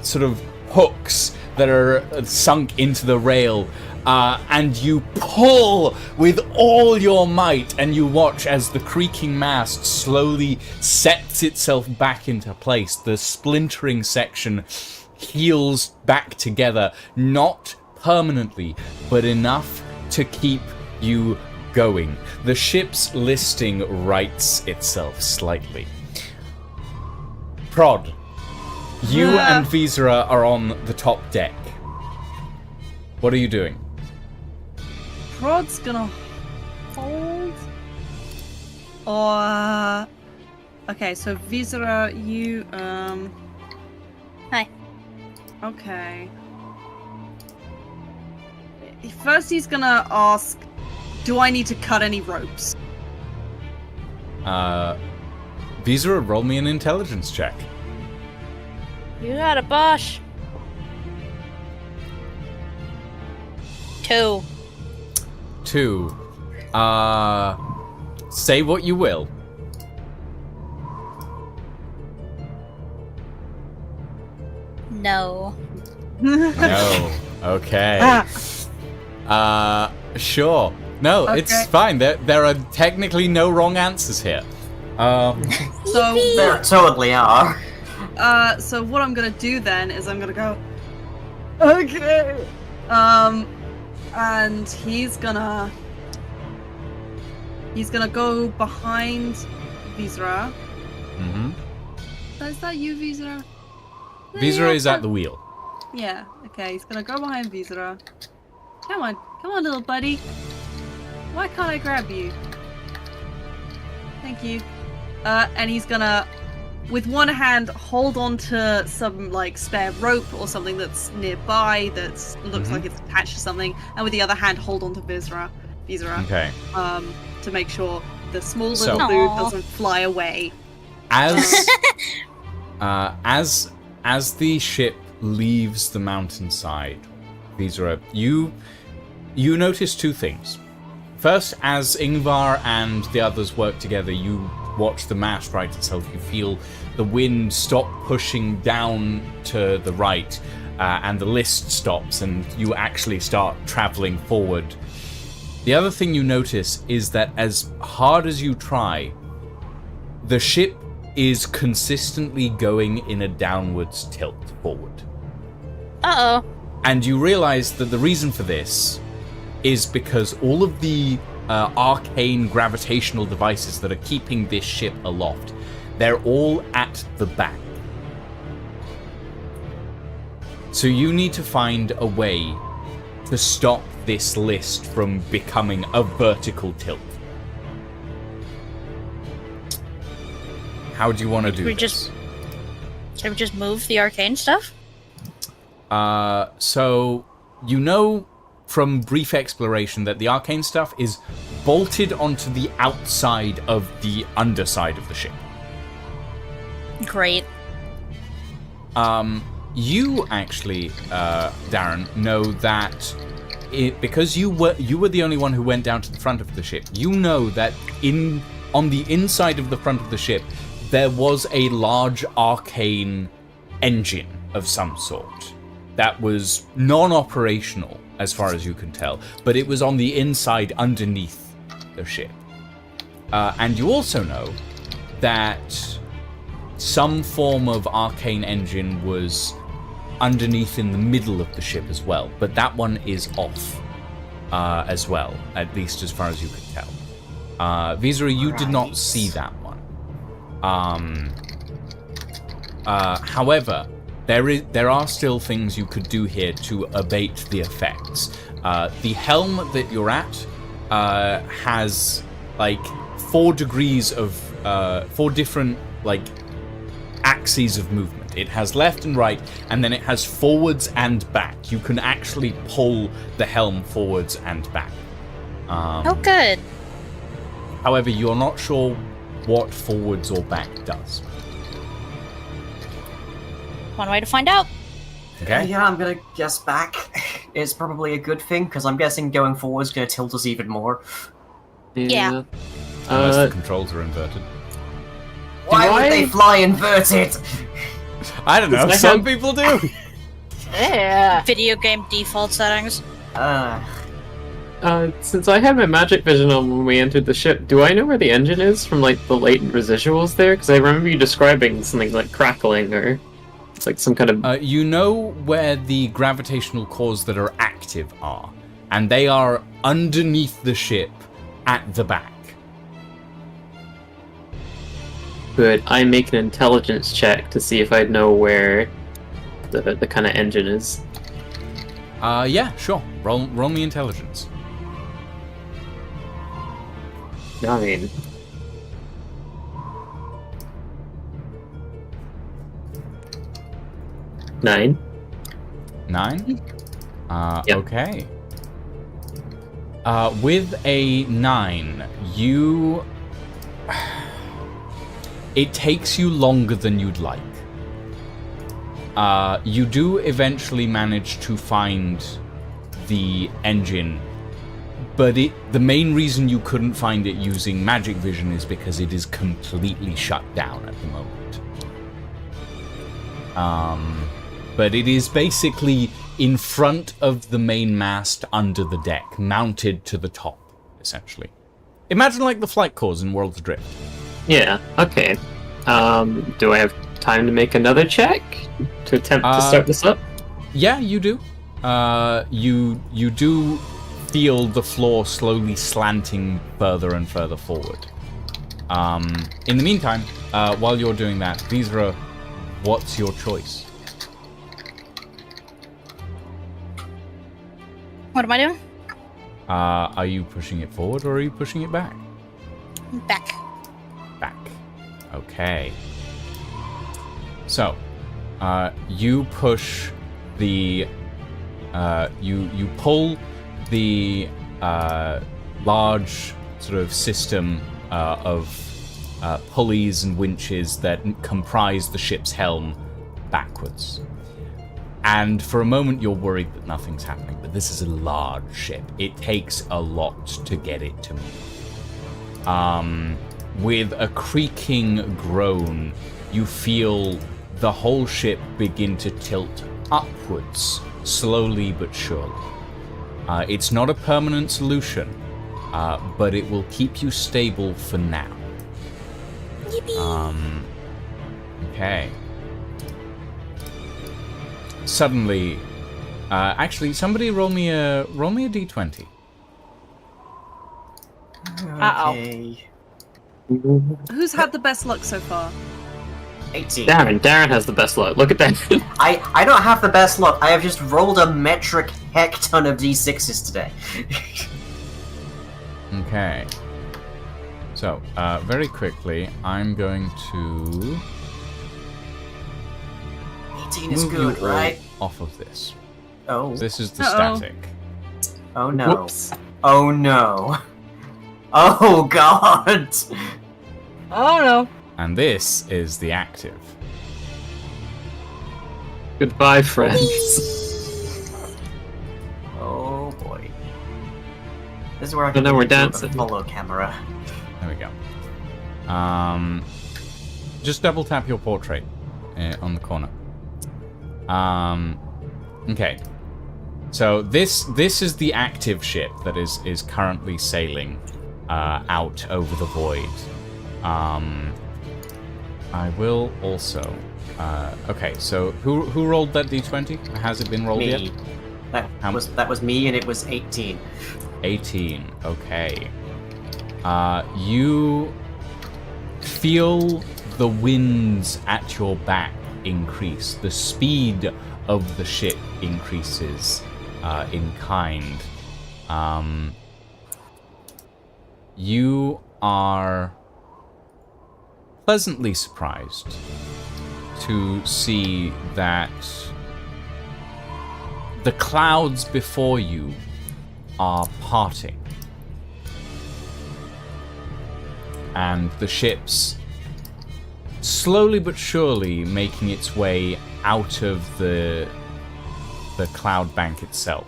sort of hooks that are sunk into the rail, and you pull with all your might, and you watch as the creaking mast slowly sets itself back into place. The splintering section heals back together, not permanently, but enough to keep you going. The ship's listing rights itself slightly. Prod, you and Visera are on the top deck. What are you doing? Prod's gonna hold. Or okay, so Visera, you Hi. Okay. First, he's gonna ask, "Do I need to cut any ropes?" Visera, roll me an intelligence check. You got a Bosch. 2. 2. Say what you will. No. No. Okay. Sure. No, Okay. it's fine. There are technically no wrong answers here. So, There totally are. so what I'm gonna do then is I'm gonna go. Okay. And he's gonna go behind Visera. Mm-hmm. Is that you, Visera? Visera is at the wheel. Yeah. Okay. He's gonna go behind Visera. Come on, little buddy. Why can't I grab you? Thank you. And he's gonna, with one hand, hold on to some like spare rope or something that's nearby that looks like it's attached to something, and with the other hand, hold on to Visera. Okay. To make sure the small So- little dude Aw. doesn't fly away. As as the ship leaves the mountainside, Visera, you notice two things. First, as Ingvar and the others work together, you watch the mast right itself. You feel the wind stop pushing down to the right, and the list stops, and you actually start traveling forward. The other thing you notice is that as hard as you try, the ship is consistently going in a downwards tilt forward. Uh-oh. And you realize that the reason for this is because all of the arcane gravitational devices that are keeping this ship aloft, they're all at the back. So you need to find a way to stop this list from becoming a vertical tilt. How do you want to do this? Can we just move the arcane stuff? So you know from brief exploration that the arcane stuff is bolted onto the outside of the underside of the ship. Great. You actually, Darren, know that because you were the only one who went down to the front of the ship. You know that on the inside of the front of the ship, there was a large arcane engine of some sort that was non-operational, as far as you can tell, but it was on the inside underneath the ship. And you also know that some form of arcane engine was underneath in the middle of the ship as well, but that one is off as well, at least as far as you can tell. Visera, you did not see that one. However, there are still things you could do here to abate the effects. The helm that you're at has like 4 degrees of 4 different like axes of movement. It has left and right, and then it has forwards and back. You can actually pull the helm forwards and back. Oh, good. However, you're not sure what forwards or back does. One way to find out. Okay. Yeah, I'm gonna guess back is probably a good thing, because I'm guessing going forward is gonna tilt us even more. Yeah. Unless the controls are inverted. Why would they fly inverted? I don't know. Some people do. Yeah. Video game default settings. Since I had my magic vision on when we entered the ship, do I know where the engine is from, like, the latent residuals there? Because I remember you describing something like crackling, or it's like some kind of... You know where the gravitational cores that are active are, and they are underneath the ship at the back. Could I make an intelligence check to see if I'd know where the kind of engine is? Yeah, sure. Roll me intelligence. 9. Nine. 9? Yep. Okay. With a 9, you... It takes you longer than you'd like. You do eventually manage to find the engine, but the main reason you couldn't find it using magic vision is because it is completely shut down at the moment. But it is basically in front of the main mast under the deck, mounted to the top, essentially. Imagine like the flight cores in Worlds Adrift. Yeah, okay. Do I have time to make another check to attempt to start this up? Yeah, you do. You do feel the floor slowly slanting further and further forward. In the meantime, while you're doing that, Visera, what's your choice? What am I doing? Are you pushing it forward or are you pushing it back? Back. Back. Okay. So, you push the... You pull the large sort of system of pulleys and winches that comprise the ship's helm backwards. And for a moment you're worried that nothing's happening, but this is a large ship. It takes a lot to get it to move. With a creaking groan, you feel the whole ship begin to tilt upwards, slowly but surely. It's not a permanent solution, but it will keep you stable for now. Yippee! Okay. Suddenly, actually, somebody roll me a d20. Uh-oh. Okay. Who's had the best luck so far? 18. Darren has the best luck. Look at that. I don't have the best luck. I have just rolled a metric heck ton of d6s today. Okay. So, very quickly, I'm going to 18 is move good, you all right? off of this. Oh. This is the Uh-oh. static. Oh no. Whoops. Oh no. Oh god. Oh no. And this is the active. Goodbye, friends. Oh boy. This is where I Oh, can no, we're do a dancing. follow camera. There we go. Just double tap your portrait on the corner. Okay. So this is the active ship that is currently sailing out over the void. I will also. Okay, so who rolled that d20? Has it been rolled Me. yet? That was me, and it was 18. 18. Okay. You feel the winds at your back increase. The speed of the ship increases in kind. You are pleasantly surprised to see that the clouds before you are parting. And the ship's slowly but surely making its way out of the cloud bank itself.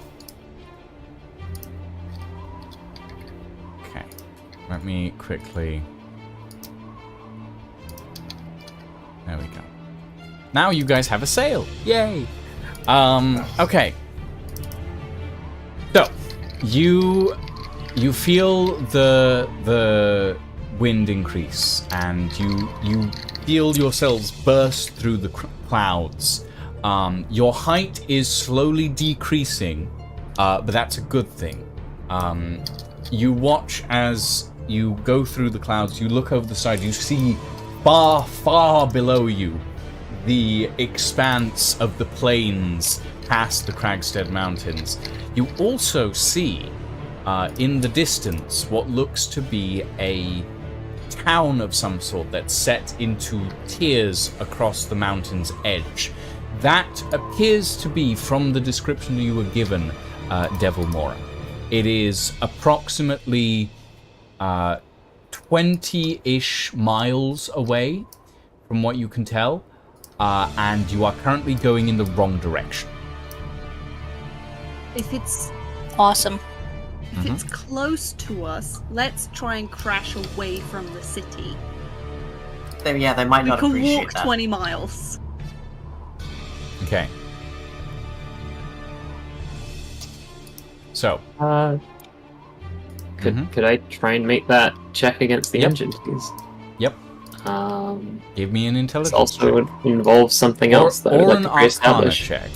Okay, let me quickly... There we go. Now you guys have a sail. Yay! Okay. So, you feel the wind increase, and you feel yourselves burst through the clouds. Your height is slowly decreasing, but that's a good thing. You watch as you go through the clouds. You look over the side. You see far, far below you the expanse of the plains past the Cragstead Mountains. You also see in the distance what looks to be a town of some sort that's set into tiers across the mountain's edge. That appears to be, from the description you were given, Devilmora. It is approximately 20-ish miles away, from what you can tell, and you are currently going in the wrong direction. If it's Awesome. close to us, let's try and crash away from the city. They might We not can appreciate walk that. 20 miles. Okay. So, Could I try and make that check against the Yep. engine, please? Yep. Give me an This intelligence also check. involves something else that I would Or like an to Arcana reestablish. check.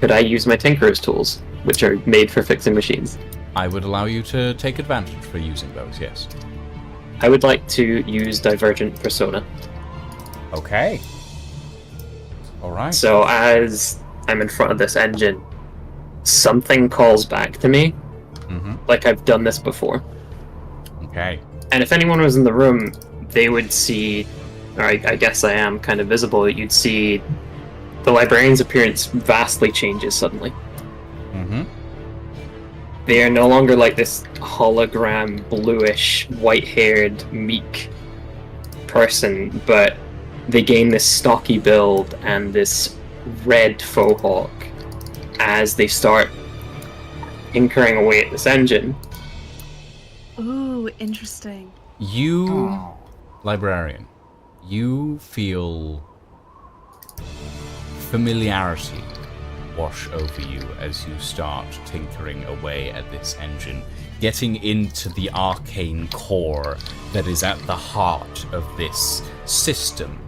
Could I use my Tinkerer's tools, which are made for fixing machines? I would allow you to take advantage for using those, yes. I would like to use Divergent Persona. Okay. Alright. So as I'm in front of this engine, something calls back to me, like I've done this before. Okay. And if anyone was in the room, they would see, or I guess I am kind of visible, you'd see the librarian's appearance vastly changes suddenly. They are no longer like this hologram, bluish, white-haired, meek person, but they gain this stocky build and this red faux hawk as they start tinkering away at this engine. Ooh, interesting. You, librarian, you feel familiarity wash over you as you start tinkering away at this engine, getting into the arcane core that is at the heart of this system.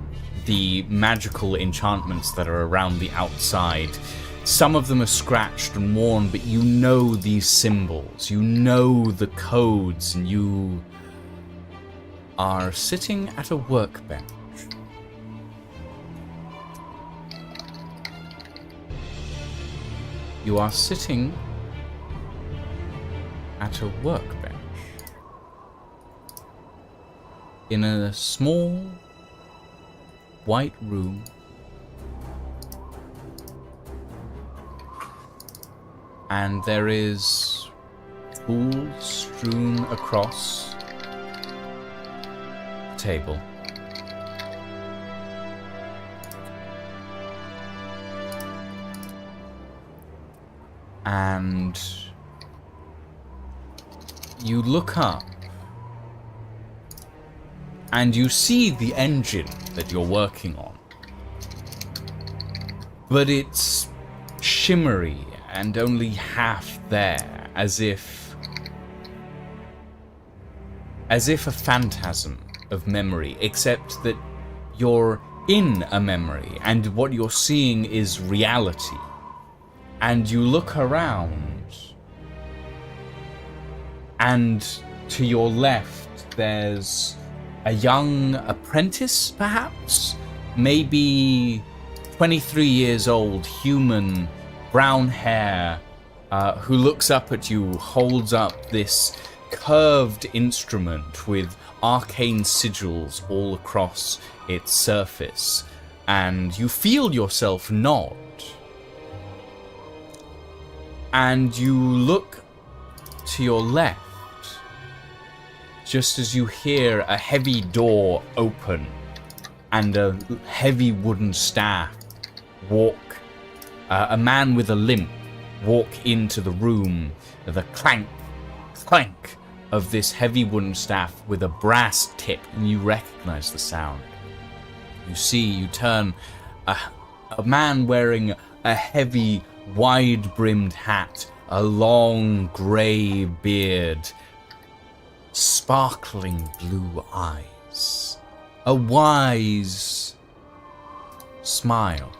The magical enchantments that are around the outside Some of them are scratched and worn, but you know these symbols, you know the codes, and you are sitting at a workbench. You are sitting at a workbench in a small white room. And there is tools strewn across the table. And you look up and you see the engine that you're working on. But it's shimmery and only half there, as if a phantasm of memory, except that you're in a memory and what you're seeing is reality. And you look around, and to your left there's a young apprentice, perhaps? Maybe 23 years old, human, brown hair, who looks up at you, holds up this curved instrument with arcane sigils all across its surface, and you feel yourself nod. And you look to your left, just as you hear a heavy door open and a heavy wooden staff walk, a man with a limp walk into the room, the clank, clank of this heavy wooden staff with a brass tip, and you recognize the sound. You turn, a man wearing a heavy, wide-brimmed hat, a long grey beard, sparkling blue eyes, a wise smile.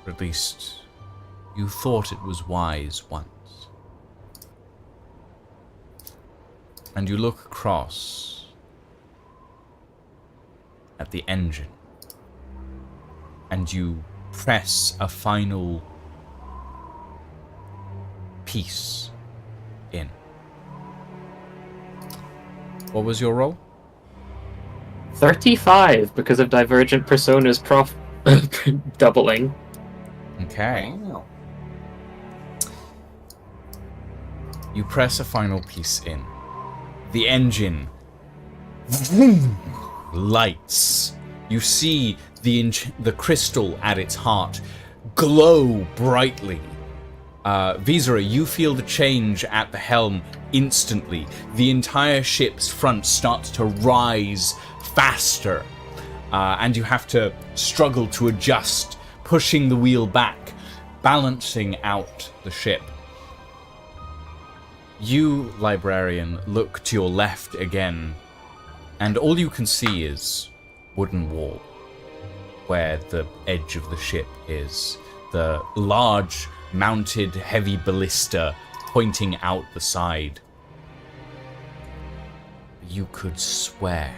Or at least, you thought it was wise once. And you look across at the engine, and you press a final piece in. What was your roll? 35 because of Divergent Persona's doubling. Okay. Wow. You press a final piece in. The engine lights. You see the crystal at its heart glow brightly. Visera, you feel the change at the helm instantly. The entire ship's front starts to rise faster, and you have to struggle to adjust, pushing the wheel back, balancing out the ship. You, librarian, look to your left again, and all you can see is wooden wall, where the edge of the ship is. The large, mounted, heavy ballista pointing out the side. You could swear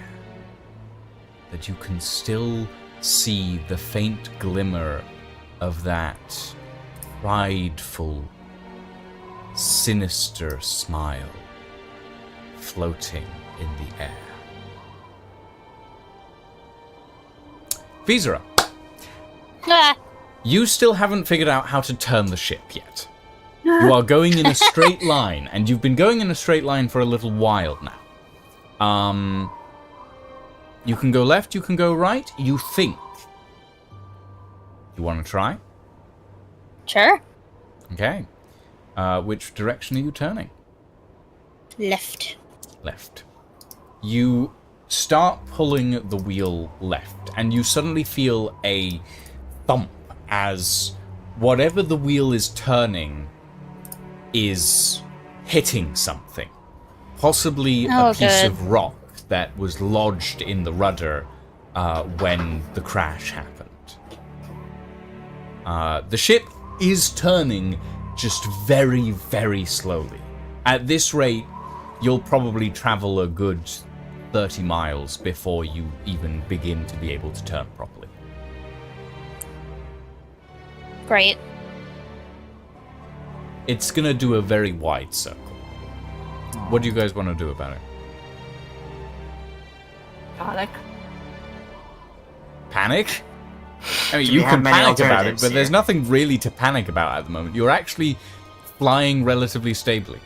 that you can still see the faint glimmer of that prideful, sinister smile floating in the air. Visera, Ah, you still haven't figured out how to turn the ship yet. You are going in a straight line, and you've been going in a straight line for a little while now. You can go left, you can go right, you think. You want to try? sure. Okay. Which direction are you turning? Left. Left. You start pulling the wheel left, and you suddenly feel a thump as whatever the wheel is turning is hitting something. Possibly a piece of rock that was lodged in the rudder when the crash happened. The ship is turning just very, very slowly. At this rate, you'll probably travel a good 30 miles before you even begin to be able to turn properly. Great. It's gonna do a very wide circle. What do you guys want to do about it? Panic. Panic? I mean, Do you we have can many panic about it, alternatives but there's here? nothing really to panic about at the moment. You're actually flying relatively stably.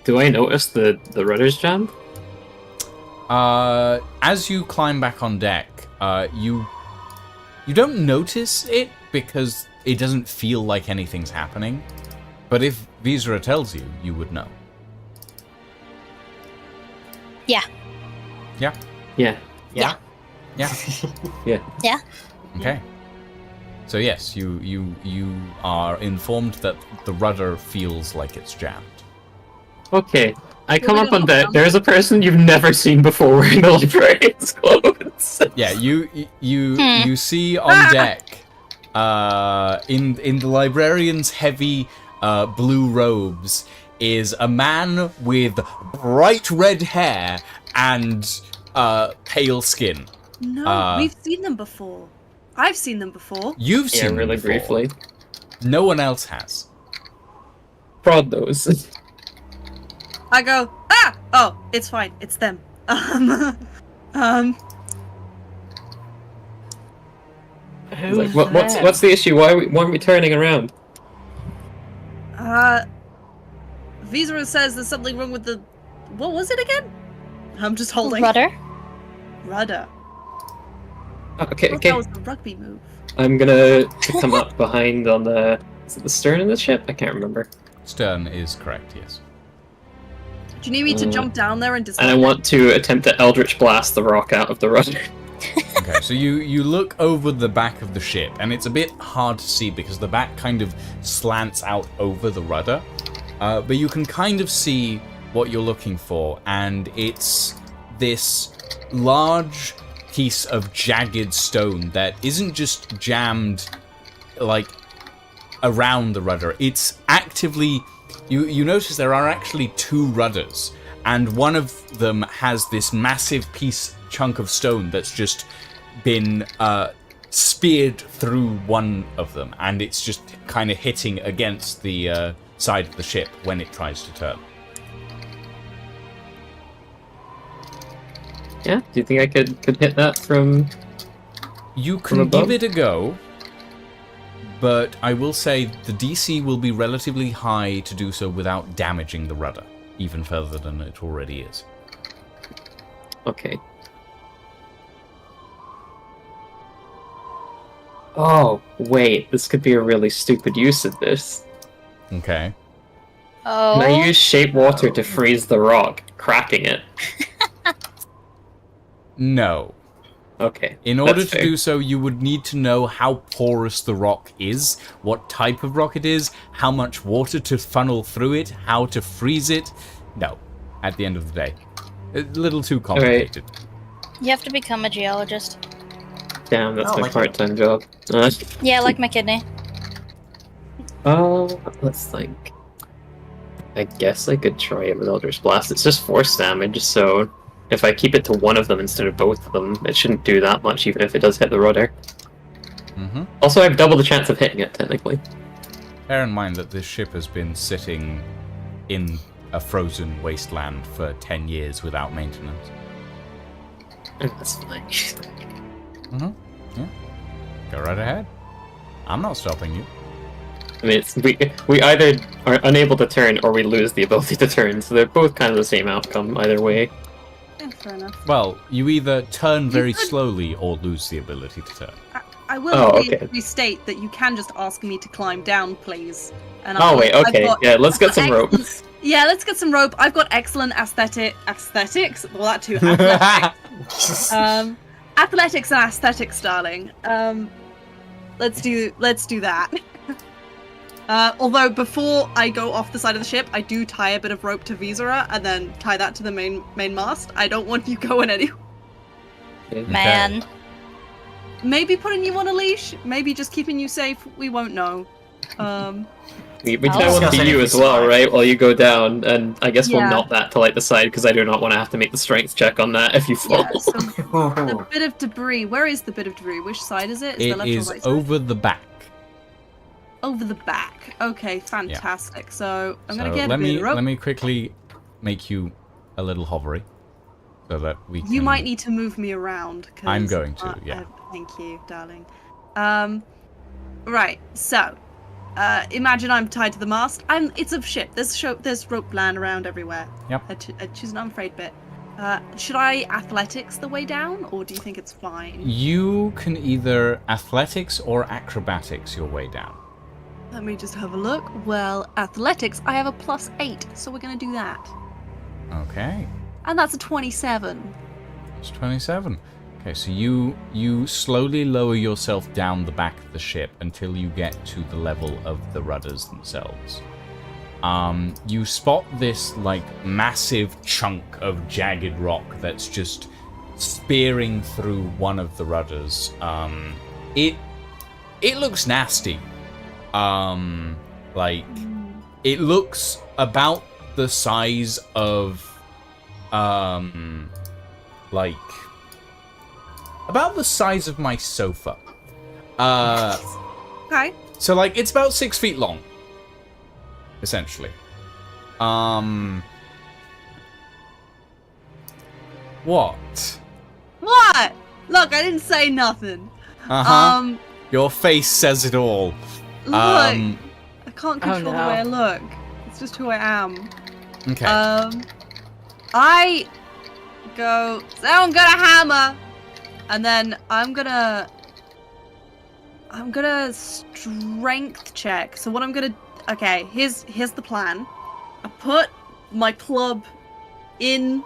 Do I notice the rudder's jammed? As you climb back on deck, you don't notice it because it doesn't feel like anything's happening. But if Visera tells you, you would know. Yeah. Yeah? Yeah. Yeah. Yeah. Yeah. Yeah. Okay. So yes, you are informed that the rudder feels like it's jammed. Okay. I come we up on don't deck. know. There's a person you've never seen before wearing the librarian's clothes. Yeah, you see on deck, in the librarian's heavy blue robes, is a man with bright red hair and pale skin. No, we've seen them before. I've seen them before. You've Yeah, seen them really before. briefly. No one else has. Prod those. I go, ah! Oh, it's fine. It's them. Who's Like, what's the issue? Why aren't we turning around? Visera says there's something wrong with the... What was it again? I'm just holding. Rudder. Rudder. Oh, okay, I thought okay. that was the rugby move. I'm gonna come up behind on the... Is it the stern of the ship? I can't remember. Stern is correct, yes. Do you need me to jump down there and And disarm I want to attempt to Eldritch Blast the rock out of the rudder. Okay, so you look over the back of the ship, and it's a bit hard to see because the back kind of slants out over the rudder. But you can kind of see what you're looking for, and it's this large piece of jagged stone that isn't just jammed, like, around the rudder. It's actively... You notice there are actually two rudders, and one of them has this massive chunk of stone that's just been speared through one of them, and it's just kind of hitting against the side of the ship when it tries to turn. Yeah? Do you think I could hit that from... You From can above? give it a go, but I will say the DC will be relatively high to do so without damaging the rudder, even further than it already is. Okay. Oh, wait. This could be a really stupid use of this. Okay. Oh. Can I use shape water to freeze the rock, cracking it? No. Okay. In order that's to fair. do so, you would need to know how porous the rock is, what type of rock it is, how much water to funnel through it, how to freeze it. No, at the end of the day. A little too complicated. You have to become a geologist. Damn, that's Oh, my like- part-time job. Yeah, like my kidney. Let's think. I guess I could try it with Eldritch Blast. It's just force damage, so if I keep it to one of them instead of both of them, it shouldn't do that much, even if it does hit the rudder. Mm-hmm. Also, I have double the chance of hitting it, technically. Bear in mind that this ship has been sitting in a frozen wasteland for 10 years without maintenance. That's fine. Mm-hmm. Yeah. Go right ahead. I'm not stopping you. I mean, we either are unable to turn or we lose the ability to turn, so they're both kind of the same outcome either way. Yeah, fair enough. Well, you either turn very could- slowly or lose the ability to turn. I will Oh, okay. restate that you can just ask me to climb down, please. And Oh wait, I've okay, got- yeah, let's get I've got some rope. excellent- Yeah, let's get some rope. I've got excellent aesthetics. Well, that too. Athletics. Athletics and aesthetics, darling. Let's do that. Although before I go off the side of the ship, I do tie a bit of rope to Visera and then tie that to the main mast. I don't want you going anywhere. Man. maybe putting you on a leash, maybe just keeping you safe. We won't know. We can I'll have one discuss to it if you we as well, survive. right? While you go down, and I guess we'll Yeah. knot that to like the side because I do not want to have to make the strength check on that if you fall. Yeah. So the bit of debris. Where is the bit of debris? Which side is it? Is the It left is or right side? over the back. Over the back. Okay, fantastic. So I'm gonna get let a bit me of rope. let me quickly make you a little hovery, so that we can. You might need to move me around. I'm going to, yeah. Thank you, darling. Right. So, imagine I'm tied to the mast. It's a ship. There's rope lying around everywhere. Yep. I choose an unafraid bit. Should I athletics the way down, or do you think it's fine? You can either athletics or acrobatics your way down. Let me just have a look. Well, athletics, I have a +8, so we're gonna do that. Okay. And that's a 27. It's 27. Okay, so you slowly lower yourself down the back of the ship until you get to the level of the rudders themselves. You spot this like massive chunk of jagged rock that's just spearing through one of the rudders. It looks nasty. Like it looks about the size of like about the size of my sofa. Okay. So like it's about 6 feet long, essentially. What? What? Look, I didn't say nothing. Uh-huh. Your face says it all. Look, I Oh, can't control the no. way I look. It's just who I am. Okay. I go, so I'm gonna hammer, and then I'm gonna strength check. So what I'm gonna, okay, here's the plan. I put my club in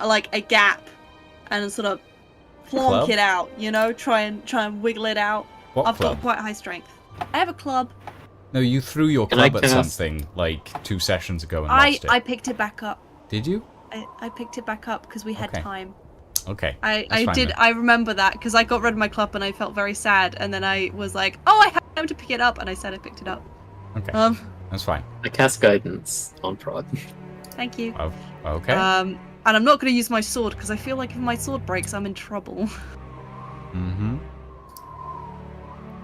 like a gap and sort of plonk Club? it out, you know, try and wiggle it out. What I've club? got quite high strength. I have a club. No, you threw your Can I club at cast- something like 2 sessions ago and lost it. I picked it back up. Did you? I picked it back up because we had Okay. time. Okay. I that's fine did. then. I remember that because I got rid of my club and I felt very sad, and then I was like, "Oh, I have time to pick it up," and I said I picked it up. Okay. That's fine. I cast guidance on Prod. Thank you. Oh, okay. And I'm not going to use my sword because I feel like if my sword breaks, I'm in trouble. Mm-hmm.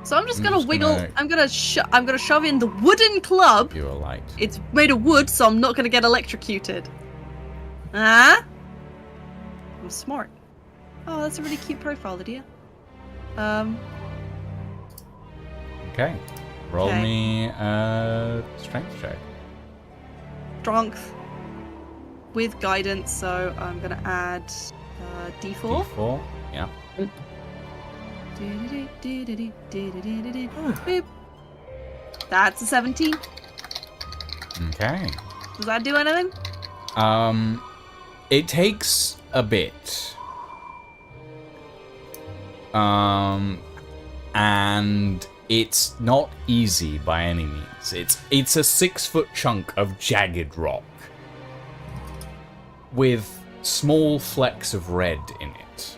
So I'm just I'm gonna just wiggle. gonna- I'm gonna shove in the wooden club. You are light. It's made of wood, so I'm not gonna get electrocuted. Huh? I'm smart. Oh, that's a really cute profile, Lydia. Okay. Roll Okay. me a strength check. Strength with guidance, so I'm gonna add D4. D4. Yeah. Boop. That's a 17. Okay. Does that do anything? It takes a bit. And it's not easy by any means. It's a 6-foot chunk of jagged rock with small flecks of red in it.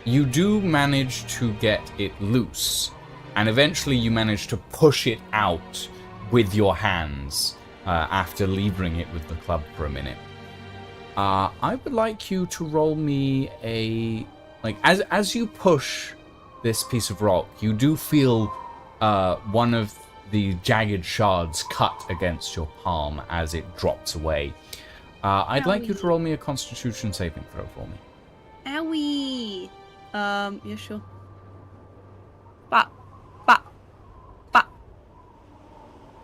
You do manage to get it loose, and eventually you manage to push it out with your hands after levering it with the club for a minute. I would like you to roll me a... Like, as you push this piece of rock, you do feel one of the jagged shards cut against your palm as it drops away. I'd like you to roll me a Constitution saving throw for me. Owie. Yeah, sure.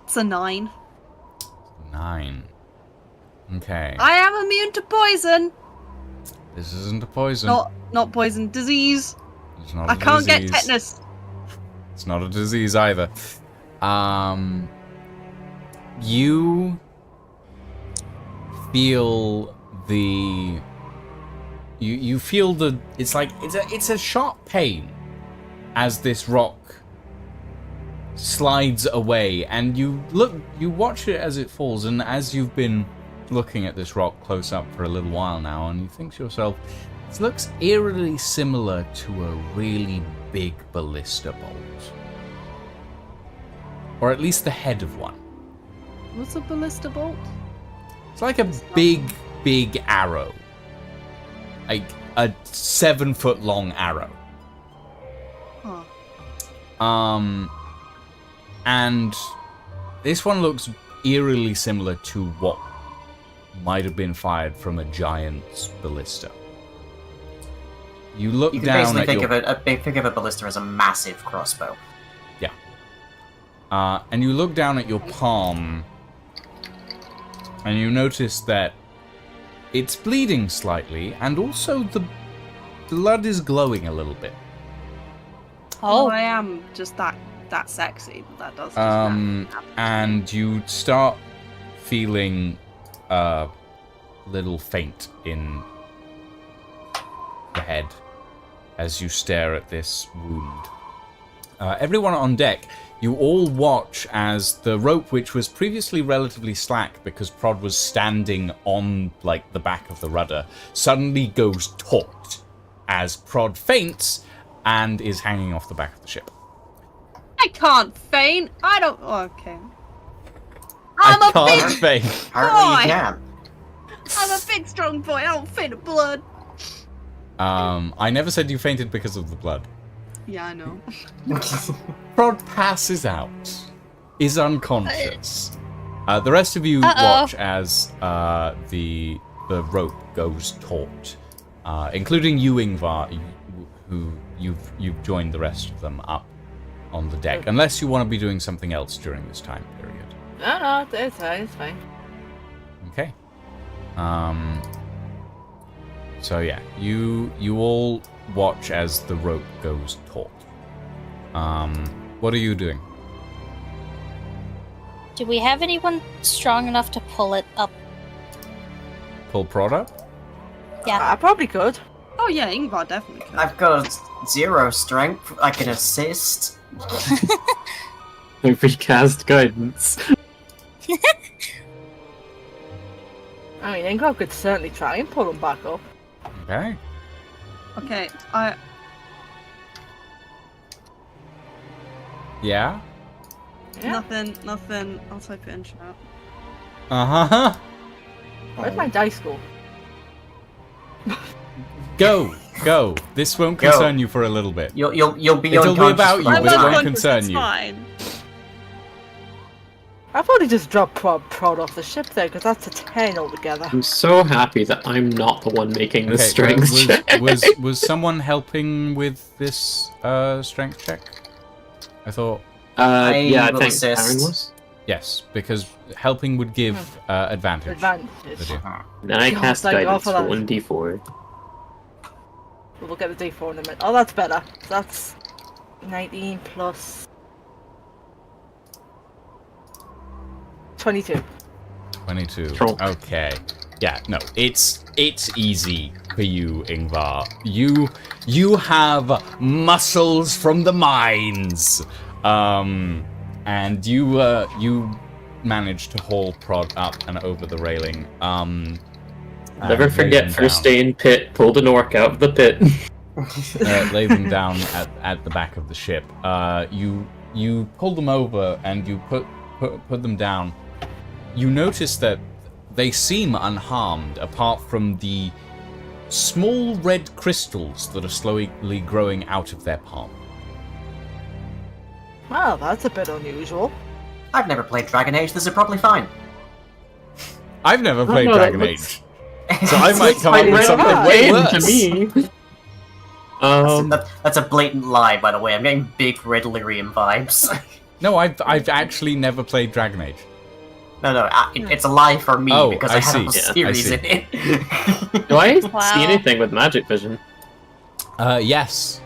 It's a 9. 9. Okay. I am immune to poison. This isn't a poison. Not poison. Disease. It's not I a can't get disease. tetanus. It's not a disease either. You feel the... You feel the... It's like... It's a sharp pain as this rock slides away, and you watch it as it falls, and as you've been looking at this rock close up for a little while now, and you think to yourself, This looks eerily similar to a really big ballista bolt. Or at least the head of one. What's a ballista bolt? It's like a big arrow. Like a 7-foot long arrow. Huh. And this one looks eerily similar to what might have been fired from a giant's ballista. You look You can down basically at think of a ballista as a massive crossbow. Yeah. And you look down at your palm, and you notice that it's bleeding slightly, and also the blood is glowing a little bit. Oh, Oh, I am just that sexy. That does. Just And you start feeling a little faint in the head as you stare at this wound. Everyone on deck, you all watch as the rope, which was previously relatively slack because Prod was standing on like the back of the rudder, suddenly goes taut as Prod faints and is hanging off the back of the ship. I can't faint. I don't. Oh, okay. I can't faint. Apparently you Boy. can. I'm a big, strong boy. I don't faint of blood. I never said you fainted because of the blood. Yeah, I know. Prod passes out, is unconscious. The rest of you Uh-oh. watch as the rope goes taut, including you, Ingvar, who you've joined the rest of them up on the deck, unless you want to be doing something else during this time period. No, it's fine. It's fine. Okay. So yeah, you all watch as the rope goes taut. What are you doing? do we have anyone strong enough to pull it up? Pull Prod up? Yeah. I probably could. Oh yeah, Ingvar definitely could. I've got 0 strength. I can assist. Recast guidance. I mean, Ingvar could certainly try and pull him back up. Okay. Okay, Yeah? Yeah. nothing. I'll type it in chat. Uh-huh. Where's my dice go? Go. This won't Go. concern you for a little bit. You'll be It'll be unconscious about for you, a I'm but it while. won't unconscious, concern it's you. fine. I thought he just dropped Prod off the ship there, because that's a 10 altogether. I'm so happy that I'm not the one making the strength check. was someone helping with this strength check? I thought Yeah, I will think assist. Aaron was. yes, because helping would give advantage. Advantage. Did you? Then I God, cast thank God guidance for for that. 1d4. We'll get the D4 in a minute. Oh, that's better. That's 19 plus 22. 22. Cool. Okay. Yeah, no, it's easy for you, Ingvar. You have muscles from the mines. And you managed to haul Prod up and over the railing. Never and lay forget, them first down. day in pit, pulled an orc out of the pit. Lay them down at the back of the ship. You pull them over and you put them down. You notice that they seem unharmed, apart from the small red crystals that are slowly growing out of their palm. Well, that's a bit unusual. I've never played Dragon Age. This is probably fine. I've never played no, that Dragon looks- Age, so I might come up Right with up something the way lane worse. to me. That's a blatant lie, by the way. I'm getting big Red Lyrium vibes. No, I've actually never played Dragon Age. No, it's a lie for me Oh, because I I have a see. Yeah, series I in it. Do I Wow. see anything with magic vision? Yes,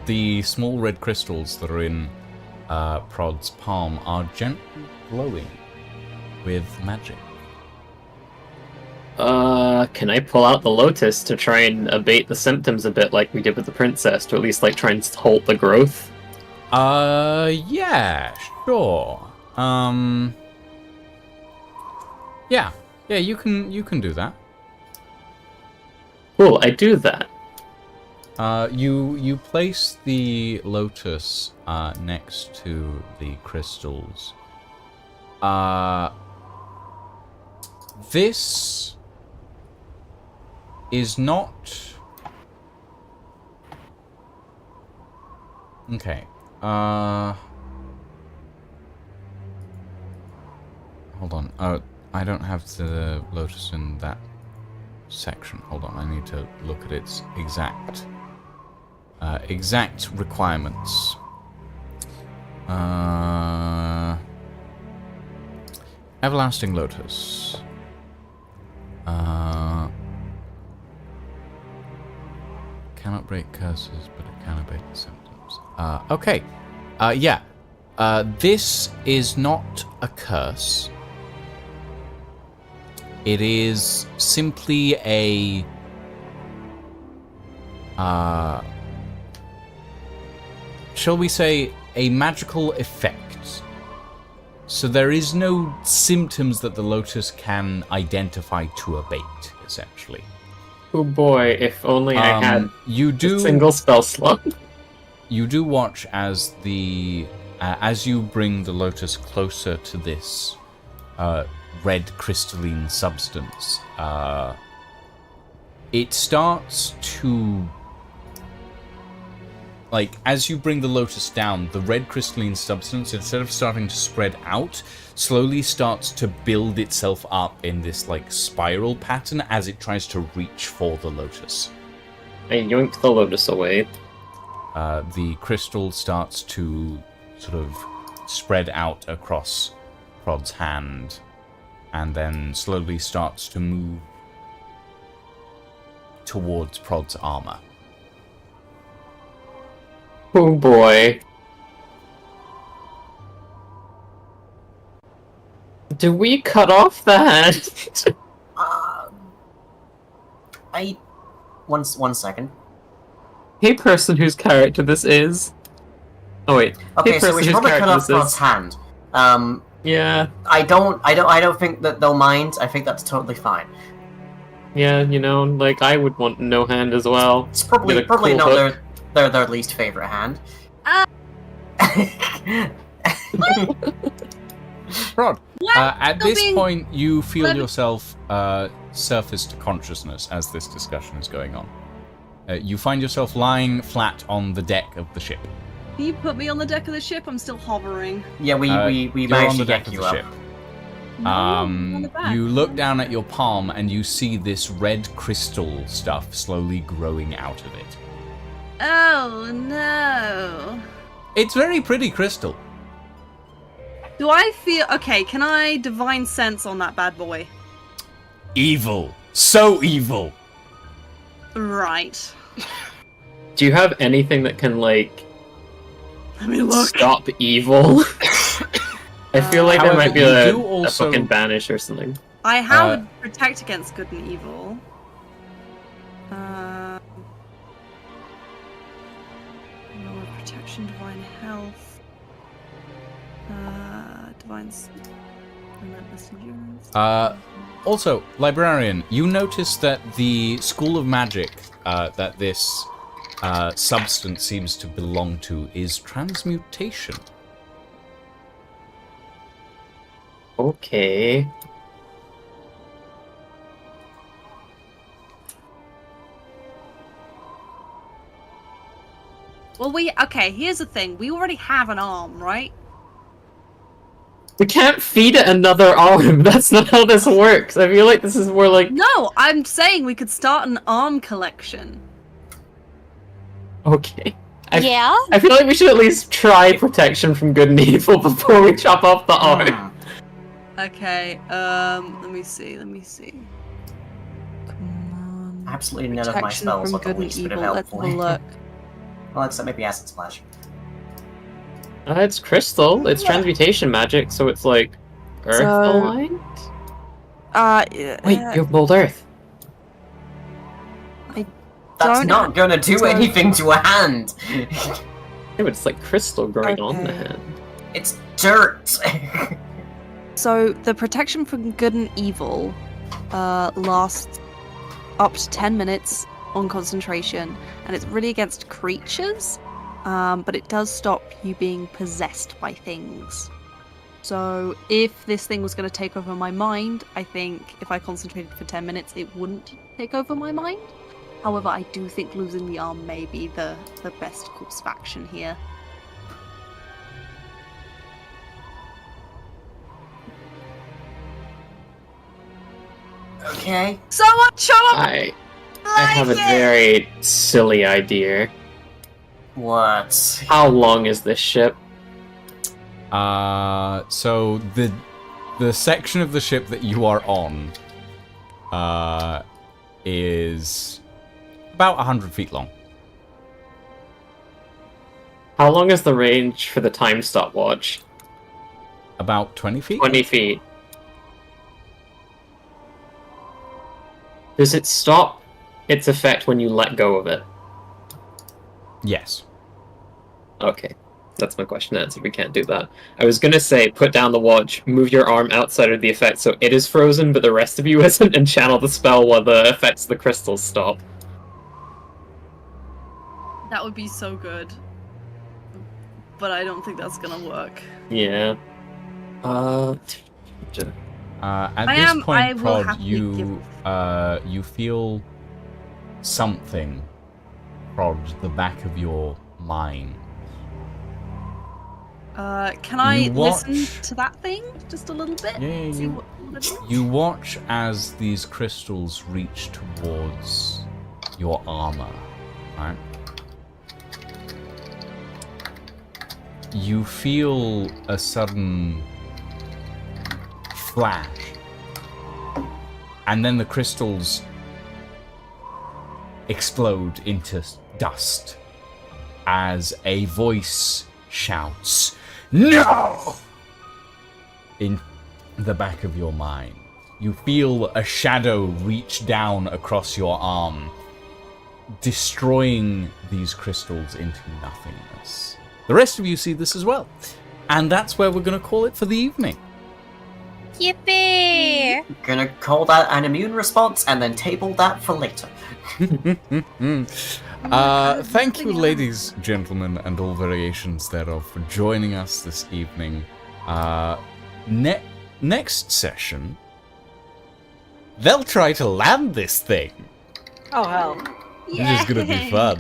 the small red crystals that are in Prod's palm are gently glowing with magic. Can I pull out the lotus to try and abate the symptoms a bit like we did with the princess, to at least like try and halt the growth? Yeah, sure. Yeah, you can do that. Cool, I do that. You place the lotus next to the crystals. This is not... Okay. Hold on. I don't have the lotus in that section. Hold on. I need to look at its exact requirements. Everlasting lotus. Cannot break curses, but it can abate the symptoms. Okay. Yeah. This is not a curse. It is simply a... shall we say, a magical effect. So there is no symptoms that the lotus can identify to abate, essentially. Oh boy, if only I had a single spell slot. You do watch as as you bring the lotus closer to this red crystalline substance, it starts to... Like, as you bring the lotus down, the red crystalline substance, instead of starting to spread out, slowly starts to build itself up in this, like, spiral pattern as it tries to reach for the lotus. I yoinked the lotus away. The crystal starts to sort of spread out across Prod's hand, and then slowly starts to move towards Prod's armor. Oh boy. Do we cut off the hand? One second. Hey person whose character this is. Oh wait. Okay, hey, so we should probably cut off Prod's hand. Yeah. I don't think that they'll mind. I think that's totally fine. Yeah, you know, like I would want no hand as well. It's probably cool not hook. their least favorite hand. Prod, at Still this being point, you feel levi- yourself surface to consciousness as this discussion is going on. You find yourself lying flat on the deck of the ship. Can you put me on the deck of the ship? I'm still hovering. Yeah, we You're managed on the to deck get of you the up. ship. No, I'm on the back. You look down at your palm and you see this red crystal stuff slowly growing out of it. Oh no. It's very pretty crystal. Do I feel... Okay, can I divine sense on that bad boy? Evil. So evil. Right. Do you have anything that can like Let me look. stop evil? I feel like there However, might be you a do also- fucking banish or something. I have protect against good and evil. Lower protection, divine health. Divine relentless endurance. Also, Librarian, you notice that the school of magic that this substance seems to belong to is transmutation. Okay. Well, okay, here's the thing. We already have an arm, right? We can't feed it another arm. That's not how this works. I feel like this is more like... No, I'm saying we could start an arm collection. Okay. Yeah? I feel like we should at least try protection from good and evil before we chop off the arm. Okay, let me see. Come on. Absolutely none of my Protection spells from are the good and least bit of evil. help Let's for have a you. look. Well, except maybe Acid Splash. It's crystal. It's transmutation magic, so it's like earth So- aligned? Yeah, Wait, you have mold earth. That's Don't- not gonna do so- anything to a hand! Yeah, but it's like crystal growing on the Okay. hand. It's dirt! So the protection from good and evil lasts up to 10 minutes on concentration, and it's really against creatures, but it does stop you being possessed by things. So if this thing was going to take over my mind, I think if I concentrated for 10 minutes, it wouldn't take over my mind. However, I do think losing the arm may be the best course of action here. Okay. Someone show up! I have a very silly idea. What? How long is this ship? So the section of the ship that you are on is about 100 feet long. How long is the range for the time stopwatch? About 20 feet? 20 feet. Does it stop its effect when you let go of it? Yes. Okay. That's my question answered. We can't do that. I was gonna say, put down the watch, move your arm outside of the effect so it is frozen, but the rest of you isn't, and channel the spell while the effects of the crystals stop. That would be so good. But I don't think that's gonna work. Yeah. At I this will point, Prod, happily you feel something prod the back of your mind. Can I You watch- listen to that thing just a little bit? Yeah, See you- what it is? You watch as these crystals reach towards your armor, right? You feel a sudden flash, and then the crystals explode into dust as a voice shouts, "No!" in the back of your mind. You feel a shadow reach down across your arm, destroying these crystals into nothingness. The rest of you see this as well. And that's where we're going to call it for the evening. Yippee! Gonna call that an immune response and then table that for later. Thank you, ladies, gentlemen, and all variations thereof, for joining us this evening. Next session, they'll try to land this thing. Oh, hell. Which is gonna be fun.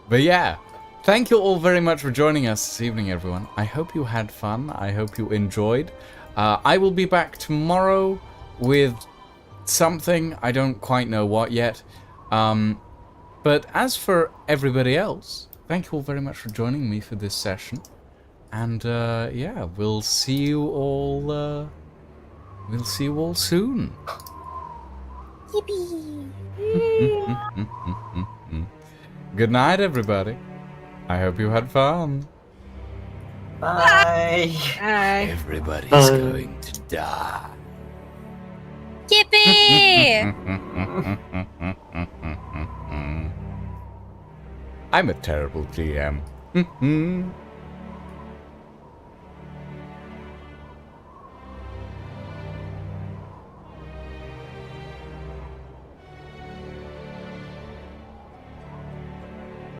But yeah, thank you all very much for joining us this evening, everyone. I hope you had fun. I hope you enjoyed. I will be back tomorrow with something. I don't quite know what yet. But as for everybody else, thank you all very much for joining me for this session. And yeah, we'll see you all. We'll see you all soon. Yippee! Good night, everybody. I hope you had fun. Bye. Hey. Everybody's going to die. Yippee! I'm a terrible GM.